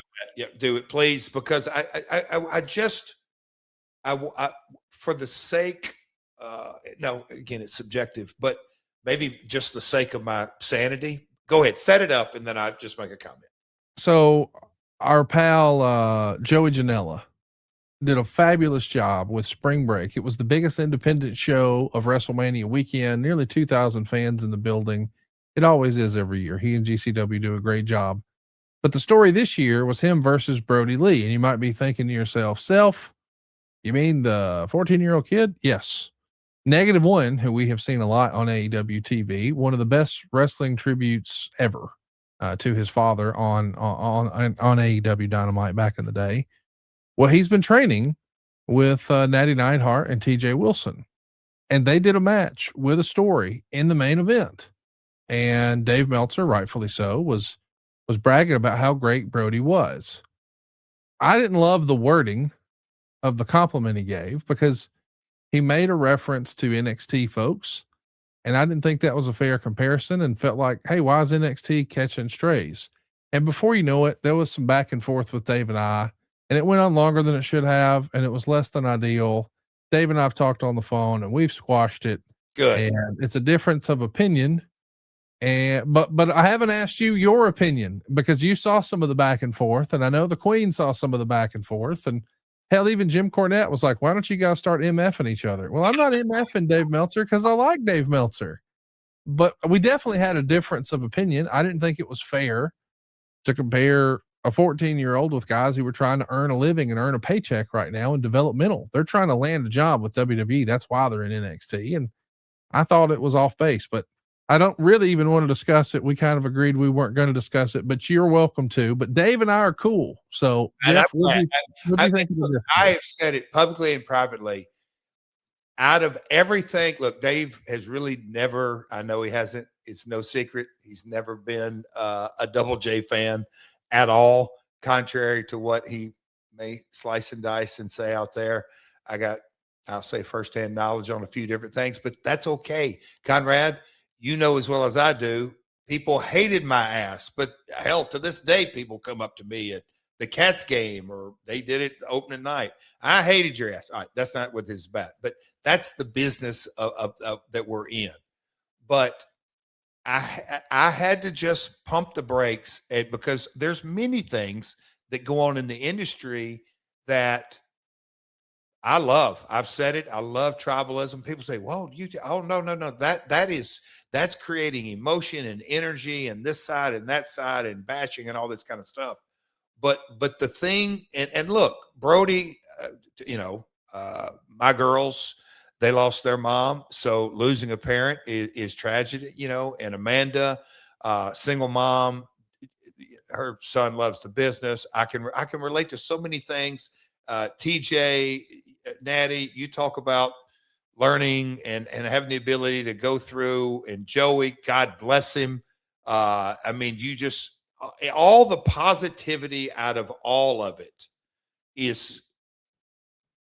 do it, please, because I for the sake, no, again, it's subjective, but maybe just the sake of my sanity, go ahead, set it up, and then I just make a comment. So our pal Joey Janela did a fabulous job with Spring Break. It was the biggest independent show of WrestleMania weekend, nearly 2,000 fans in the building. It always is every year. He and GCW do a great job. But the story this year was him versus Brody Lee. And you might be thinking to yourself, you mean the 14-year-old kid? Yes. -1, who we have seen a lot on AEW TV, one of the best wrestling tributes ever to his father on AEW Dynamite back in the day. Well, he's been training with Natty Neidhart and TJ Wilson, and they did a match with a story in the main event. And Dave Meltzer, rightfully so, was bragging about how great Brody was. I didn't love the wording of the compliment he gave because he made a reference to NXT folks. And I didn't think that was a fair comparison and felt like, hey, why is NXT catching strays? And before you know it, there was some back and forth with Dave and I, and it went on longer than it should have, and it was less than ideal. Dave and I have talked on the phone and we've squashed it. Good. And it's a difference of opinion. And but I haven't asked you your opinion because you saw some of the back and forth, and I know the Queen saw some of the back and forth, and hell, even Jim Cornette was like, "Why don't you guys start MFing each other?" Well, I'm not MFing Dave Meltzer because I like Dave Meltzer, but we definitely had a difference of opinion. I didn't think it was fair to compare a 14-year-old with guys who were trying to earn a living and earn a paycheck right now in developmental. They're trying to land a job with WWE. That's why they're in NXT, and I thought it was off base, but I don't really even want to discuss it. We kind of agreed we weren't going to discuss it, but you're welcome to. But Dave and I are cool. So, Jeff, what do you think? I have said it publicly and privately. Out of everything, look, Dave has really never, I know he hasn't, it's no secret, he's never been a Double J fan at all, contrary to what he may slice and dice and say out there. I'll say firsthand knowledge on a few different things, but that's okay. Conrad, you know as well as I do, people hated my ass, but hell, to this day, people come up to me at the Cats game, or they did it the opening night. I hated your ass. All right, that's not what this is about, but that's the business of that we're in. But I had to just pump the brakes because there's many things that go on in the industry that I love. I've said it. I love tribalism. People say, "Well, no. That's creating emotion and energy and this side and that side and bashing and all this kind of stuff." But the thing, and look, Brody, my girls, they lost their mom, so losing a parent is tragedy, And Amanda, single mom, her son loves the business. I can relate to so many things. TJ, Natty, you talk about learning and having the ability to go through, and Joey, God bless him. I mean, you just all the positivity out of all of it is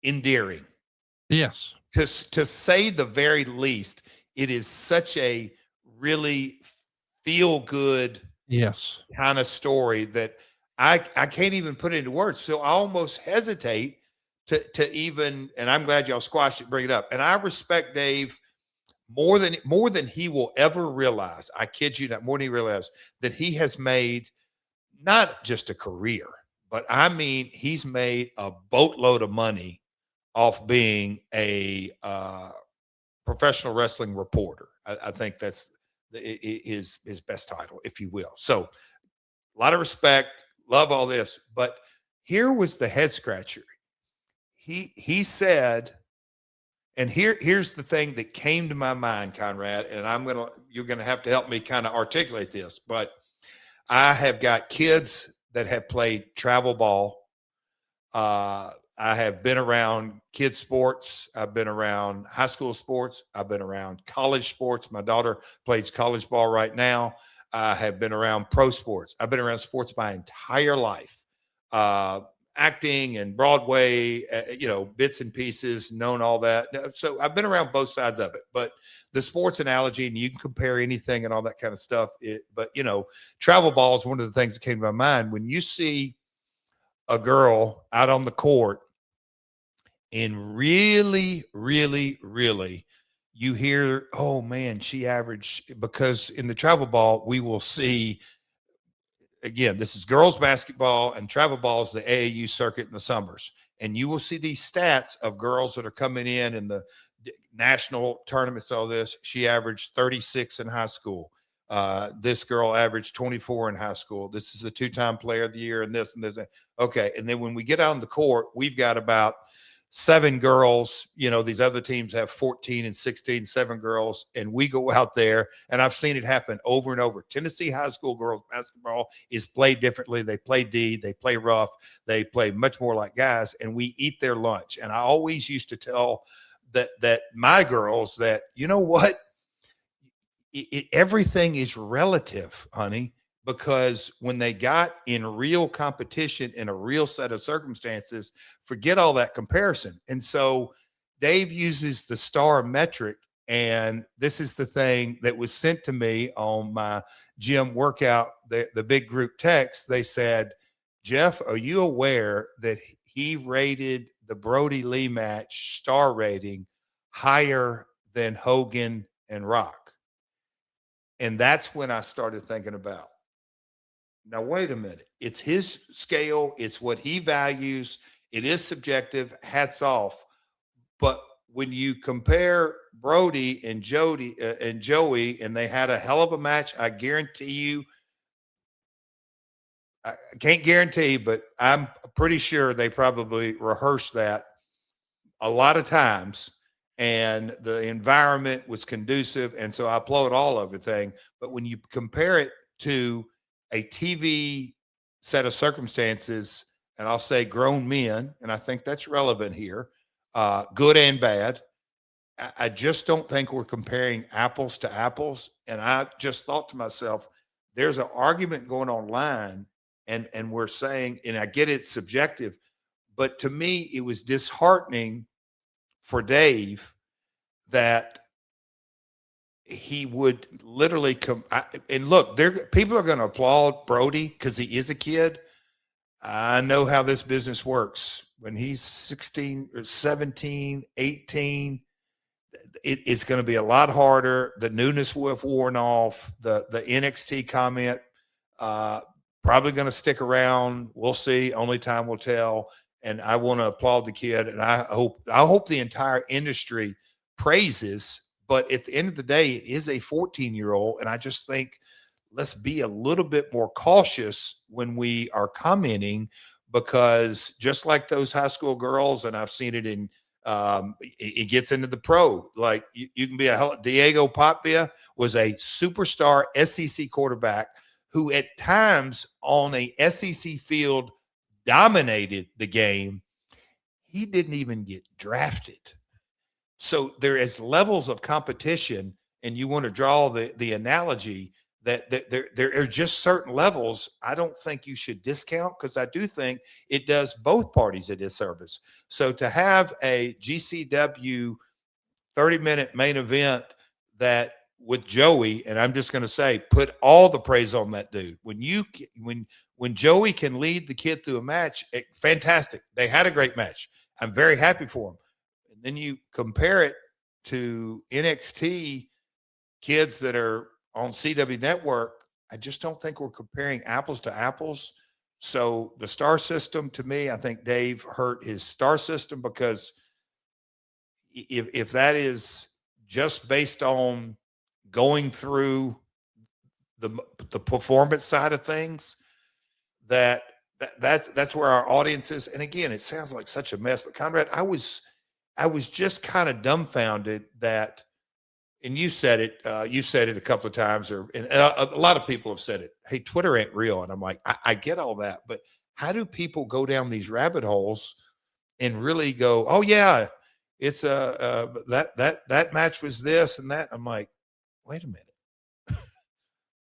endearing. Yes. To say the very least, it is such a really feel good kind of story that I can't even put it into words. So I almost hesitate to even, and I'm glad y'all squashed it, bring it up. And I respect Dave more than he will ever realize. I kid you not, more than he realizes that he has made not just a career, but I mean, he's made a boatload of money off being a professional wrestling reporter. I think that's his best title, if you will. So a lot of respect, love all this, but here was the head scratcher. He said, and here's the thing that came to my mind, Conrad, and you're gonna have to help me kind of articulate this, but I have got kids that have played travel ball. I have been around kids sports. I've been around high school sports. I've been around college sports. My daughter plays college ball right now. I have been around pro sports. I've been around sports my entire life. Acting and Broadway, bits and pieces, known all that. So I've been around both sides of it, but the sports analogy, and you can compare anything and all that kind of stuff. But travel ball is one of the things that came to my mind. When you see a girl out on the court and really, really, really, you hear, oh man, she averaged, because in the travel ball, we will see, again, this is girls basketball, and travel ball is the AAU circuit in the summers. And you will see these stats of girls that are coming in the national tournaments, all this. She averaged 36 in high school. This girl averaged 24 in high school. This is a 2-time player of the year, and this and this. Okay. And then when we get on the court, we've got about 7 girls. These other teams have 14 and 16, 7 girls. And we go out there, and I've seen it happen over and over. Tennessee high school girls basketball is played differently. They play D, they play rough, they play much more like guys, and we eat their lunch. And I always used to tell that my girls that, you know what? Everything is relative, honey. because when they got in real competition in a real set of circumstances, forget all that comparison. And so Dave uses the star metric. And this is the thing that was sent to me on my gym workout, the big group text. They said, Jeff, are you aware that he rated the Brody Lee match star rating higher than Hogan and Rock? And that's when I started thinking about, now, wait a minute. It's his scale. It's what he values. It is subjective. Hats off. But when you compare Brody and Joey, and they had a hell of a match, I guarantee you, I can't guarantee, but I'm pretty sure they probably rehearsed that a lot of times, and the environment was conducive. And so I applaud all of everything. But when you compare it to a TV set of circumstances, and I'll say grown men, and I think that's relevant here, good and bad, I just don't think we're comparing apples to apples. And I just thought to myself, there's an argument going online, and we're saying, and I get it's subjective, but to me, it was disheartening for Dave that he would literally come. And look, people are going to applaud Brody because he is a kid. I know how this business works. When he's 16 or 17, 18, it's going to be a lot harder. The newness will have worn off. The NXT comment probably going to stick around. We'll see. Only time will tell. And I want to applaud the kid, and I hope the entire industry praises. But at the end of the day, it is a 14-year-old, and I just think let's be a little bit more cautious when we are commenting, because just like those high school girls, and I've seen it in it gets into the pro. Like you can be Diego Papia was a superstar SEC quarterback who at times on a SEC field dominated the game. He didn't even get drafted. So there is levels of competition, and you want to draw the analogy that there are just certain levels I don't think you should discount, because I do think it does both parties a disservice. So to have a GCW 30-minute main event that with Joey, and I'm just going to say, put all the praise on that dude. When Joey can lead the kid through a match, fantastic. They had a great match. I'm very happy for him. And then you compare it to NXT kids that are on CW Network. I just don't think we're comparing apples to apples. So the star system, to me, I think Dave hurt his star system, because if that is just based on going through the performance side of things, that's where our audience is. And again, it sounds like such a mess, but Conrad, I was just kind of dumbfounded that, and you said it a couple of times, and a lot of people have said it. Hey, Twitter ain't real. And I'm like, I get all that, but how do people go down these rabbit holes and really go, oh yeah, it's that match was this and that? I'm like, wait a minute.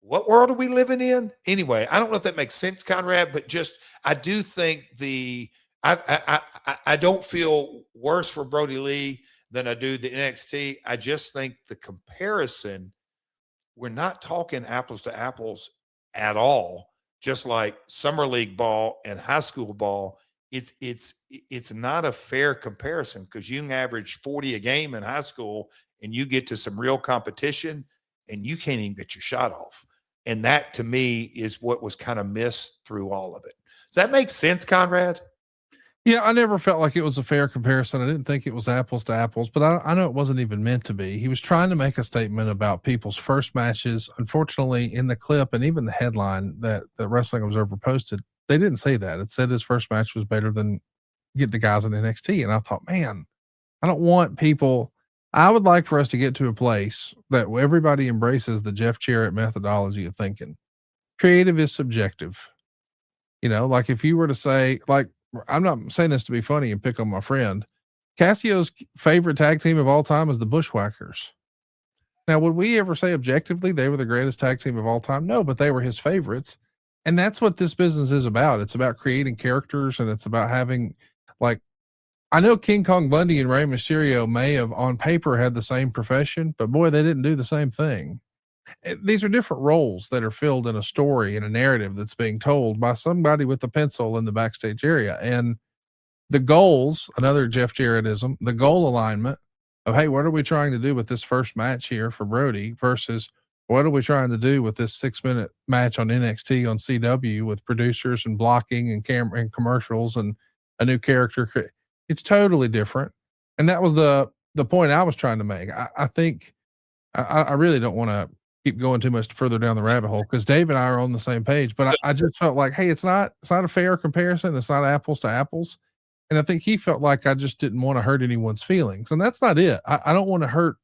What world are we living in? Anyway, I don't know if that makes sense, Conrad, but just, I do think I don't feel worse for Brody Lee than I do the NXT. I just think the comparison, we're not talking apples to apples at all. Just like summer league ball and high school ball, it's not a fair comparison, because you can average 40 a game in high school and you get to some real competition and you can't even get your shot off. And that, to me, is what was kind of missed through all of it. Does that make sense, Conrad? Yeah, I never felt like it was a fair comparison. I didn't think it was apples to apples, but I know it wasn't even meant to be. He was trying to make a statement about people's first matches. Unfortunately, in the clip and even the headline that the Wrestling Observer posted, they didn't say that. It said his first match was better than get the guys in NXT. And I thought, man, I don't want people. I would like for us to get to a place that everybody embraces the Jeff Jarrett methodology of thinking. Creative is subjective. Like if you were to say, like, I'm not saying this to be funny and pick on my friend, Cassio's favorite tag team of all time is the Bushwhackers. Now, would we ever say objectively they were the greatest tag team of all time? No, but they were his favorites. And that's what this business is about. It's about creating characters, and it's about having, like, I know King Kong Bundy and Rey Mysterio may have on paper had the same profession, but boy, they didn't do the same thing. These are different roles that are filled in a story and a narrative that's being told by somebody with a pencil in the backstage area. And the goals, another Jeff Jarrettism, the goal alignment of, hey, what are we trying to do with this first match here for Brody versus what are we trying to do with this 6-minute match on NXT on CW with producers and blocking and camera and commercials and a new character. It's totally different. And that was the point I was trying to make. I think I really don't want to keep going too much further down the rabbit hole because Dave and I are on the same page, but I just felt like, hey, it's not a fair comparison. It's not apples to apples. And I think he felt like I just didn't want to hurt anyone's feelings. And that's not it. I don't want to hurt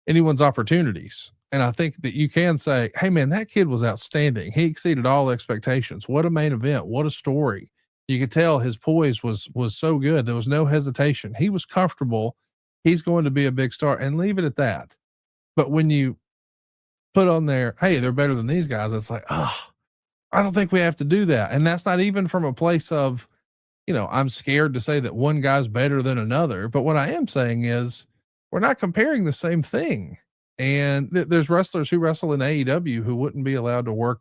anyone's opportunities. And I think that you can say, hey man, that kid was outstanding. He exceeded all expectations. What a main event. What a story. You could tell his poise was so good. There was no hesitation. He was comfortable. He's going to be a big star, and leave it at that. But when you put on there, hey, they're better than these guys, it's like, oh, I don't think we have to do that. And that's not even from a place of, I'm scared to say that one guy's better than another. But what I am saying is we're not comparing the same thing. And there's wrestlers who wrestle in AEW who wouldn't be allowed to work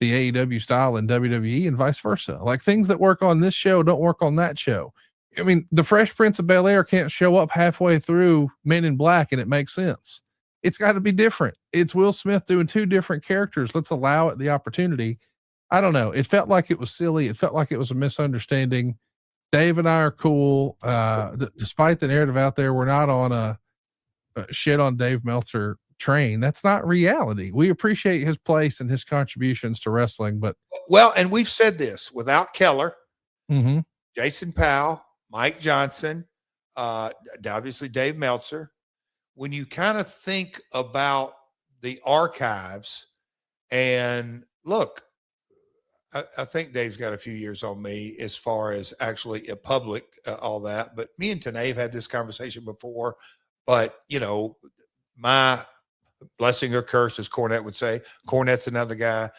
the AEW style in WWE and vice versa. Like things that work on this show don't work on that show. I mean, the Fresh Prince of Bel-Air can't show up halfway through Men in Black and it makes sense. It's got to be different. It's Will Smith doing two different characters. Let's allow it the opportunity. I don't know. It felt like it was silly. It felt like it was a misunderstanding. Dave and I are cool. Despite the narrative out there, we're not on a shit on Dave Meltzer train. That's not reality. We appreciate his place and his contributions to wrestling, but and we've said this without Keller, Jason Powell, Mike Johnson, obviously Dave Meltzer. When you kind of think about the archives, and look, I think Dave's got a few years on me as far as actually a public, all that, but me and Tanave had this conversation before, but my blessing or curse, as Cornette would say, Cornette's another guy.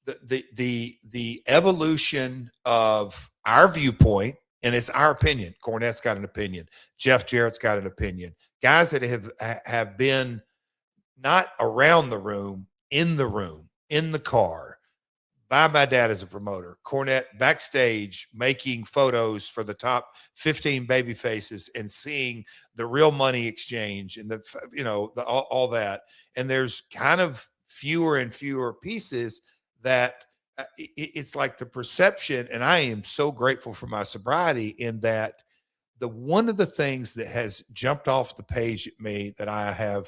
The evolution of our viewpoint, and it's our opinion. Cornette's got an opinion. Jeff Jarrett's got an opinion. Guys that have been not around the room, in the car, by my dad as a promoter, Cornette backstage making photos for the top 15 baby faces and seeing the real money exchange and all that. And there's kind of fewer and fewer pieces that it's like the perception. And I am so grateful for my sobriety in that one of the things that has jumped off the page at me that I have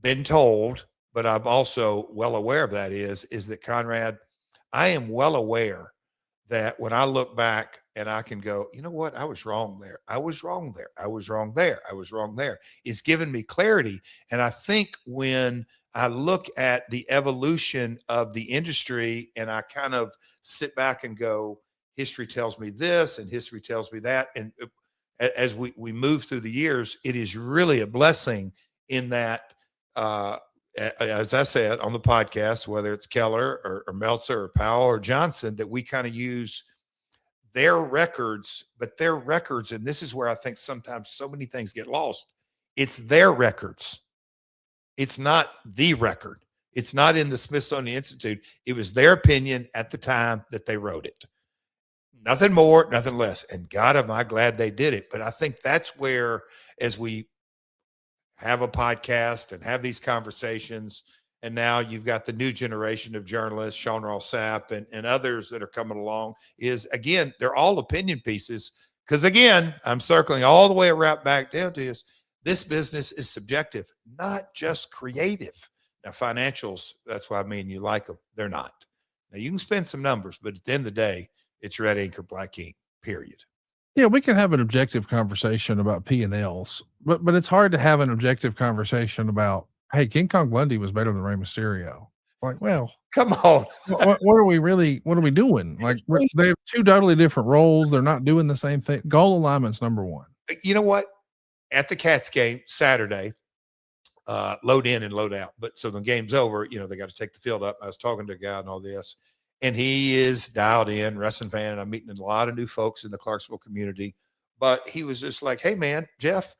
been told, but I'm also well aware of that is that Conrad, I am well aware that when I look back and I can go, you know what? I was wrong there. I was wrong there. I was wrong there. I was wrong there. It's given me clarity. And I think when I look at the evolution of the industry and I kind of sit back and go, history tells me this and history tells me that. And as we move through the years, it is really a blessing in that, as I said on the podcast, whether it's Keller or Meltzer or Powell or Johnson, that we kind of use their records, but their records, and this is where I think sometimes so many things get lost. It's their records. It's not the record. It's not in the Smithsonian Institute. It was their opinion at the time that they wrote it. Nothing more, nothing less. And God, am I glad they did it. But I think that's where, as we have a podcast and have these conversations, and now you've got the new generation of journalists, Sean Ross Sapp and others that are coming along, is, again, they're all opinion pieces. Because, again, I'm circling all the way around back down to this business is subjective, not just creative. Now, financials, that's why I mean you like them. They're not. Now, you can spend some numbers, but at the end of the day, it's red ink or black ink, period. Yeah, we can have an objective conversation about P&Ls, but it's hard to have an objective conversation about, hey, King Kong Bundy was better than Rey Mysterio. Like, well, come on. what are we doing? Like, they have two totally different roles. They're not doing the same thing. Goal alignment's number one. You know what? At the Cats game Saturday, load in and load out. But so the game's over, they got to take the field up. I was talking to a guy and all this, and he is dialed in, wrestling fan. And I'm meeting a lot of new folks in the Clarksville community. But he was just like, "Hey, man, Jeff,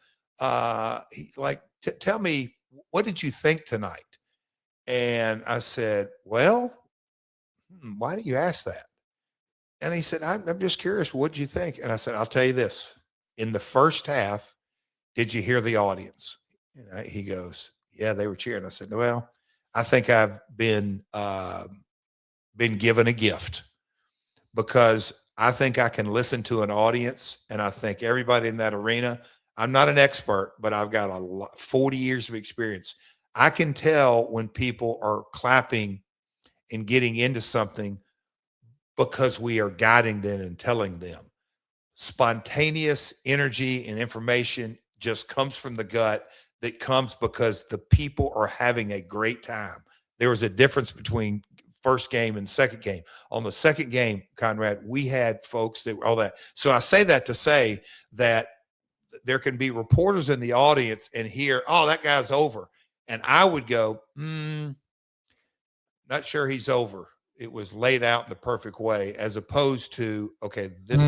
he's like, tell me, what did you think tonight?" And I said, "Well, why do you ask that?" And he said, I'm just curious. What did you think? And I said, "I'll tell you this. In the first half, did you hear the audience?" And he goes, "Yeah, they were cheering." I said, "Well, I think I've been given a gift, because I think I can listen to an audience, and I think everybody in that arena, I'm not an expert, but I've got 40 years of experience. I can tell when people are clapping and getting into something because we are guiding them and telling them. Spontaneous energy and information just comes from the gut, that comes because the people are having a great time. There was a difference between first game and second game. On the second game, Conrad, we had folks that were all that. So I say that to say that there can be reporters in the audience and hear, "Oh, that guy's over." And I would go, "Not sure he's over." It was laid out in the perfect way, as opposed to, okay, this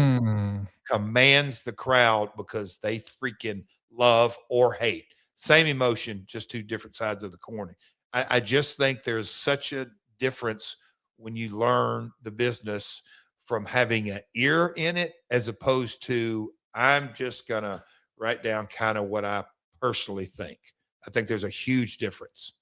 commands the crowd because they freaking love or hate. Same emotion, just two different sides of the coin. I just think there's such a difference when you learn the business from having an ear in it, as opposed to, I'm just going to write down kind of what I personally think. I think there's a huge difference.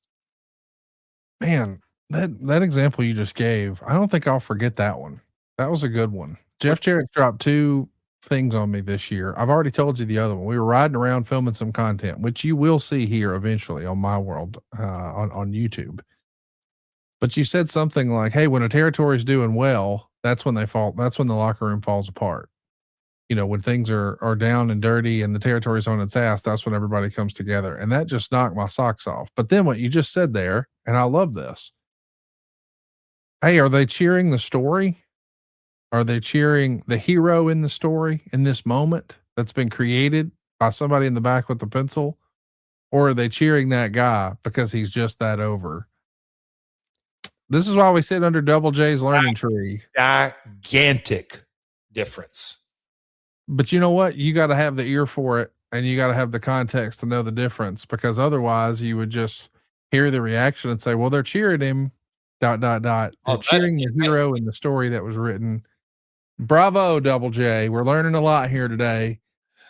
Man, that example you just gave, I don't think I'll forget that one. That was a good one. Jeff Jarrett dropped 2 things on me this year. I've already told you the other one. We were riding around filming some content, which you will see here eventually on my world, on YouTube. But you said something like, "Hey, when a territory is doing well, that's when that's when the locker room falls apart. When things are down and dirty and the territory's on its ass, that's when everybody comes together." And that just knocked my socks off. But then what you just said there, and I love this. Hey, are they cheering the story? Are they cheering the hero in the story in this moment that's been created by somebody in the back with the pencil? Or are they cheering that guy because he's just that over? This is why we sit under Double J's learning tree. Gigantic difference. But you know what? You got to have the ear for it, and you got to have the context to know the difference, because otherwise you would just hear the reaction and say, "Well, they're cheering him, ... They're cheering the hero in the story that was written." Bravo, Double J. We're learning a lot here today.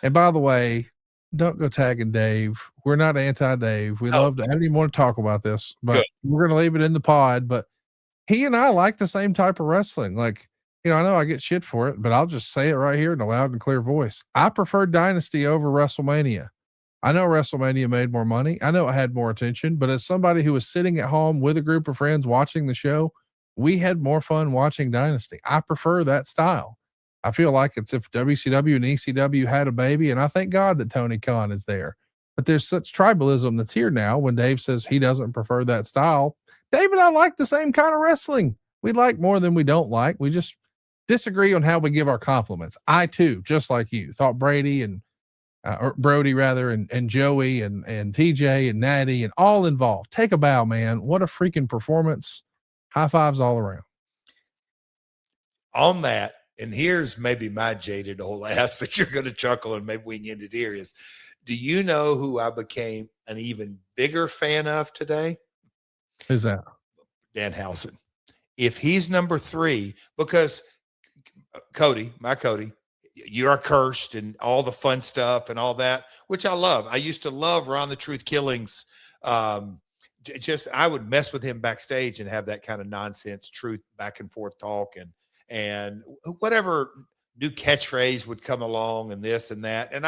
And by the way, don't go tagging Dave. We're not anti-Dave. I didn't even want to talk about this, but we're going to leave it in the pod. But he and I like the same type of wrestling. Like, I know I get shit for it, but I'll just say it right here in a loud and clear voice. I prefer Dynasty over WrestleMania. I know WrestleMania made more money. I know it had more attention, but as somebody who was sitting at home with a group of friends watching the show, we had more fun watching Dynasty. I prefer that style. I feel like it's if WCW and ECW had a baby, and I thank God that Tony Khan is there. But there's such tribalism that's here now when Dave says he doesn't prefer that style. Dave and I like the same kind of wrestling. We like more than we don't like. We just disagree on how we give our compliments. I too, just like you, thought Brady and or Brody rather, and Joey and TJ and Natty and all involved. Take a bow, man. What a freaking performance. High fives all around. On that, and here's maybe my jaded old ass, but you're going to chuckle and maybe we can end it here, is, do you know who I became an even bigger fan of today? Who's that? Danhausen. If he's number 3, because Cody, you are cursed and all the fun stuff and all that, which I love. I used to love Ron the Truth Killings. I would mess with him backstage and have that kind of nonsense truth back and forth talk and whatever new catchphrase would come along and this and that. And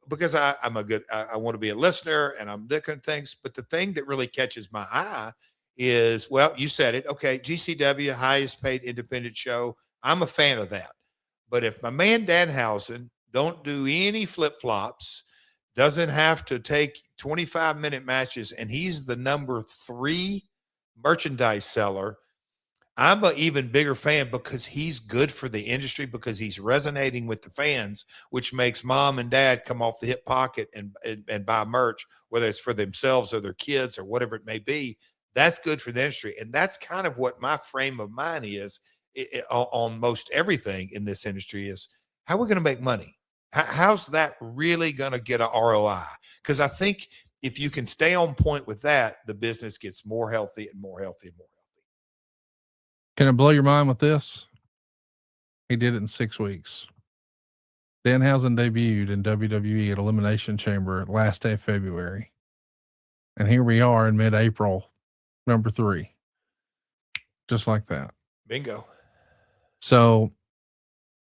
because I want to be a listener and I'm looking at things, but the thing that really catches my eye is, well, you said it. Okay. GCW, highest paid independent show. I'm a fan of that. But if my man Danhausen don't do any flip-flops, doesn't have to take 25-minute matches, and he's the number 3 merchandise seller, I'm an even bigger fan because he's good for the industry, because he's resonating with the fans, which makes mom and dad come off the hip pocket and buy merch, whether it's for themselves or their kids or whatever it may be. That's good for the industry. And that's kind of what my frame of mind is on most everything in this industry is how are we going to make money? How's that really going to get an ROI? Because I think if you can stay on point with that, the business gets more healthy and more healthy and more healthy. Can I blow your mind with this? He did it in 6 weeks. Danhausen debuted in WWE at Elimination Chamber last day of February. And here we are in mid-April, number 3. Just like that. Bingo. So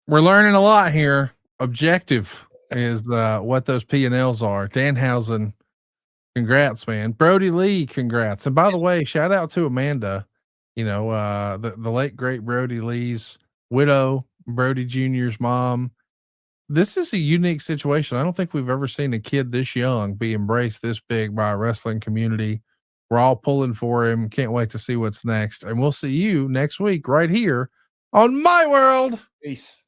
we're learning a lot here. Objective is what those P&Ls are. Danhausen, congrats, man. Brody Lee, congrats. And by the way, shout out to Amanda. You know, the late great Brody Lee's widow, Brody Jr.'s mom. This is a unique situation. I don't think we've ever seen a kid this young be embraced this big by a wrestling community. We're all pulling for him. Can't wait to see what's next. And we'll see you next week right here on My World. Peace.